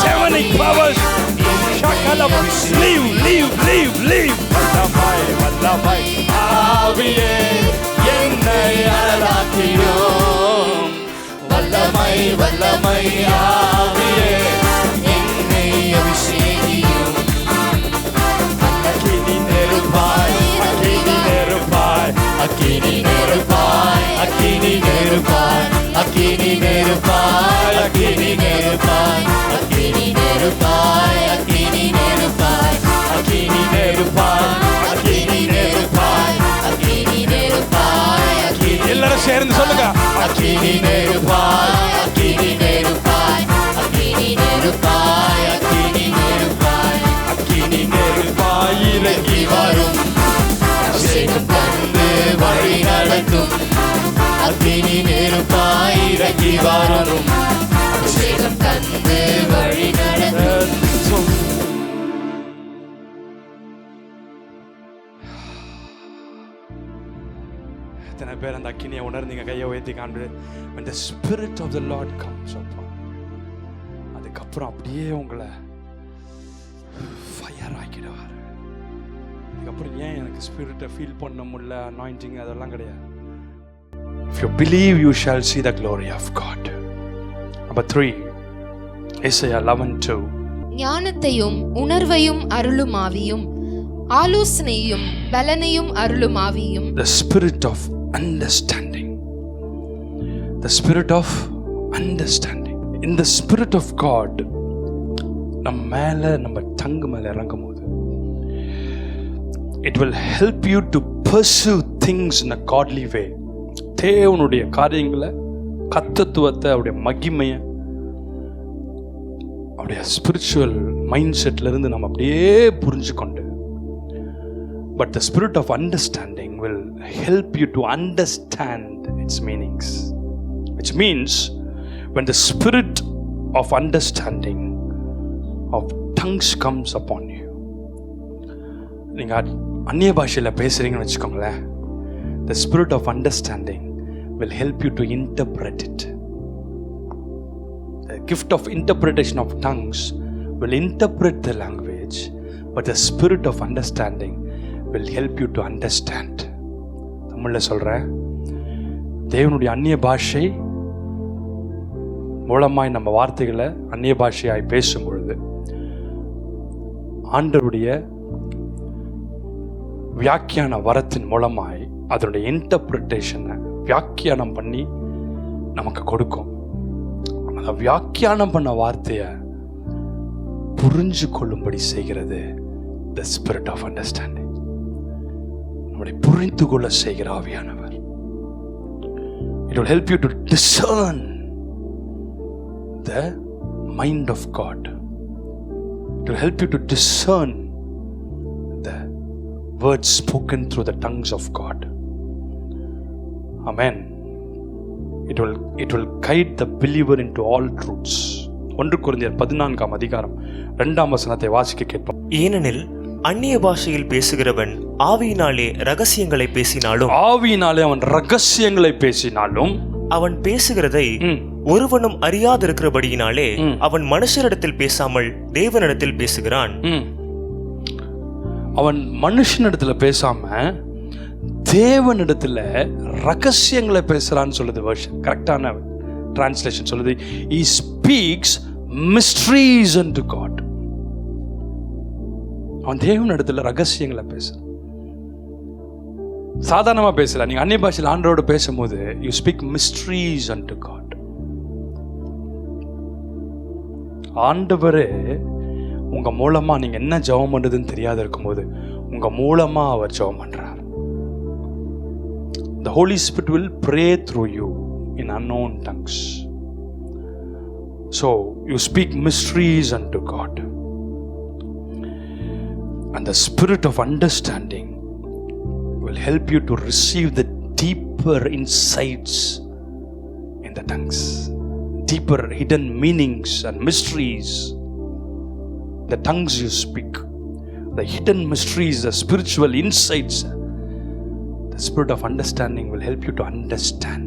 demonic powers, shakala, leave, leave, leave, leave. வல்லமை வல்லமை ஆவியே என்னை அழகாக்கிடும். வல்லமை வல்லமை ஆவியே என்னை அபிஷேகியும். அக்கினி நெருப்பாய், அக்கினி நெருப்பாய், அக்கினி நெருப்பாய் அக்கினி நெருப்பாய் அக்கினி நெருப்பாய் அக்கினி நெருப்பாய் அக்கினி நெருப்பாய் அக்கினி நெருப்பாய் அக்கினி நெருப்பாய் அக்கினி நெருப்பாய் அக்கினி நெருப்பாய் அக்கினி எல்லாரும் சேர்ந்து சொல்லுங்க. அக்கினி நெருப்பாய் அக்கினி நெருப்பாய் அக்கினி நெருப்பாய் அக்கினி நெருப்பாய் அக்கினி நெருப்பாய் இறங்கி வரும். அபிஷேகம் தந்து வழி நடத்தும். அக்கினி நெருப்பாய் இறங்கி வரும். அபிஷேகம் தந்து வழி நடத்தும். எத்தனை பேர் அந்த அக்கினியை உணர்ந்தீங்க? கையை உயர்த்தி காண்பது. When the spirit of the Lord comes upon you, அதுக்கப்புறம் அப்படியே உங்களை ஃபயர் ஆக்கிடுவார். அதுக்கப்புறம் ஏன் எனக்கு ஸ்பிரிட்டை ஃபீல் பண்ண முடியல, அனாயிண்டிங் அதெல்லாம் கிடையாது. If you believe, you shall see the glory of God. Number 3, Isaiah 11:2. ஞானத்தையும் உணர்வையும் அருளும் ஆவியும், ஆலோசனையும் பலனையும் அருளும் ஆவியும், The spirit of understanding. The spirit of understanding. In the spirit of God, நம்ம மேல, நம்ம டங்கு மேல இறங்கும் போது, it will help you to pursue things in a godly way. தேவனுடைய காரியங்களை, கர்த்தத்துவத்தை, அவருடைய மகிமையை, அவருடைய ஸ்பிரிச்சுவல் மைண்ட் செட்ல இருந்து நம்ம அப்படியே புரிஞ்சு கொண்டு, but the spirit of understanding will help you to understand its meanings, which means when the spirit of understanding of tongues comes upon you, நீங்க அந்நிய பாஷையில பேசுறீங்கன்னு வச்சுக்கோங்களேன், the spirit of understanding will help you to interpret it. The gift of interpretation of tongues will interpret the language, but the spirit of understanding will help you to understand. தமிழ்ல சொல்றேன், தேவனுடைய அந்நிய பாஷை மூலமாய் நம்ம வார்த்தைகளை அந்நிய பாஷையாய் பேசும் பொழுது, ஆண்டவருடைய வியாக்கியான வரத்தின் மூலமாய் அதனுடைய இன்டர்பிரிட்டேஷனை வியாக்கியானம் பண்ணி நமக்கு கொடுக்கும். அந்த வியாக்கியானம் பண்ண வார்த்தையை புரிஞ்சு கொள்ளும்படி செய்கிறது the spirit of understanding. நம்மளை புரிந்து கொள்ள செய்கிற ஆவியானவர். It will help you to discern the mind of God. It will help you to discern the words spoken through the tongues of God. Amen. It will guide the believer into all truths. 1 கொரிந்தியர் 14ஆம் அதிகாரம் 2ஆம் வசனத்தை வாசிக்க கேட்போம். ஏனெனில் அந்நிய பாஷையில் பேசுகிறவன் ஆவியினாலே ரகசியங்களை பேசினாலும், ஆவியினாலே அவன் ரகசியங்களை பேசினாலும், அவன் பேசுகிறதை ஒருவனும் அறியாதிருக்கிறபடியினாலே அவன் மனுஷரிடத்தில் பேசாமல் தேவனிடத்தில் பேசுகிறான். அவன் மனுஷனிடத்துல பேசாம தேவனிடத்துல ரகசியங்களை பேசுறான்னு சொல்லுது வெர்ஷன். கரெக்டான டிரான்ஸ்லேஷன் சொல்லுது, he speaks mysteries unto God. அவன் தேவனிடத்துல ரகசியங்களை பேசுறான். சாதாரணமா பேசல. நீங்க அந்நிய பாஷையில் ஆண்டவரோடு பேசும்போது you speak mysteries unto God. ஆண்டவரே உங்க மூலமா நீங்க என்ன ஜெபம் பண்றதுன்னு தெரியாத இருக்கும்போது உங்க மூலமா அவர் ஜெபம் பண்றார். The Holy Spirit will pray through you in unknown tongues. So you speak mysteries unto God. And the spirit of understanding will help you to receive the deeper insights in the tongues, deeper hidden meanings and mysteries. The tongues you speak, the hidden mysteries, the spiritual insights, the spirit of understanding will help you to understand.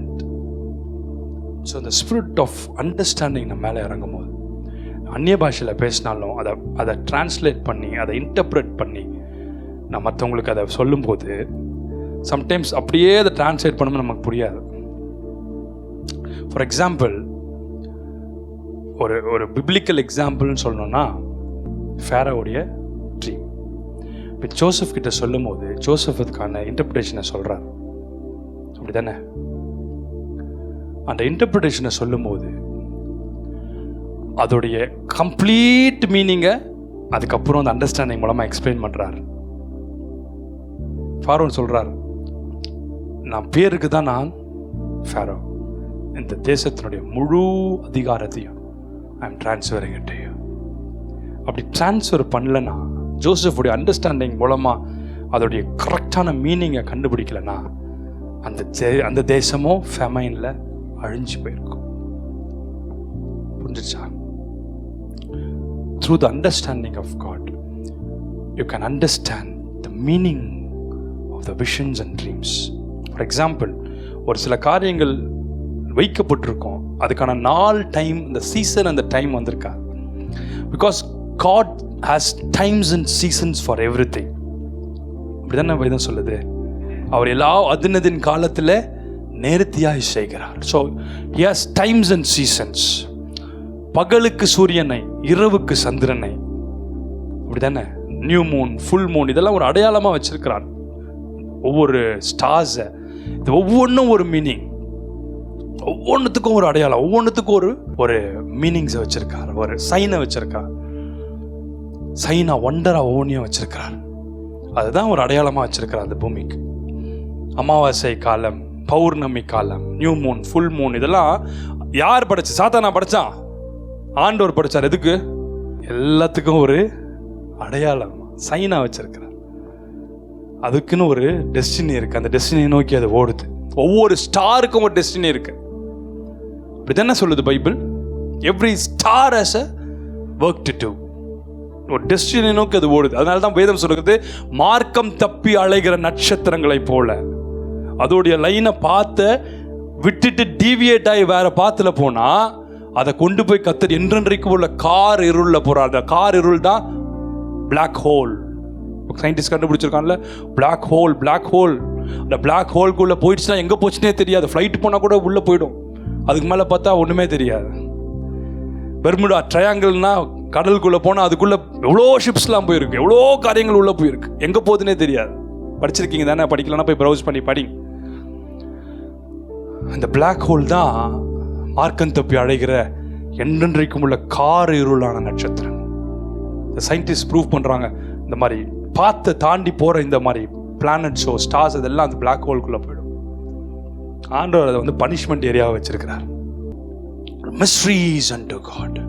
So the spirit of understanding நம்ம மேலே இறங்கும்போது அந்நிய பாஷையில் பேசினாலும் அதை translate பண்ணி அதை interpret பண்ணி நான் மற்றவங்களுக்கு அதை சொல்லும்போது சம்டைம்ஸ் அப்படியே அதை டிரான்ஸ்லேட் பண்ணும்போது நமக்கு புரியாது. ஃபார் எக்ஸாம்பிள், ஒரு பிப்ளிக்கல் எக்ஸாம்பிள்னு சொல்லணும்னா ஃபேரோவுடைய ட்ரீம். இப்போ ஜோசப் கிட்ட சொல்லும் போது ஜோசஃபுக்கான இன்டர்பிரேஷனை சொல்கிறார், அப்படி தானே? அந்த இன்டர்பிரேஷனை சொல்லும் போது அதோடைய கம்ப்ளீட் மீனிங்கை அதுக்கப்புறம் அந்த அண்டர்ஸ்டாண்டிங் மூலமாக எக்ஸ்பிளைன் பண்ணுறார். ஃபாரோன் சொல்கிறார், நான் பேருக்கு தான் நான் ஃபேரோ, இந்த தேசத்தினுடைய முழு அதிகாரத்தையும் I am transferring it to you. அப்படி டிரான்ஸ்ஃபர் பண்ணலன்னா, ஜோசஃபுடைய அண்டர்ஸ்டாண்டிங் மூலமாக அதோடைய கரெக்டான மீனிங்கை கண்டுபிடிக்கலன்னா அந்த தேசமும் ஃபெமைனில் அழிஞ்சு போயிருக்கும். புரிஞ்சிச்சா? Through the understanding of God, you can understand the meaning of the visions and dreams. For example, ஒரு சில காரியங்கள் வைக்கப்பட்டிருக்கும், அதுக்கான நாள், டைம், இந்த சீசன் அந்த டைம் வந்திருக்கா. Because God has times and seasons for everything. அப்படிதான் வேதம் சொல்லுது. அவர் எல்லா அதினதின் காலத்தில் நேர்த்தியாய் செய்கிறார். So he has times and seasons. பகலுக்கு சூரியனை, இரவுக்கு சந்திரனை, அப்படிதானே? நியூ மூன், ஃபுல் மூன், இதெல்லாம் ஒரு அடையாளமாக வச்சிருக்கிறார். ஒவ்வொரு ஸ்டார்ஸை, இது ஒவ்வொன்றும் ஒரு மீனிங், ஒவ்வொன்றுத்துக்கும் ஒரு அடையாளம், ஒவ்வொன்றுத்துக்கும் ஒரு மீனிங்ஸை வச்சிருக்கார், ஒரு சைனை வச்சிருக்கார். சைனா ஒண்டரா ஒவ்வொன்றையும் வச்சிருக்கிறார். அதுதான் ஒரு அடையாளமாக வச்சிருக்கிறார் அந்த பூமிக்கு. அமாவாசை காலம், பௌர்ணமி காலம், நியூ மூன், ஃபுல் மூன், இதெல்லாம் யார் படைச்சு? சாத்தானா படைச்சான்? ஆண்டவர் படைச்சார். எதுக்கு? எல்லாத்துக்கும் ஒரு அடையாளம், சைனா வச்சிருக்கிறார். அதுக்குன்னு ஒரு டெஸ்டினி இருக்கு. அந்த டெஸ்டினியை நோக்கி அது ஓடுது. ஒவ்வொரு ஸ்டாருக்கும் ஒரு டெஸ்டினி இருக்கு. அப்படிதானே சொல்லுது Bible? Every star has a work to do. ஒரு டெஸ்டினி நோக்கி அது ஓடுது. அதனால தான் வேதம் சொல்லுகிறது, மார்க்கம் தப்பி அலைகிற நட்சத்திரங்களை போல. அதோடைய லைனை பார்த்து விட்டுட்டு டீவியேட் ஆகி வேற பாத்துல போனா அதை கொண்டு போய் கத்தர் என்றென்றைக்கு உள்ள கார் இருள்ல போறார். அந்த கார் இருள் தான் பிளாக் ஹோல். சயின்டிஸ்ட் கண்டுபிடிச்சிருக்கான்ல, பிளாக் ஹோல். பிளாக் ஹோல், அந்த பிளாக் ஹோல்குள்ள போயிடுச்சுன்னா எங்க போச்சுன்னே தெரியாது. ஃப்ளைட் போனா கூட உள்ள போயிடும், அதுக்கு மேல பார்த்தா ஒண்ணுமே தெரியாது. பெர்முடா ட்ரையாங்கிள்னா கடலுக்குள்ள போனா அதுக்குள்ள எவ்வளோ ஷிப்ஸ்லாம் போயிருக்கு, எவ்வளோ காரியங்கள் உள்ள போயிருக்கு, எங்க போகுதுன்னே தெரியாது. படிச்சிருக்கீங்க தானே? படிக்கலன்னா போய் ப்ரௌஸ் பண்ணி படிங்க. அந்த பிளாக் ஹோல் தான் மார்க்கம் தப்பி அழைகிற என்றென்றைக்கும் உள்ள கார் இருளான நட்சத்திரம். இந்த சயின்டிஸ்ட் ப்ரூவ் பண்றாங்க, இந்த மாதிரி பார்த்து தாண்டி போற இந்த மாதிரி பிளானட்ஸோ ஸ்டார்ஸ் அதெல்லாம் அந்த பிளாக் ஹோல்குள்ள போயிடும். ஆண்டவர் அதை வந்து பனிஷ்மெண்ட் ஏரியாவை வச்சிருக்கிறார். மிஸ்ட்ரீஸ் அண்ட் காட்,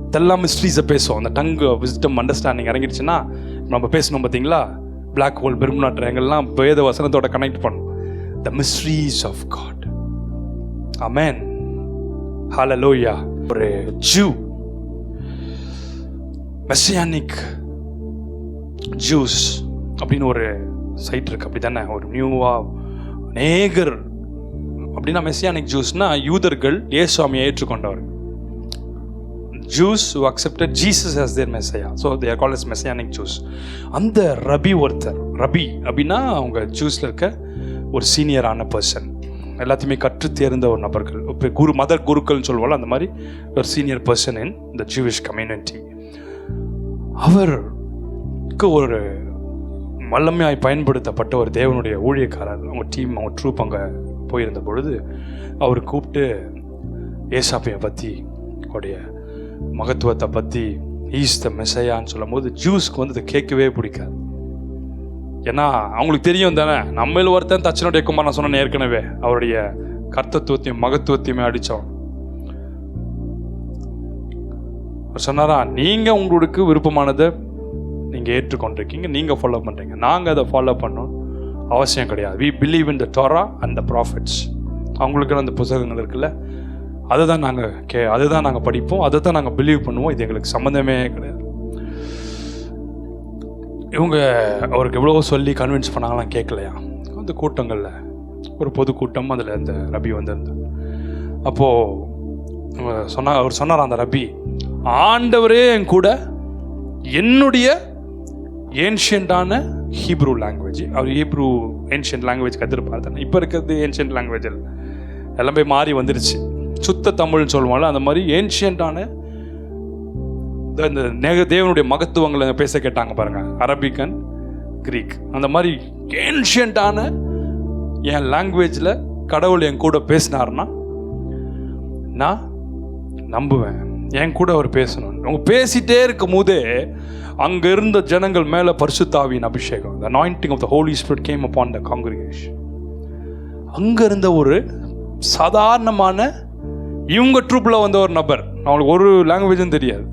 இதெல்லாம் மிஸ்ட்ரீஸை பேசுவோம். அந்த டங் விஸ்டம் அண்டர்ஸ்டாண்டிங் இறங்கிடுச்சுன்னா நம்ம பேசணும் பார்த்தீங்களா, பிளாக் ஹோல் பெர்முடா ட்ரையாங்கிள்லாம் வேத வசனத்தோட கனெக்ட் பண்ணும். The mysteries of God. Amen, hallelujah. ஒரு ஜூ, மெசியானிக் ஜூஸ் அப்படின்னு ஒரு சைட் இருக்கு, அப்படி தானே? ஒரு நியூவா நேகர் அப்படின்னா மெசியானிக் ஜூஸ்னா யூதர்கள் இயேசுவை ஏற்றுக்கொண்டவர். Jews who accepted Jesus as their Messiah, so they are called as Messianic Jews. அந்த ரபி ஒருத்தர், ரபி அப்படின்னா அவங்க ஜூஸ்ல இருக்க ஒரு சீனியரான பர்சன், எல்லாத்தையுமே கற்று தேர்ந்த ஒரு நபர்கள், இப்போ குரு மதர் குருக்கள்னு சொல்லுவாங்க, அந்த மாதிரி ஒரு senior person in the Jewish community. அவருக்கு ஒரு வல்லமையாய் பயன்படுத்தப்பட்ட ஒரு தேவனுடைய ஊழியக்காரர், அவங்க டீம், அவங்க ட்ரூப் அங்கே போயிருந்த பொழுது அவர் கூப்பிட்டு ஏசாப்பையை பற்றி, அவருடைய மகத்துவத்தை பற்றி, ஈஸ் த மெசையான்னு சொல்லும் போது ஜூஸ்க்கு வந்து அதை கேட்கவே பிடிக்காது. ஏன்னா அவங்களுக்கு தெரியும் தானே, நம்மள ஒருத்தன் தச்சனுடைய குமார், நான் சொன்னேன் ஏற்கனவே, அவருடைய கர்த்தத்துவத்தையும் மகத்துவத்தையுமே அடித்தவன். அவர் சொன்னாரா, நீங்கள் உங்களுக்கு விருப்பமானதை நீங்கள் ஏற்றுக்கொண்டிருக்கீங்க, நீங்கள் ஃபாலோ பண்ணுறீங்க, நாங்கள் அதை ஃபாலோ பண்ணணும் அவசியம் கிடையாது. We believe in the Torah and the prophets. அவங்களுக்கு அந்த புத்தகங்கள் இருக்குல்ல, அதை தான் நாங்கள் படிப்போம், அதை தான் நாங்கள் பிலீவ் பண்ணுவோம், இது எங்களுக்கு சம்மந்தமே கிடையாது. இவங்க அவருக்கு எவ்வளோ சொல்லி கன்வின்ஸ் பண்ணாங்களாம், கேட்கலையா. அந்த கூட்டங்களில் ஒரு பொதுக்கூட்டம், அதில் அந்த ரபி வந்திருந்தார். அப்போது அவர் சொன்னார், அந்த ரபி, ஆண்டவரே என் கூட என்னுடைய ஏன்ஷியண்டான ஹீப்ரூ லாங்குவேஜ், அவர் ஹீப்ரூ ஏன்ஷியன்ட் லாங்குவேஜ் கற்றுருப்பார் தானே. இப்போ இருக்கிறது ஏன்ஷியன்ட் லாங்குவேஜ் எல்லாமே மாறி வந்துருச்சு, சுத்த தமிழ்னு சொல்லுவாங்க. அந்த மாதிரி ஏன்ஷியண்டான இந்த தேவனுடைய மகத்துவங்களை பேச கேட்டாங்க பாருங்க, அரபிக் அண்ட் கிரீக். அந்த மாதிரி ஏன்ஷியண்டான என் லாங்குவேஜில் கடவுள் என் கூட பேசினார்னா நான் நம்புவேன், என் கூட அவர் பேசணும். அவங்க பேசிட்டே இருக்கும் போதே அங்கே இருந்த ஜனங்கள் மேலே பரிசுத்தாவியின் அபிஷேகம், the anointing of the Holy Spirit came upon the congregation. அங்கே இருந்த ஒரு சாதாரணமான இவங்க ட்ரூப்பில் வந்த ஒரு நபர், அவங்களுக்கு ஒரு லாங்குவேஜும் தெரியாது,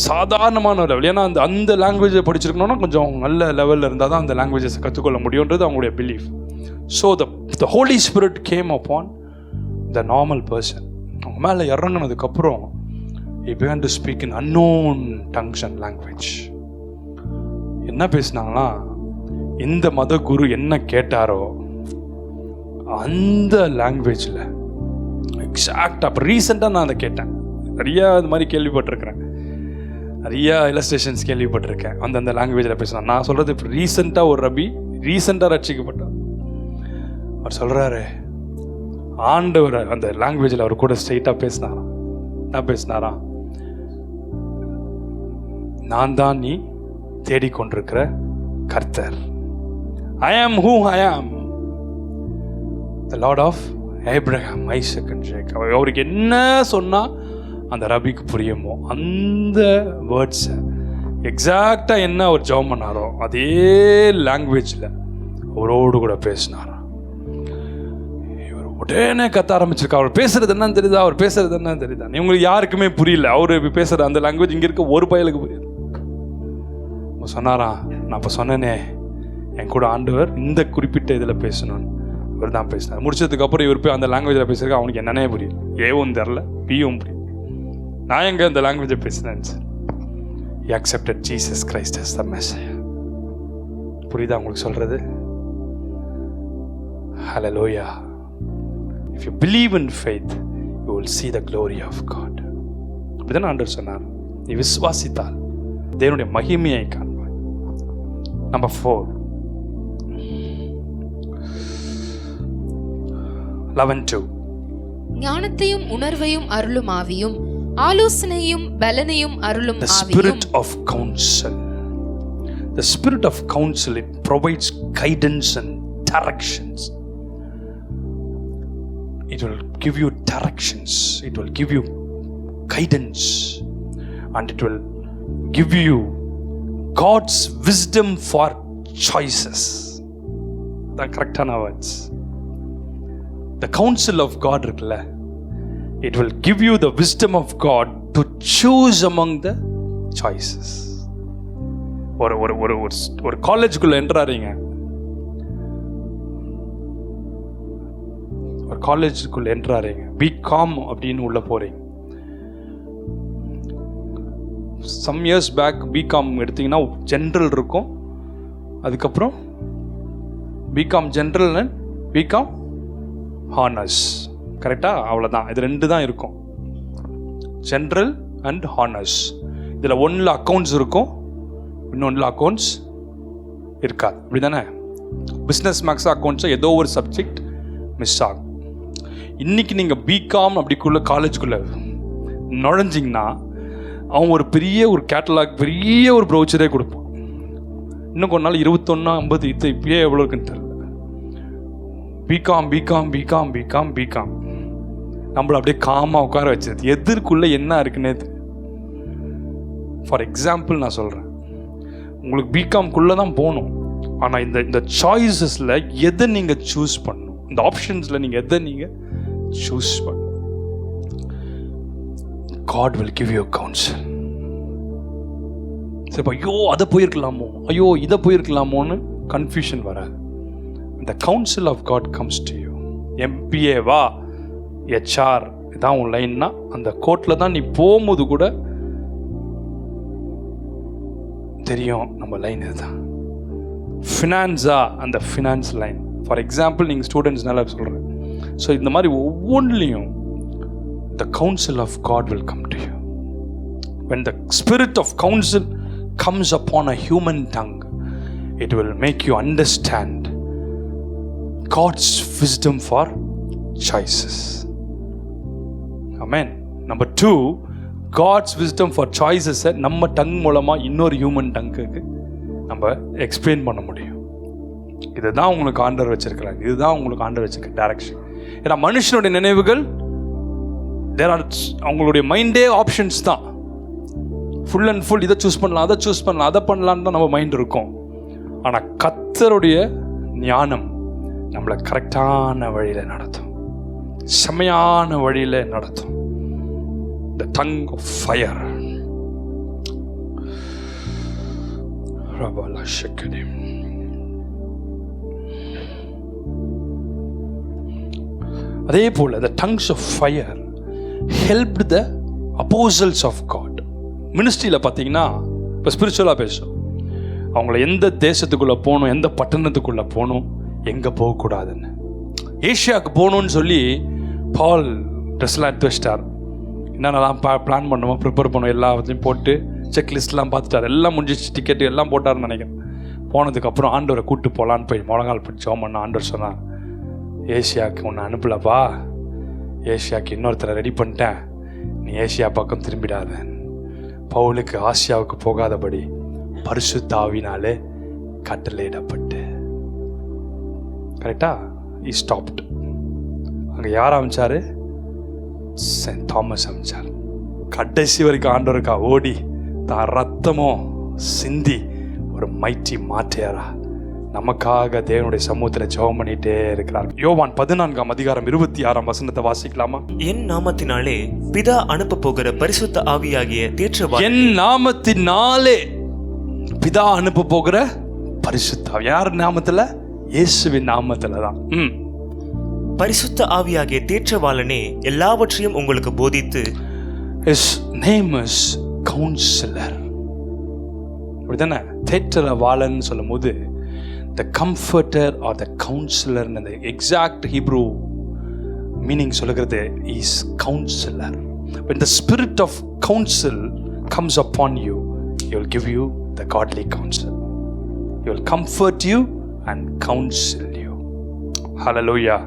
சாதாரணமான லெவல். ஏன்னா அந்த லாங்குவேஜை படிச்சிருக்கணும்னா கொஞ்சம் நல்ல லெவலில் இருந்தால் தான் அந்த லாங்குவேஜஸை கற்றுக்கொள்ள முடியுன்றது அவங்களுடைய belief. So the Holy Spirit came upon the normal person. அவங்க மேலே இறங்கினதுக்கப்புறம் he began to speak in unknown tongues and language. என்ன பேசினாங்கன்னா, இந்த மத குரு என்ன கேட்டாரோ அந்த லாங்குவேஜில் எக்ஸாக்டாக. அப்போ ரீசெண்டாக நான் அதை கேட்டேன், நிறையா இது மாதிரி கேள்விப்பட்டிருக்கிறேன், நிறையா இல்லஸ்ட்ரேஷன்ஸ் கேள்விப்பட்டிருக்கேன், அந்தந்த லாங்குவேஜில் பேசினேன். நான் சொல்கிறது இப்போ ரீசெண்டாக ஒரு ரபி ரீசெண்டாக ரட்சிக்கப்பட்டார். அவர் சொல்கிறாரு, ஆண்டவர் அந்த லாங்குவேஜில் அவர் கூட ஸ்ட்ரெயிட்டாக பேசினாராம். நான் பேசினாராம், நான் தான் நீ தேடிக்கொண்டிருக்கிற கர்த்தர். ஐ ஆம் who I am, the Lord of Abraham, Isaac and Jacob. அவருக்கு என்ன சொன்னால் அந்த ரபிக்கு புரியுமோ அந்த வேர்ட்ஸை எக்ஸாக்டாக என்ன அவர் ஜெபம் பண்ணாரோ அதே லாங்குவேஜில் அவரோடு கூட பேசினாராம். இவர் உடனே கத்த ஆரம்பிச்சிருக்கா, அவர் பேசுறது என்னன்னு தெரியுதா, அவர் பேசுறது என்னன்னு தெரியுதா. இவங்களுக்கு யாருக்குமே புரியல, அவர் பேசுகிற அந்த லாங்குவேஜ் இங்கே இருக்க ஒரு பயலுக்கு புரியல. சொன்னாராம், நான் இப்போ சொன்னேனே என் கூட ஆண்டவர் இந்த குறிப்பிட்ட இதில் பேசணும்னு, இவர் தான் பேசினார். முடிச்சதுக்கப்புறம் இவர் போய் அந்த லாங்குவேஜில் பேசுறதுக்கு அவனுக்கு என்னன்னே புரியல, ஏவும் தெரில பியும் புரியல. நான் எங்கே அந்த லாங்குவேஜை பேசினேன் sir. He accepted Jesus Christ as the Messiah. புரியுதா உங்களுக்கு சொல்றது? Hallelujah. If you believe in faith, you will see the glory of God. அப்படிதான் ஆண்டவர் சொன்னார், நீ விசுவாசித்தால் தேவனுடைய மகிமையை காண்பாய். Number 4, 11:2. ஞானத்தையும் உணர்வையும் அருளும் ஆவியும், ஆலோசனையும் பலனையும் அருளும் The ஆவியும். spirit of counsel. The spirit of counsel, it provides guidance and directions. It will give you directions, it will give you guidance, and it will give you God's wisdom for choices. தான் கரெக்டான words. The counsel of God இருக்குல்ல, it will give you the wisdom of God to choose among the choices. ஒரு காலேஜுக்குள்ள என்ட்ராறீங்க, ஒரு காலேஜுக்குள்ள என்ட்ராறீங்க, BCom அப்படின்னு உள்ள போறீங்க. Some years back BCom எடுத்தீங்கன்னா general இருக்கும், அதுக்கப்புறம் BCom general and BCom honours. கரெக்டாக? அவ்வளோதான். இது 2 தான் இருக்கும், ஜென்ரல் அண்ட் ஹானர்ஸ். இதில் ஒன்றில் அக்கௌண்ட்ஸ் இருக்கும், இன்னொன்றில் அக்கௌண்ட்ஸ் இருக்காது. இப்படி தானே? பிஸ்னஸ் மேக்ஸ் அக்கௌண்ட்ஸை ஏதோ ஒரு சப்ஜெக்ட் மிஸ் ஆகும். இன்றைக்கி நீங்கள் பிகாம் அப்படிக்குள்ள காலேஜுக்குள்ளே நுழைஞ்சிங்கன்னா அவன் ஒரு பெரிய ஒரு கேட்டலாக், பெரிய ஒரு ப்ரௌச்சரே கொடுப்பான். இன்னும் கொஞ்ச நாள் 21, 50 இப்பயே எவ்வளோ இருக்குன்னு தெரியல. BCom BCom BCom BCom BCom நம்மளை அப்படியே காமாக உட்கார வச்சது. எதிர்க்குள்ளே என்ன இருக்குன்னே. ஃபார் எக்ஸாம்பிள் நான் சொல்கிறேன், உங்களுக்கு பிகாம்குள்ளே தான் போகணும், ஆனால் இந்த சாய்ஸஸில் எதை நீங்கள் சூஸ் பண்ணணும், இந்த ஆப்ஷன்ஸில் நீங்கள் எதை நீங்கள் சூஸ் பண்ணணும். God will give you counsel. சரி, ஐயோ அதை போயிருக்கலாமோ, ஐயோ இதை போயிருக்கலாமோன்னு கன்ஃபியூஷன் வராது. The counsel of God comes to you. MPA வா, HR இதான் உன் லைன்னா, அந்த கோர்ட்டில் தான் நீ போகும்போது கூட தெரியும் நம்ம லைன் இதுதான். ஃபினான்ஸா, அந்த ஃபினான்ஸ் லைன். ஃபார் எக்ஸாம்பிள் நீங்கள் ஸ்டூடெண்ட்ஸ்னால சொல்கிறேன். ஸோ இந்த மாதிரி ஒவ்வொன்றிலையும் the counsel of God will come to you. When the spirit of counsel comes upon a human tongue, it will make you understand God's wisdom for choices. Amen. Number 2, God's wisdom for choices நம்ம tongue மூலமா இன்னொரு human டங்குக்கு நம்ம explain பண்ண முடியும். இதுதான் உங்களுக்கு ஆண்டவர் வச்சிருக்கிறாங்க, இதுதான் உங்களுக்கு ஆண்டவர் வச்சிருக்க டைரக்ஷன். ஏன்னா மனுஷனுடைய நினைவுகள் அவங்களுடைய மைண்டே ஆப்ஷன்ஸ் தான். ஃபுல் அண்ட் ஃபுல் இதை சூஸ் பண்ணலாம், அதை சூஸ் பண்ணலாம், அதை பண்ணலான்னு தான் நம்ம மைண்ட் இருக்கும். ஆனால் கர்த்தருடைய ஞானம் நம்மளை கரெக்டான வழியில் நடத்தும், செமையான வழியில் நடத்தும். The tongue of fire. Rabala Shekadim. அதே போல the tongues of fire helped the apostles of God. மினிஸ்ட்ரியில் பார்த்தீங்கன்னா இப்போ ஸ்பிரிச்சுவலாக பேசும், அவங்கள எந்த தேசத்துக்குள்ளே போகணும், எந்த பட்டணத்துக்குள்ளே போகணும், எங்கே போகக்கூடாதுன்னு. ஏஷியாவுக்கு போகணுன்னு சொல்லி பால் ட்ரெஸ்லாம் எடுத்து வச்சிட்டார். என்னென்னலாம் பிளான் பண்ணுவோம், ப்ரிப்பேர் பண்ணுவோம், எல்லாத்தையும் போட்டு செக்லிஸ்ட்லாம் பார்த்துட்டார். எல்லாம் முடிஞ்சிச்சு, டிக்கெட்டு எல்லாம் போட்டார்னு நினைக்கிறேன். போனதுக்கப்புறம் ஆண்டவரை கூப்பிட்டு போகலான்னு போய் முழங்கால் பிடிச்சி ஜெபம் பண்ண ஆண்டவர் சொன்னார், ஏஷியாவுக்கு ஒன்று அனுப்பலப்பா, ஏஷியாவுக்கு இன்னொருத்தரை ரெடி பண்ணிட்டேன், நீ ஏஷியா பக்கம் திரும்பிடாத. பவுலுக்கு ஆசியாவுக்கு போகாதபடி பரிசுத்த ஆவினாலே கட்டளையிடப்பட்டு. கரெக்டா? he stopped. அங்கே யார் அமைச்சாரு? Send Thomas அமைச்சார். கடைசி வரைக்கும் ஆண்டவருக்கா ஓடி தான் ரத்தமோ சிந்தி ஒரு மைட்டி மாற்றியாரா நமக்காக தேவனுடைய சமூகத்தில் ஜெபம் பண்ணிட்டே இருக்கிறார். யோவான் 14:26 வாசிக்கலாமா? என் நாமத்தினாலே பிதா அனுப்ப போகிற பரிசுத்த ஆவியாகிய தேற்றவாளனே. என் நாமத்தினாலே பிதா அனுப்ப போகிற பரிசுத்த ஆவி. யார் நாமத்துல? இயேசுவின் நாமத்துல தான். பரிசுத்த ஆவியாகிய தேற்றவாளனே எல்லாவற்றையும் உங்களுக்கு போதித்து. His name is counselor. அப்படிதானே? தேற்றவாளன் சொல்லும் போது the comforter or the counselor, the exact Hebrew meaning சொல்லுகிறது is counselor. When the spirit of counsel comes upon you, he will give you the godly counsel. He will comfort you and counsel you. Hallelujah.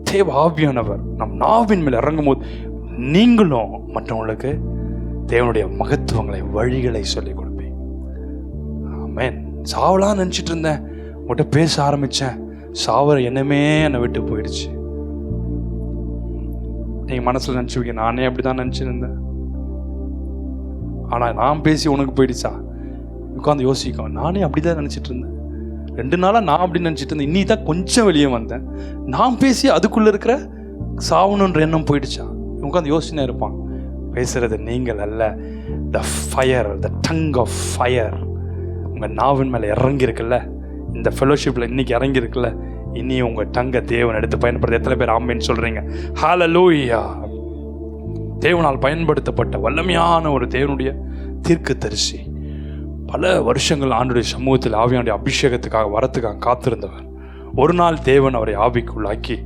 தேவ ஆவியானவர் நம் நாவின் மேல் இறங்கும் போது நீங்களும் மற்றவங்களுக்கு தேவனுடைய மகத்துவங்களை, வழிகளை சொல்லிக் கொடுப்பீங்க. ஆமென். சாவலாம் நினச்சிட்டு இருந்தேன், உங்கள்கிட்ட பேச ஆரம்பித்தேன், சாவர எண்ணமே என்னை விட்டு போயிடுச்சு. நீங்கள் மனசில் நினச்சிருக்கீங்க, நானே அப்படி தான் நினச்சிருந்தேன், ஆனால் நான் பேசி உனக்கு போயிடுச்சா? உட்காந்து யோசிக்கும், நானே அப்படி தான் நினச்சிட்டு இருந்தேன், 2 நாளாக நான் அப்படின்னு நினச்சிட்டு இருந்தேன். இன்னி தான் கொஞ்சம் வெளியே வந்தேன். நான் பேசி அதுக்குள்ளே இருக்கிற சாவணுன்ற எண்ணம் போயிடுச்சா? உட்காந்து யோசனை இருப்பான். பேசுறது நீங்கள் அல்ல, the fire, the tongue of fire உங்கள் நாவின் மேலே இறங்கியிருக்குல்ல, இந்த ஃபெலோஷிப்பில் இன்னைக்கு இறங்கியிருக்குல்ல, இனி உங்கள் டங்கை தேவன் எடுத்து பயன்படுத்த எத்தனை பேர் ஆமேன்னு சொல்கிறீங்க? ஹல்லேலூயா. தேவனால் பயன்படுத்தப்பட்ட வல்லமையான ஒரு தேவனுடைய தீர்க்கதரிசி, பல வருஷங்கள் ஆண்டுடைய சமூகத்தில் ஆவியானுடைய அபிஷேகத்துக்காக வரத்துக்காக காத்திருந்தவர். ஒரு நாள் தேவன் அவரை ஆவிக்குள்ளாக்கி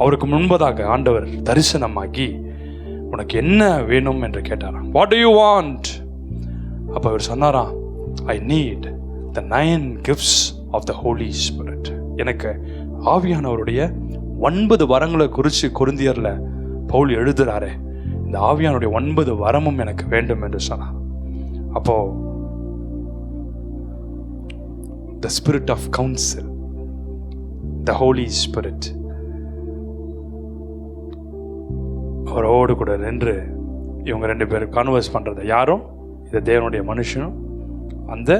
அவருக்கு முன்பதாக ஆண்டவர் தரிசனமாகி உனக்கு என்ன வேணும் என்று கேட்டாராம். What do you want? அப்போ அவர் சொன்னாராம், I need the 9 gifts of the Holy Spirit. எனக்கு ஆவியானவருடைய 9 வரங்களை குறித்து கொரிந்தியர்ல பவுல் எழுதுறாரு. இந்த ஆவியானுடைய 9 வரமும் எனக்கு வேண்டும் என்று சொன்னார். அப்போ the spirit of counsel, the Holy Spirit அவரோடு கூட நின்று இவங்க 2 பேரும் கான்வர்ஸ் பண்ணுறத, யாரும் இந்த தேவனுடைய மனுஷனும் அந்த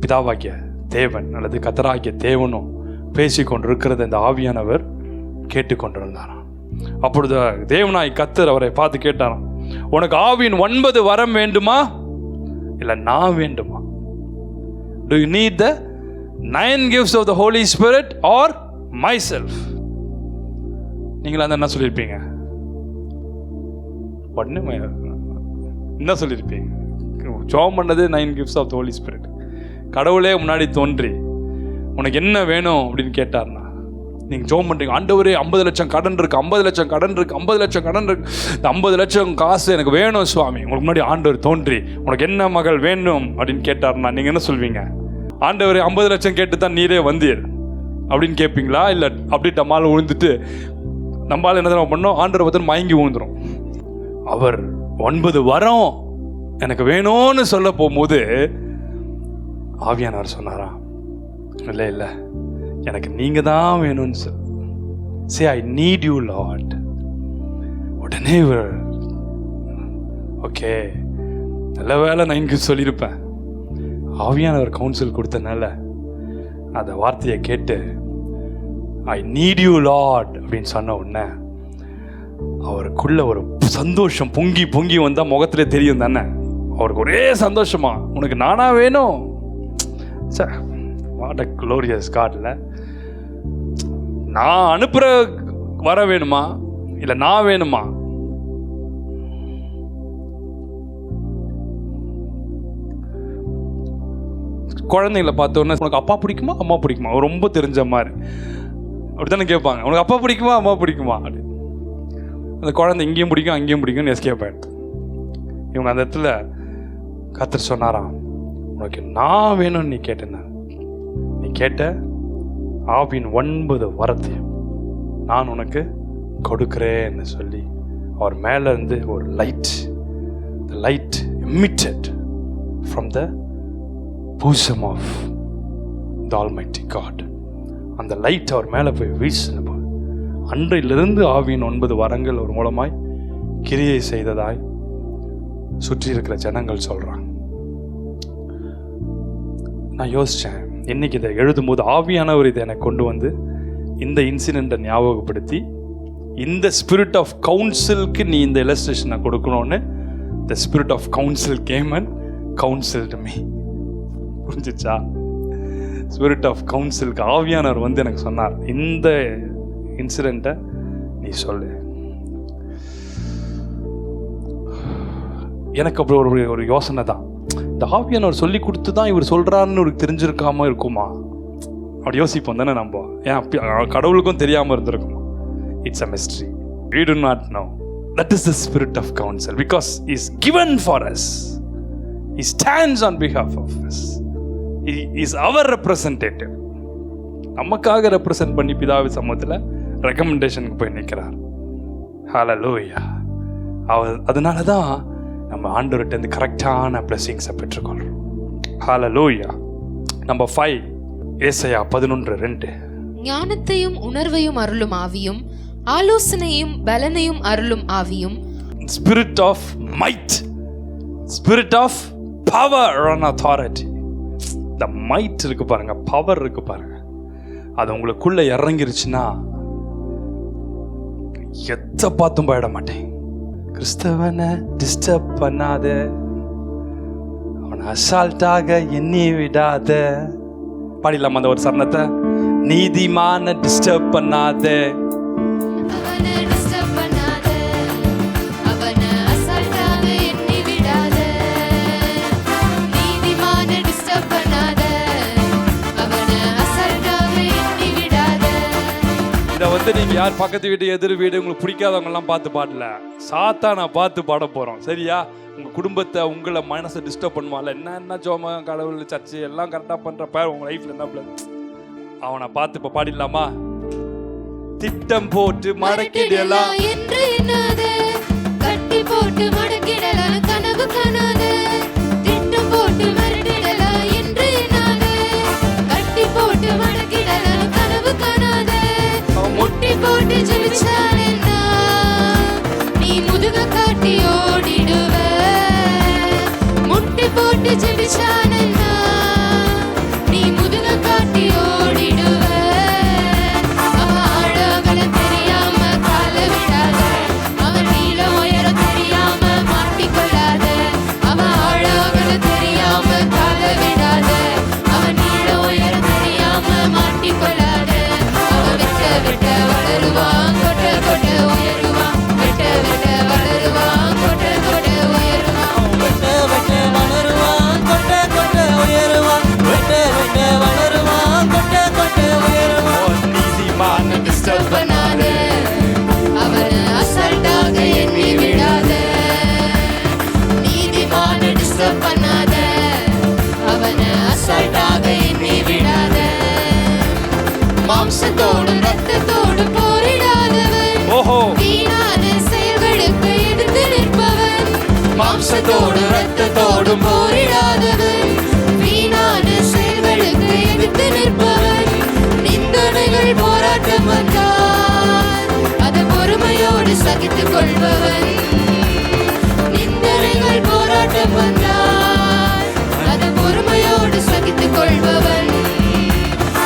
பிதாவாகிய தேவன் அல்லது கர்த்தராகிய தேவனும் பேசி கொண்டிருக்கிறத இந்த ஆவியானவர் கேட்டுக்கொண்டிருந்தாராம். அப்பொழுது தேவனாய் கர்த்தர் அவரை பார்த்து கேட்டாராம், உனக்கு ஆவியின் 9 வரம் வேண்டுமா இல்லை நான் வேண்டுமா? Do you need the 9 gifts of the Holy Spirit or myself? நீங்களா என்ன சொல்லியிருப்பீங்க? உடனே என்ன சொல்லியிருப்பீங்க? ஜெபம் பண்ணது 9 gifts of the Holy Spirit. கடவுளே முன்னாடி தோன்றி உனக்கு என்ன வேணும் அப்படின்னு கேட்டார்னா, நீங்கள் ஜெபம் பண்ணுறீங்க, ஆண்டவரே 50 லட்சம் கடன் இருக்கு, 50 லட்சம் கடன் இருக்கு, 50 லட்சம் கடன் இருக்கு, இந்த 50 லட்சம் காசு எனக்கு வேணும் சுவாமி. உங்களுக்கு முன்னாடி ஆண்டவர் தோன்றி உனக்கு என்ன மகள் வேணும் அப்படின்னு கேட்டார்னா நீங்கள் என்ன சொல்வீங்க? ஆண்டவர் 50 லட்சம் கேட்டு தான் நீரே வந்தீர் அப்படின்னு கேட்பீங்களா? இல்லை அப்படி டம்மால் விழுந்துட்டு நம்மளால் என்ன தான் பண்ணோம், ஆண்டவர் பார்த்து மயங்கி விழுந்துடும். அவர் 9 வரம் எனக்கு வேணும்னு சொல்ல போகும்போது ஆவியானவர் சொன்னாரா, இல்லை இல்லை எனக்கு நீங்கள் தான் வேணும்னு சொல். சே ஐ நீட் யூ லார்ட். உடனே ஓகே நல்ல வேலை நான் இங்கே சொல்லியிருப்பேன். ஆவியானவர் கவுன்சில் கொடுத்தனால அந்த வார்த்தையை கேட்டு ஐ நீட் யூ லார்ட் அப்படின்னு சொன்ன உடனே அவருக்குள்ள ஒரு சந்தோஷம் பொங்கி பொங்கி வந்தால் முகத்திலே தெரியும் தானே. அவருக்கு ஒரே சந்தோஷமா, உனக்கு நானா வேணும். வாட் அ க்ளோரியஸ் காட்ல. நான் அனுப்புற வர வேணுமா இல்லை நான் வேணுமா? குழந்தைங்களை பார்த்தோன்னே உனக்கு அப்பா பிடிக்குமா அம்மா பிடிக்குமா? ரொம்ப தெரிஞ்ச மாதிரி அப்படித்தானே கேட்பாங்க. உனக்கு அப்பா பிடிக்குமா அம்மா பிடிக்குமா? அப்படி அந்த குழந்தை இங்கேயும் பிடிக்கும் அங்கேயும் பிடிக்கும்னு எஸ்கேப் ஆகிடுது. இவங்க அந்த இடத்துல கர்த்தர் சொன்னாராம், உனக்கு நான் வேணும்னு நீ கேட்டேன், நீ கேட்ட ஆவியின் 9 வரத்தை நான் உனக்கு கொடுக்குறேன்னு சொல்லி அவர் மேலே இருந்து ஒரு light, the light emitted from the bosom of the Almighty God. அந்த லைட் அவர் மேலே போய் வீசின போது அன்றையிலிருந்து ஆவியின் 9 வரங்கள் ஒரு மூலமாய் கிரியை செய்ததாய் சுற்றி இருக்கிற ஜனங்கள் சொல்கிறாங்க. நான் யோசித்தேன், இன்னைக்கு இதை எழுதும்போது ஆவியானவர் இதை எனக்கு கொண்டு வந்து இந்த இன்சிடெண்ட்டை ஞாபகப்படுத்தி இந்த ஸ்பிரிட் ஆஃப் கவுன்சிலுக்கு நீ இந்த இலஸ்ட்ரேஷனை கொடுக்கணும்னு the spirit of counsel came and counselled me. புரிஞ்சிச்சா? ஸ்பிரிட் ஆஃப் கவுன்சிலுக்கு ஆவியானவர் வந்து எனக்கு சொன்னார், இந்த இன்சிடெண்ட்டை நீ சொல்லு. எனக்கு அப்படி ஒரு யோசனை தான், இந்த ஆவியானவர் சொல்லி கொடுத்து தான் இவர் சொல்கிறாருன்னு ஒரு தெரிஞ்சிருக்காம இருக்குமா அப்படி யோசிப்போம் தானே நம்ம. ஏன் கடவுளுக்கும் தெரியாமல் இருந்திருக்குமா? It's a mystery. We do not know. That is the spirit of counsel because he is given for us. He stands on behalf of us. He is our representative. நமக்காக ரெப்ரசன்ட் பண்ணி பிதாவி சமூகத்தில் ரெக்கமெண்டேஷனுக்கு போய் நிற்கிறார். ஹல்லேலூயா. அதனால தான் நம்ம ஆண்டவர்கிட்ட கரெக்டான பிளெஸிங்ஸை பெற்றுக்கொள்கிறோம். ஹல்லேலூயா. நம்பர் 5 ஏசாயா 11:2. ஞானத்தையும் உணர்வையும் அருளும் ஆவியும் ஆலோசனையும் பலனையும் அருளும் ஆவியும், spirit of might, spirit of power and authority. இந்த மைட் இருக்கு பாருங்க, பவர் இருக்கு பாருங்க, அது உங்களுக்குள்ள இறங்கிருச்சுன்னா எத்த பார்த்தும் போயிட மாட்டேன். கிறிஸ்தவனை டிஸ்டர்ப் பண்ணாத, அவனை அசால்ட்டாக எண்ணி விடாத. பாடிடலாமா அந்த ஒரு சரணத்தை? நீதிமான டிஸ்டர்ப் பண்ணாத, அவனை டிஸ்டர்ப் பண்ணாத, அவனை அசால்ட்டாக எண்ணி விடாத. நீதிமான டிஸ்டர்ப் பண்ணாத, அவனை அசால்ட்டாக எண்ணி விடாத. இதை நீங்க யார் பக்கத்து வீடு எதிர் வீடு உங்களுக்கு பிடிக்காதவங்க எல்லாம் பார்த்து பாடல, சாத்தானை பார்த்து பாட போறோம். சரியா? உங்க குடும்பத்தை, உங்களை மனசை டிஸ்டர்ப் பண்ணுவான்ல, என்ன ஜோம கடவுள் சர்ச்சு எல்லாம் கரெக்டா பண்ற பேர் உங்க லைஃப்ல என்ன, அவனை பார்த்து இப்ப பாடிடலாமா? திட்டம் போட்டு மடக்கிடலாம் என்று எண்ணாத, கட்டி போட்டு மடக்கிடலாம் கனவு காணாத. திட்டம் போட்டு மடக்கிடலாம் என்று எண்ணாத, கட்டி போட்டு மடக்கிடலாம் கனவு காணாத. முட்டி போட்டு ஜெபிச்சால் என்ன, நீ முதுக காட்டி ஓடிடுவ. முட்டி போட்டு ஜெபிச்சால் என்ன, நீ முதுக காட்டி ஓடிடுவ. அவன் ஆழங்களை தெரியாம கால விடாத, அவன் நீள உயரம் தெரியாம மாட்டிக்கொள்ளாத. அவன் ஆழங்களை தெரியாம கால விடாத, அவன் நீள உயரம் தெரியாம மாட்டிக்கொள்ளாத. அவன் வெட்ட வெட்ட வளருவான், கொட்ட கொட்ட உயருவான். வெட்ட வெட்ட வளருவான், கொட்ட கொட்ட உயருவான். வெட்ட வெட்ட வளருவான், கொட்ட கொட்ட உயருவான். வெட்ட வெட்ட வளருவான், கொட்ட கொட்ட உயருவான். நீதிமான டிஸ்டர்ப் பண்ணாத, அவனை அசால்ட்டாக எண்ணி விடாத. நீதிமான டிஸ்டர்ப் பண்ணாத, அவனை அசால்ட்டாக எண்ணி விடாத. மாம்சத்தோடும் ரத்தத்தோடும் போரிடாதவன், ஓஹோ, வீணான செயல்களுக்கு எதிர்த்து நிற்பவன். மாம்சத்தோடும் ரத்தத்தோடும் போரிடாதவன், வீணான செயல்களுக்கு எதிர்த்து நிற்பவன். நிந்தனைகள் போராட்டம் வந்தால் அதை பொறுமையோடு சகித்துக் கொள்பவன். நிந்தனைகள் போராட்டம் வந்தால் அதை பொறுமையோடு சகித்துக் கொள்பவன்.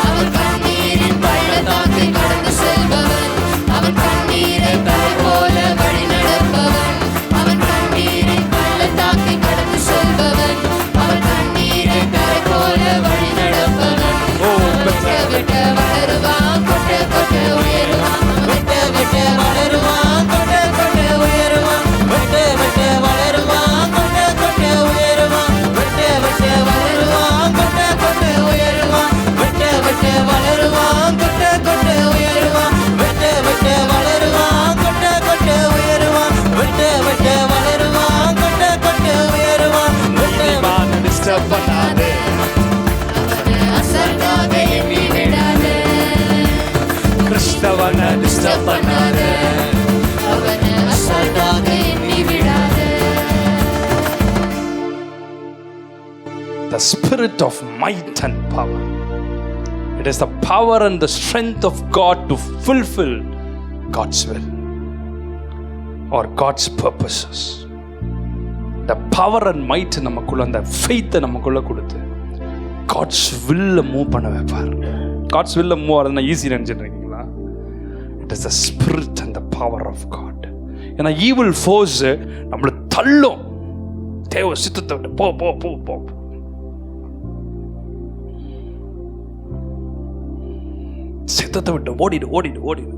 அவன் கண்ணீரின் பள்ளத்தாக்கை கடந்து செல்பவன், அவன் கண்ணீரை கரை போல வழி நடப்பவன். அவன் கண்ணீரின் பள்ளத்தாக்கை கடந்து செல்பவன், அவன் கண்ணீரை கரை போல வழி நடப்பவன். வெட்ட வெட்ட வளருவான், கொட்ட கொட்ட உயருவான். வெட்ட வெட்ட வளருவான், கொட்ட கொட்ட உயருவான். வெட்ட வெட்ட வளருவான், கொட்ட கொட்ட உயருவான். வெட்ட வெட்ட வளருவான், கொட்ட கொட்ட உயருவான். வெட்ட வெட்ட வளருவான், கொட்ட கொட்ட உயருவான். வெட்ட வெட்ட வளருவான், கொட்ட கொட்ட உயருவான். வெட்ட வெட்ட வளருவான், கொட்ட கொட்ட உயருவான். நீதிமான டிஸ்டர்ப் பண்ணாதே, அவனை அசால்ட்டாக எண்ணி விடாத. கிறிஸ்தவனை டிஸ்டர்ப் பண்ணாத. அவனை அசால்ட்டாக எண்ணி விடாத. The spirit of might and power. It is the power and the strength of God to fulfill God's will or God's purposes. The power and might நமக்குள்ள, அந்த faith நமக்குள்ள கொடுத்து God's will மூவ் பண்ண வைப்பார். God's will மூவ் ஆகிறதுனா ஈஸி நினைச்சிட்டு இருக்கீங்களா? It is the spirit and the power of God. ஏன்னா evil force நம்மளை தள்ளும், தேவ சித்தத்தை விட்டு போ போ போ போ. சித்தத்தை விட்டு ஓடிடு ஓடிடு ஓடிடு.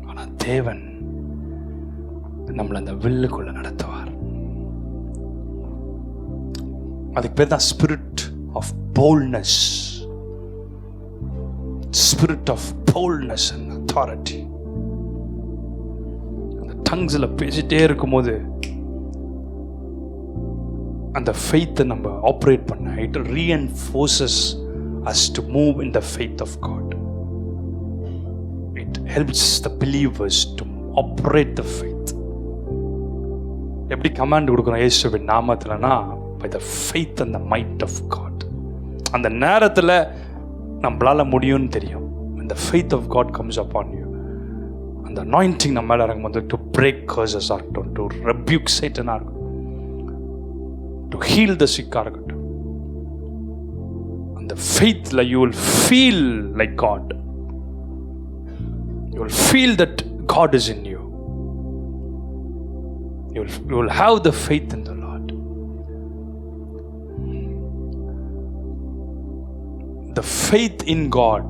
ஆனா தேவன் நம்மளை அந்த வில்லுக்குள்ள நடத்துவார். அதுக்கு பேர் தான் spirit of boldness. Spirit of boldness and authority. அந்த டங்ஸ்ல பேசிட்டே இருக்கும்போது அந்த ஃபெய்த்தை நம்ம ஆப்ரேட் பண்ண, it reinforces us to move in the faith of God. It helps the believers to operate the faith. எப்படி கமாண்ட் கொடுக்குறோம் இயேசுவின் நாமத்திலனா, by the faith and the might of God. அந்த நேரத்தில் நம்மளால முடியும்னு தெரியும். when the faith of God comes upon you, அந்த anointing நம்ம மேலே இறங்கும்போது to break curses ஆகட்டும், to rebuke Satan ஆகட்டும், டு ஹீல் த சிக்காக இருக்கட்டும். அந்த ஃபெய்த்ல you will feel like God. You will feel that God is in you. You will have the faith in the Lord. The faith in God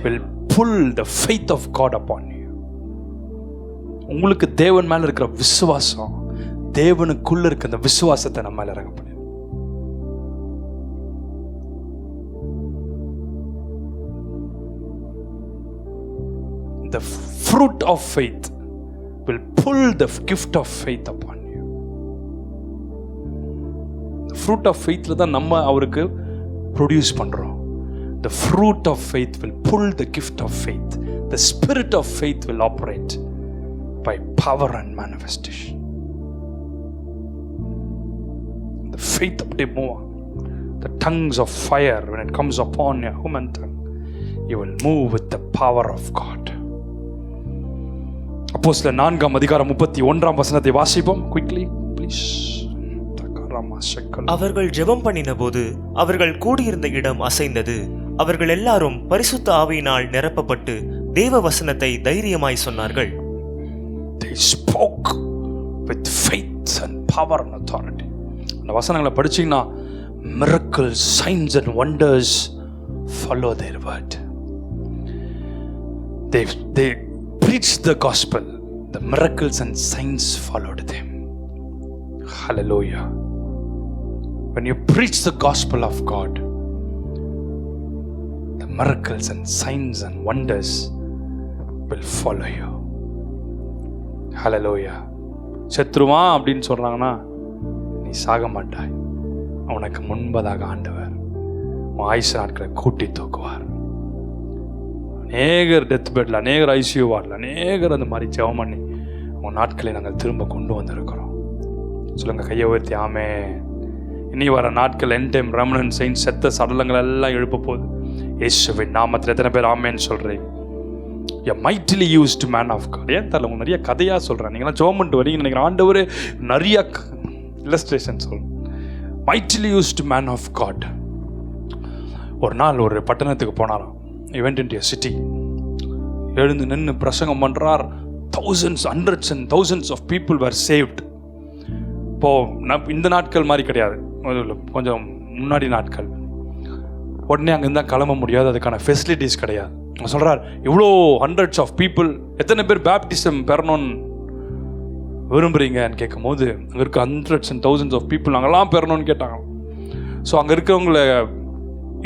will pull the faith of God upon you. உங்களுக்கு தேவன் மேல இருக்கிற விசுவாசம், தேவனுக்குள்ள இருக்க அந்த விசுவாசத்தை நம்ம மேல இறங்க பண்ணு. The fruit of faith will pull the gift of faith upon you. The fruit of faithல தான் நம்ம அவருக்கு ப்ரொடியூஸ் பண்றோம். The fruit of faith will pull the gift of faith. The spirit of faith will operate by power and manifestation. The faith அப்படியே move. The tongues of fire, when it comes upon your human tongue, you will move with the power of God. அப்போஸ்தலர் 4:31 வாசிப்போம். Quickly please. அவர்கள் ஜெபம் பண்ணினபோது அவர்கள் கூடியிருந்த இடம் அசைந்தது. அவர்கள் எல்லாரும் பரிசுத்த ஆவியினால் நிரப்பப்பட்டு தேவ வசனத்தை தைரியமாய் சொன்னார்கள். They spoke with faith and power and authority. அந்த வசனங்களை படிச்சீங்கன்னா miracles, signs and wonders follow their word. They preached the gospel. The miracles and signs followed them. Hallelujah. When you preach the gospel of God, the miracles and signs and wonders will follow you. Hallelujah. சத்ருவா அப்படின்னு சொல்றாங்கன்னா நீ சாக மாட்டாய். உனக்கு முன்பதாக ஆண்டவர் உன் ஆயுசு நாட்களை கூட்டி தூக்குவார். அநேகர் டெத் பெட்ல, அநேகர் ஐசியூ வார்டில், அநேகர் அந்த மாதிரி ஜெபம் பண்ணி உன் நாட்களை நாங்கள் திரும்ப கொண்டு வந்திருக்கிறோம். சொல்லுங்க, கையை உயர்த்தி ஆமே. இனி வர நாட்கள் என் டைம் ரெமனன்ட் செயின்ட்ஸ் செத்த சடலங்கள் எல்லாம் எழுப்ப போகுது இயேசுவின் நாமத்தில். எத்தனை பேர் ஆமேன்னு சொல்றீங்க? A mightily used man of God. ஏன் தரல உங்களுக்கு நிறைய கதையாக சொல்கிறேன். நீங்களாம் ஜெபம் பண்ணிட்டு வரீங்கன்னு நினைக்கிறேன். ஆண்டவர் நிறைய இல்லஸ்ட்ரேஷன் சொல்லணும். mightily used man of God. ஒரு நாள் ஒரு பட்டணத்துக்கு போனாராம். He went into a city. எழுந்து நின்று பிரசங்கம் பண்றார். thousands, hundreds and thousands of people were saved. இப்போ இந்த நாட்கள் மாதிரி கிடையாது, கொஞ்சம் முன்னாடி நாட்கள். உடனே அங்கேருந்து கிளம்ப முடியாது, அதுக்கான ஃபெசிலிட்டிஸ் கிடையாது. நான் சொல்கிறார், இவ்வளோ ஹண்ட்ரட்ஸ் ஆஃப் பீப்புள், எத்தனை பேர் பேப்டிசம் பெறணும்னு விரும்புகிறீங்கன்னு கேட்கும் போது அங்கே இருக்க hundreds and thousands of people நாங்கள்லாம் பெறணும்னு கேட்டாங்க. ஸோ அங்கே இருக்கிறவங்கள,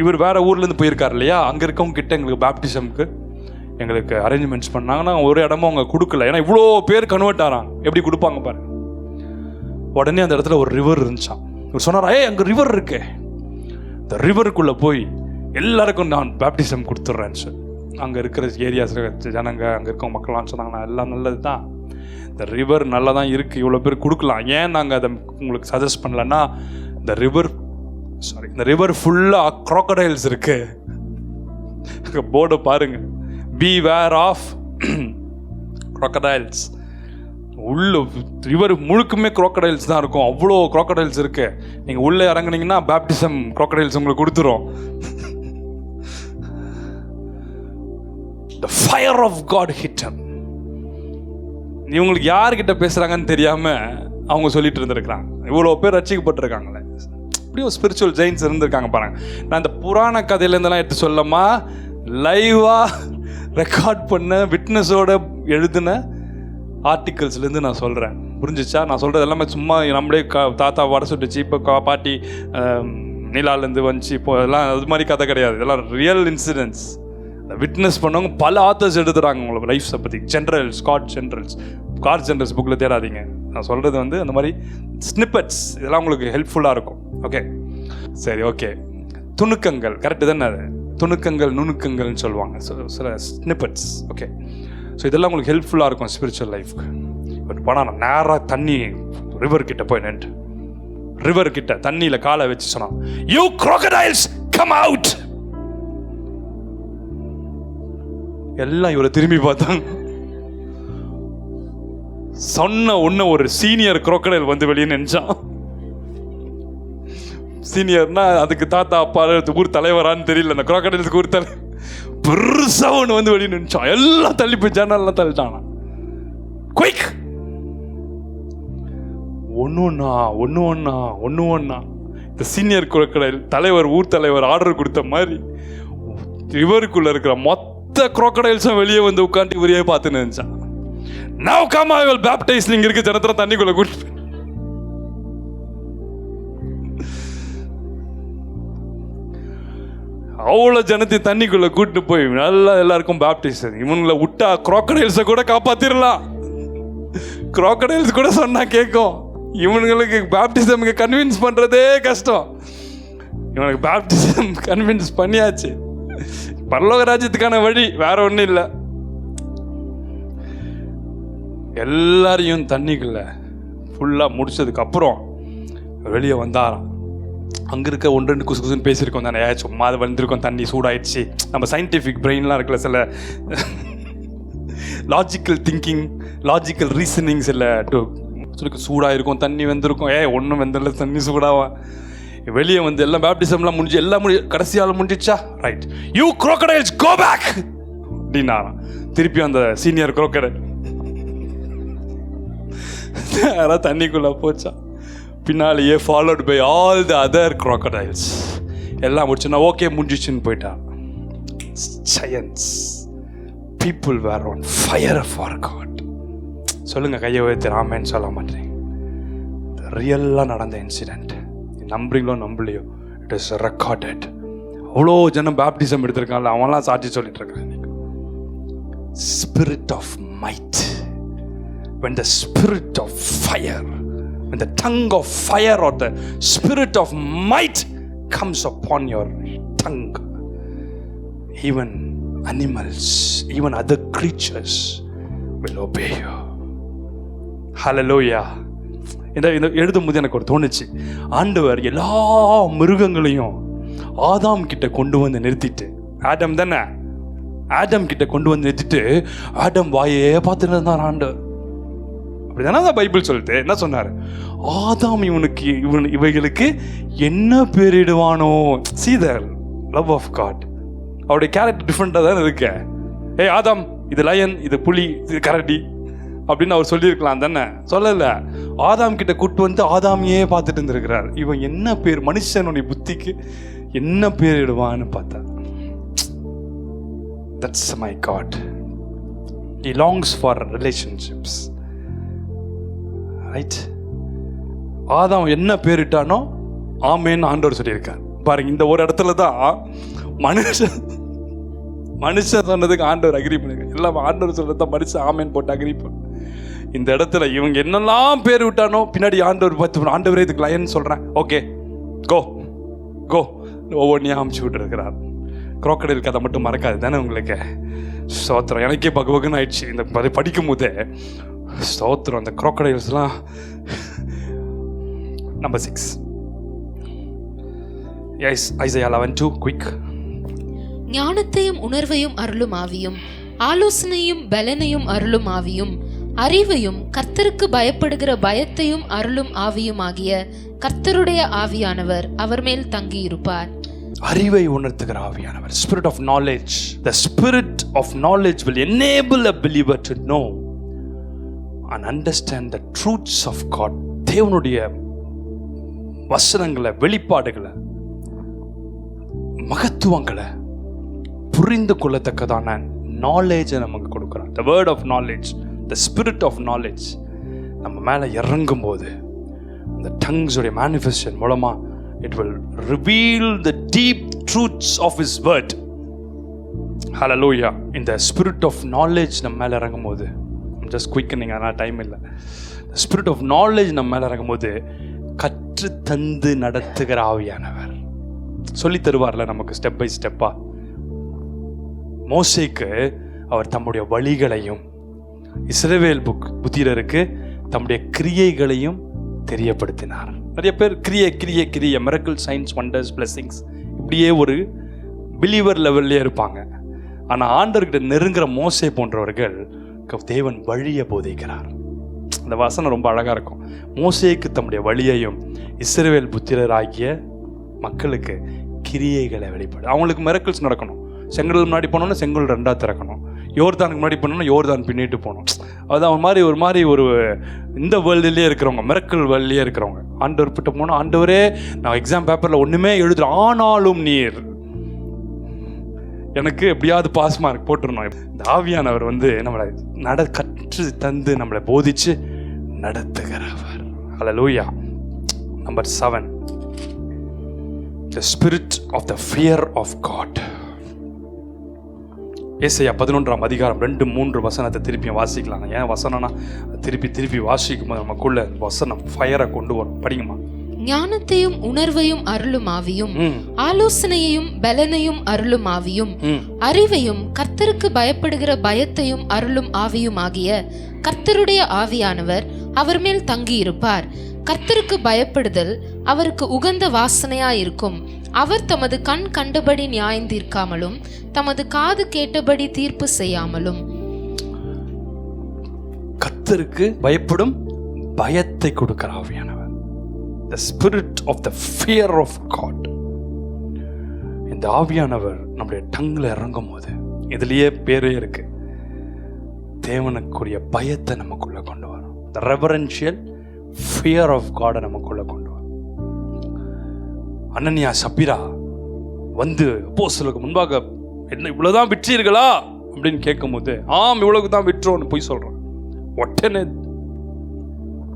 இவர் வேறு ஊர்லேருந்து போயிருக்கார் இல்லையா, அங்கே இருக்கவங்க கிட்ட எங்களுக்கு பேப்டிசம்க்கு எங்களுக்கு அரேஞ்ச்மெண்ட்ஸ் பண்ணாங்கன்னா ஒரு இடமும் அவங்க கொடுக்கல. ஏன்னா இவ்வளோ பேர் கன்வெர்ட் ஆகிறாங்க, எப்படி கொடுப்பாங்க பாருங்க. உடனே அந்த இடத்துல ஒரு ரிவர் இருந்துச்சான். இவர் சொன்னார், அங்கே ரிவர் இருக்கு, இந்த ரிவருக்குள்ளே போய் எல்லாருக்கும் நான் பேப்டிசம் கொடுத்துட்றேன்னு சொல்லி அங்கே இருக்கிற ஏரியாஸ் ஜனங்க, அங்கே இருக்கவங்க மக்கள்லாம் சொன்னாங்கன்னா எல்லாம் நல்லது தான், இந்த ரிவர் நல்லா தான் இருக்குது, இவ்வளோ பேர் கொடுக்கலாம். ஏன் நாங்கள் அதை உங்களுக்கு சஜஸ்ட் பண்ணலன்னா, இந்த ரிவர் ஃபுல்லாக crocodiles இருக்கு. போர்டை பாருங்க, beware of crocodiles. உள்ள ரிவர் முழுக்குமே crocodiles தான் இருக்கும், அவ்வளோ crocodiles இருக்கு. நீங்கள் உள்ளே இறங்குனீங்கன்னா பேப்டிசம் crocodiles உங்களுக்கு கொடுத்துரும். The fire of God hit him. இவங்களுக்கு யார்கிட்ட பேசுகிறாங்கன்னு தெரியாமல் அவங்க சொல்லிட்டு இருந்திருக்கிறாங்க. இவ்வளோ பேர் ரட்சிக்கப்பட்டிருக்காங்களே, இப்படி ஒரு ஸ்பிரிச்சுவல் ஜெயின்ஸ் இருந்திருக்காங்க பாருங்க. நான் இந்த புராண கதையிலேருந்தெல்லாம் எடுத்து சொல்லமா, லைவாக ரெக்கார்ட் பண்ண விட்னஸோட எழுதின ஆர்டிகல்ஸ்லேருந்து நான் சொல்கிறேன். புரிஞ்சிச்சா? நான் சொல்கிறது எல்லாமே சும்மா நம்மளே தாத்தா வடை சுட்டுச்சு, இப்போ பாட்டி நீலாலேருந்து வந்துச்சு, இப்போ எல்லாம் அது மாதிரி கதை கிடையாது. இதெல்லாம் ரியல் இன்சிடென்ட்ஸ். விட்னஸ் பண்ணவங்க பல ஆத்தர்ஸ் எழுதுறாங்க உங்களுக்கு லைஃப்ஸை பற்றி. ஸ்காட் ஜென்ரல்ஸ் புக்கில் தேடாதீங்க. நான் சொல்கிறது வந்து அந்த மாதிரி ஸ்னிப்பட்ஸ், இதெல்லாம் உங்களுக்கு ஹெல்ப்ஃபுல்லாக இருக்கும். ஓகே, சரி, ஓகே. துணுக்கங்கள் கரெக்டு தானே? அது துணுக்கங்கள், நுணுக்கங்கள்னு சொல்லுவாங்க, சில ஸ்னிப்பட்ஸ். ஓகே, ஸோ இதெல்லாம் உங்களுக்கு ஹெல்ப்ஃபுல்லாக இருக்கும் ஸ்பிரிச்சுவல் லைஃப்க்கு. பட் போனால் நான் நேராக தண்ணி ரிவர் கிட்ட போய் நின்று ரிவர் கிட்ட தண்ணியில் காலை வச்சு சொன்னான், யூ crocodiles come out. எல்லாம் இவரை திரும்பி பார்த்தாங்க. சொன்ன ஒன்று ஒரு சீனியர் crocodile வந்து வெளியே நினைச்சான். சீனியர்னா அதுக்கு தாத்தா அப்பா ஊர் தலைவரான்னு தெரியல. அந்த குரோக்கடைல்ஸுக்கு ஊர் தலை பெருசா ஒன்று வந்து வெளியே நின்றுச்சான். எல்லாம் தள்ளி போய் ஜன்னல்லாம் தள்ளிட்டானா. குயிக் ஒன்று இந்த சீனியர் குரோக்கடைல் தலைவர் ஊர் தலைவர் ஆர்டர் கொடுத்த மாதிரி ரிவருக்குள்ள இருக்கிற மொத்த குரோக்கடைல்ஸும் வெளியே வந்து உட்காந்து இவரையே பார்த்து நினைச்சான். Now come I will baptize. நீங்க இருக்க ஜனத்துல தண்ணிக்குள்ள கூட்டு அவ்வளோ ஜனத்தையும் தண்ணிக்குள்ள கூட்டு போய் நல்லா எல்லாருக்கும் பேப்டிசம். இவங்களை விட்டா குரோக்கடைல்ஸை கூட காப்பாத்திரலாம். குரோக்கடைல்ஸ் கூட சொன்னா கேட்கும். இவனுங்களுக்கு பேப்டிசம்க்கு கன்வின்ஸ் பண்றதே கஷ்டம். இவனுக்கு பேப்டிசம் கன்வின்ஸ் பண்ணியாச்சு. பரலோக ராஜ்யத்துக்கான வழி வேற ஒன்றும் இல்லை. எல்லாரையும் தண்ணிக்குள்ள ஃபுல்லாக முடிச்சதுக்கு அப்புறம் வெளியே வந்தாராம். அங்கே இருக்க 1-2 குசுன்னு பேசியிருக்கோம் தானே, சும்மா அது வந்திருக்கோம், தண்ணி சூடாயிடுச்சு. நம்ம சயின்டிஃபிக் பிரெயின்லாம் இருக்குல்ல, சில லாஜிக்கல் திங்கிங், லாஜிக்கல் ரீசனிங்ஸ் இல்லை, சூடாக இருக்கும், தண்ணி வெந்திருக்கும். ஒன்றும் வெந்தல, தண்ணி சூடாவா. வெளியே வந்து எல்லாம் பேப்டிசம்லாம் முடிஞ்சு எல்லாம் கடைசியால் முடிஞ்சிச்சா, right, you crocodiles go back அப்படின்னாராம். திருப்பி அந்த சீனியர் crocodile யாராவது தண்ணிக்குள்ளே போச்சா. பின்னாலேயே followed by all the other crocodiles. எல்லாம் முடிச்சுன்னா ஓகே முடிஞ்சிச்சுன்னு போயிட்டா. giants, people were on fire for God. சொல்லுங்க, கையை வைத்து ராமேன்னு சொல்ல மாட்டேன். ரியலாக நடந்த இன்சிடென்ட், நம்புறீங்களோ நம்பலையோ, இட் இஸ் ரெக்கார்டட். அவ்வளோ ஜனம் பேப்டிசம் எடுத்திருக்காங்கல்ல, அவன்லாம் சாட்சி சொல்லிட்டு இருக்காங்க. Spirit of might, when the spirit of fire, when the tongue of fire or the spirit of might comes upon your tongue, even animals, even other creatures will obey you. Hallelujah. இந்த எழுதும்போது எனக்கு ஒரு தோணுச்சு, ஆண்டவர் எல்லா மிருகங்களையும் ஆதாம் கிட்ட கொண்டு வந்து நிறுத்திட்டு, ஆடம் தானே, ஆடம் கிட்ட கொண்டு வந்து நிறுத்திட்டு ஆடம் வாயே பார்த்துட்டு இருந்தார் ஆண்டவர். அப்படிதானே அந்த பைபிள் சொல்லிட்டு என்ன சொன்னார், ஆதாம் இவைகளுக்கு என்ன பேரிடுவானோ. See the love of God. அவருடைய கேரக்டர் டிஃப்ரெண்டாக தானே இருக்கு. ஆதாம் இது லயன், இது புலி, இது கரடி அப்படின்னு அவர் சொல்லியிருக்கலாம் தானே, சொல்லலை. ஆதாம் கிட்ட கூட்டு வந்து ஆதாமியே பார்த்துட்டு இருந்திருக்கிறார். இவன் என்ன பேர், மனுஷனுடைய புத்திக்கு என்ன பேர் இடுவான்னு பார்த்தா. That's my God. He longs for relationships. Right? ஆதாம் என்ன பேரிட்டானோ ஆமேன்னு ஆண்டவர் சொல்லியிருக்கார். பாருங்க, இந்த ஒரு இடத்துல தான் மனுஷன் சொன்னதுக்கு ஆண்டவர் அக்ரி பண்ணுங்க. எல்லாம் ஆண்டவர் சொல்றதான் மனுஷன் ஆமேன்னு போட்டு அக்ரி பண்ணு. இந்த இடத்துல இவங்க என்னெல்லாம் பேர் விட்டானோ பின்னாடி ஆண்டவர் பார்த்து, ஆண்டவரே இதுக்கு லயன் சொல்றேன், ஓகே கோ கோ ஒவ்வொன்றையும் அமுச்சு விட்டு இருக்கிறார். crocodile கதை மட்டும் மறக்காது தானே உங்களுக்கு. ஸ்தோத்திரம். எனக்கே பகுபகுன்னு ஆயிடுச்சு இந்த படிக்கும் போதே. ஸ்தோத்திரம். அந்த crocodiles-லாம். நம்பர் 6. Yes, Isaiah 11:2, quick. ஞானத்தையும் உணர்வையும் அருளும் ஆவியும், ஆலோசனையும் பலனையும் அருளும் ஆவியும், அறிவையும் கர்த்தருக்கு பயப்படுகிற பயத்தையும் அருளும் ஆவியும் ஆகிய கர்த்தருடைய ஆவியானவர் அவர் மேல் தங்கியிருப்பார். அறிவை உணர்த்துகிற ஆவியானவர், spirit of knowledge. The spirit of knowledge will enable a believer to know and understand the truths of God. தேவனுடைய வசனங்களை, வெளிப்பாடுகளை, மகத்துவங்களை புரிந்து கொள்ளத்தக்கதான நாலேஜை நமக்கு கொடுக்குறான். The word of knowledge, the spirit of knowledge நம்ம மேலே இறங்கும் போது அந்த டங்ஸ் உடைய மேனிஃபெஸ்டேஷன் மூலமா it will reveal the deep truths of his word. Hallelujah. இந்த spirit of knowledge நம்ம மேலே இறங்கும் போது, just quickening, ஆனால் டைம் இல்லை. The spirit of knowledge நம்ம மேலே இறங்கும் போது கற்று தந்து நடத்துகிற ஆவியானவர் சொல்லி தருவார்ல நமக்கு ஸ்டெப் பை ஸ்டெப்பா. மோசேக்கு அவர் தம்முடைய வழிகளையும், இஸ்ரவேல் புத்திரருக்கு தம்முடைய கிரியைகளையும் தெரியப்படுத்தினார். நிறைய பேர் கிரிய மிரக்கிள், சைன்ஸ், வண்டர்ஸ், பிளெஸிங்ஸ் இப்படியே ஒரு பிலீவர் லெவல்லே இருப்பாங்க. ஆனால் ஆண்டவர்கிட்ட நெருங்குற மோசே போன்றவர்கள் தேவன் வழியை போதிக்கிறார். அந்த வசனம் ரொம்ப அழகாக இருக்கும். மோசேக்கு தம்முடைய வழியையும் இஸ்ரவேல் புத்திரராகிய மக்களுக்கு கிரியைகளை வெளிப்படு. அவங்களுக்கு மிரக்கிள்ஸ் நடக்கணும். செங்கல் முன்னாடி போனோன்னா செங்கல் 2 திறக்கணும். யோர்தானுக்கு முன்னாடி போனோன்னா யோர்தான் பின்னிட்டு போகணும். அதுதான் ஒரு மாதிரி இந்த வேர்ல்டுலேயே இருக்கிறவங்க, மிரக்கிள் வேர்ல்ட்லேயே இருக்கிறவங்க ஆண்டவர் கிட்ட போனால், ஆண்டவரே நான் எக்ஸாம் பேப்பரில் ஒன்றுமே எழுதுறேன், ஆனாலும் நீர் எனக்கு எப்படியாவது பாஸ் மார்க் போட்டுருணும். இந்த ஆவியானவர் நம்மளை கற்று தந்து நம்மளை போதிச்சு நடத்துகிறவர். Hallelujah. Number 7, the spirit of the fear of God. ஏசாயா 11ஆம் அதிகாரம் 2-3 வசனத்தை திருப்பி வாசிக்கலாம். ஏன் வசனம்னா திருப்பி வாசிக்கும் போது நமக்குள்ள வசனம் ஃபயரை கொண்டு வரும். படிங்கம்மா. ஞானத்தையும் உணர்வையும் அருளும் ஆவியும், ஆலோசனையையும் பலனையும் அருளும் ஆவியும், அறிவையும் கர்த்தருக்கு பயப்படுகிற பயத்தையும் அருளும் ஆவியும் ஆகிய கர்த்தருடைய ஆவியானவர் அவர் மேல் தங்கியிருப்பார். கர்த்தருக்கு பயப்படுதல் அவருக்கு உகந்த வாசனையாயிருக்கும். அவர் தமது கண் கண்டபடி நியாயம் தீர்க்காமலும் தமது காது கேட்டபடி தீர்ப்பு செய்யாமலும். கர்த்தருக்கு பயப்படும் பயத்தை கொடுக்கிற ஆவியானவர், the spirit of the fear of God. இந்த ஆவியானவர் நம்முடைய டங்ல இறங்கும் போது, இதுலயே பேரே இருக்கு, தேவனுக்குரிய பயத்தை நமக்குள்ள கொண்டு வரும். the reverential fear of God நமக்குள்ள கொண்டு வரும். அனனியா சப்பீரா அப்போஸ்தலருக்கு முன்பாக என்ன இவ்வளவுதான் விற்றீர்களா அப்படின்னு கேட்கும் போது, ஆம் இவ்வளவுதான் விற்றோன்னு போய் சொல்றான். உடனே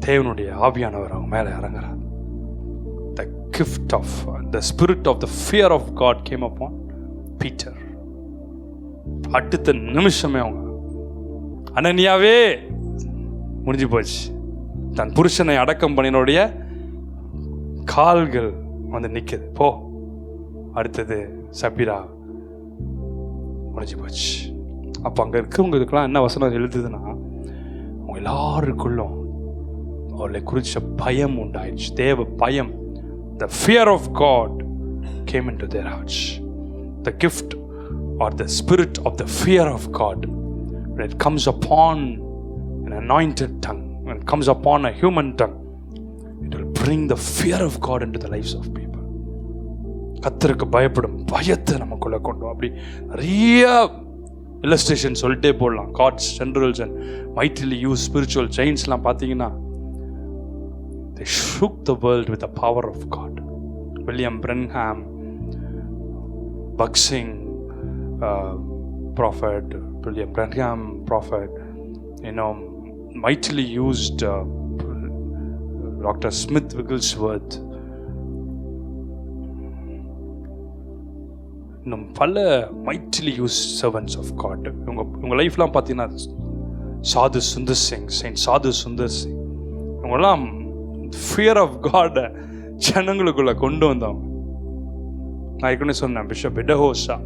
தேவனுடைய ஆவியானவர் அவங்க மேல இறங்குறார். The gift of the spirit of the fear of God came upon Peter. அடுத்த நிமிஷமே அவங்க, அனனியாவே முடிஞ்சு போச்சு. தன் புருஷனை அடக்கம் பண்ணினுடைய கால்கள் நிக்குது, போ. அடுத்தது சப்பீரா, முடிஞ்சு போச்சு. அப்போ அங்கே இருக்கிறவங்களுக்கெல்லாம் என்ன வசனம் எழுதுதுன்னா, அவங்க எல்லாருக்குள்ளும் அவளை குறிச்ச பயம் உண்டாயிடுச்சு. தேவ பயம், the fear of God came into their hearts. The gift or the spirit of the fear of God, when it comes upon an anointed tongue, when it comes upon a human tongue, it will bring the fear of God into the lives of people. கர்த்தருக்கு பயப்படும் பயத்தை நமக்குள்ள கொண்டு. அப்படி நிறைய illustration சொல்லிட்டே போடலாம். God's generals and mightily use spiritual செயின்ஸ்லாம் பார்த்தீங்கன்னா, they shook the world with the power of God. William Branham, Buxing prophet, William Branham prophet, mightily used Dr. Smith Wigglesworth, இன்னும் பல mightily used servants of God. இவங்க லைஃப்லாம் பார்த்தீங்கன்னா, சாது Sundar Singh, Saint சாது சுந்தர் சிங், இவங்கெல்லாம் ஃபியர் ஆஃப் காட் ஜனங்களுக்குள்ள கொண்டு வந்தவங்க. நான் ஏற்கனவே சொன்னேன், பிஷப் இடஹோஷா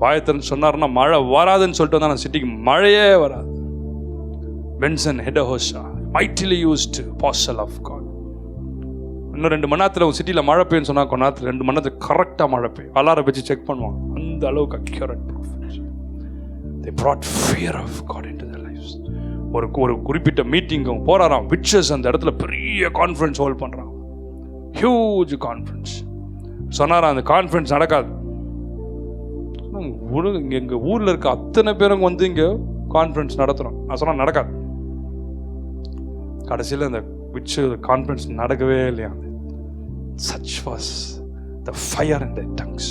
வாயத்தன் சொன்னார்னா மழை வராதுன்னு சொல்லிட்டு வந்தா நான் சிட்டிக்கு மழையே வராது. Benson Idahosa, mightily used apostle of God. இன்னும் 2 மணி நேரத்தில் உங்கள் சிட்டியில் மழை பெய்யுன்னு சொன்னால், கொஞ்ச நேரத்தில் 2 மணி நேரத்துக்கு கரெக்டாக மழை பெய்யும். அலாரம் வச்சு செக் பண்ணுவாங்க. அந்த அளவுக்கு accurate profits. They brought fear of God into their lives. ஒரு குறிப்பிட்ட மீட்டிங் போறாராம், விட்சஸ் அந்த இடத்துல பெரிய கான்ஃபரன்ஸ் ஹோல்ட் பண்ணுறாங்க, ஹியூஜ் கான்ஃபரன்ஸ். சொன்னாராம், அந்த கான்ஃபரன்ஸ் நடக்காது. இங்கே எங்கள் ஊரில் இருக்க அத்தனை பேரும் இங்கே கான்ஃபரன்ஸ் நடத்துகிறோம். நான் சொன்னால் நடக்காது. கடைசியில் அந்த விட்சு கான்ஃபரன்ஸ் நடக்கவே இல்லையா. Such was the fire in their tongues,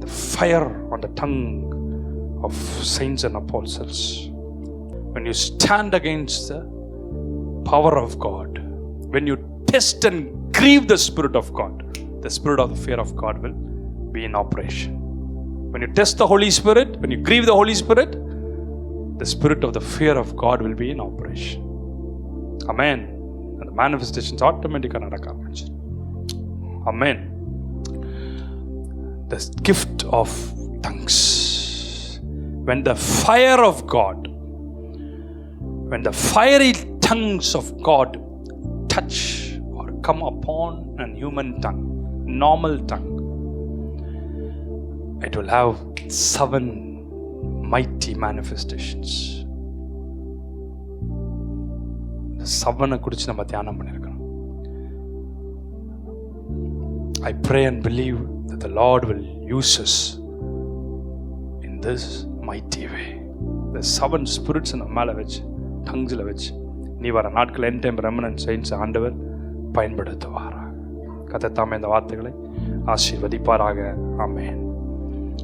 the fire on the tongue of saints and apostles. When you stand against the power of God, when you test and grieve the Spirit of God, the Spirit of the fear of God will be in operation. When you test the Holy Spirit, when you grieve the Holy Spirit, the Spirit of the fear of God will be in operation. Amen. And the manifestations automatically நடக்க ஆரம்பிச்சு. Amen. The gift of tongues. When the fire of God, when the fiery tongues of God touch or come upon a human tongue, normal tongue, it will have 7 mighty manifestations. 7 குறித்து நம்ம தியானம் பண்ணியிருக்கோம். I pray and believe that the Lord will use us in this mighty way. The 7 spirits நம்ம மேலே வச்சு, டங்ஸில் வச்சு, நீ வர நாட்கள் என் டைம் ரெமனன்ட் சயின்ஸ் ஆண்டவர் பயன்படுத்துவாராக. கர்த்தர் தாமே இந்த வார்த்தைகளை ஆசீர்வதிப்பாராக. ஆமென்.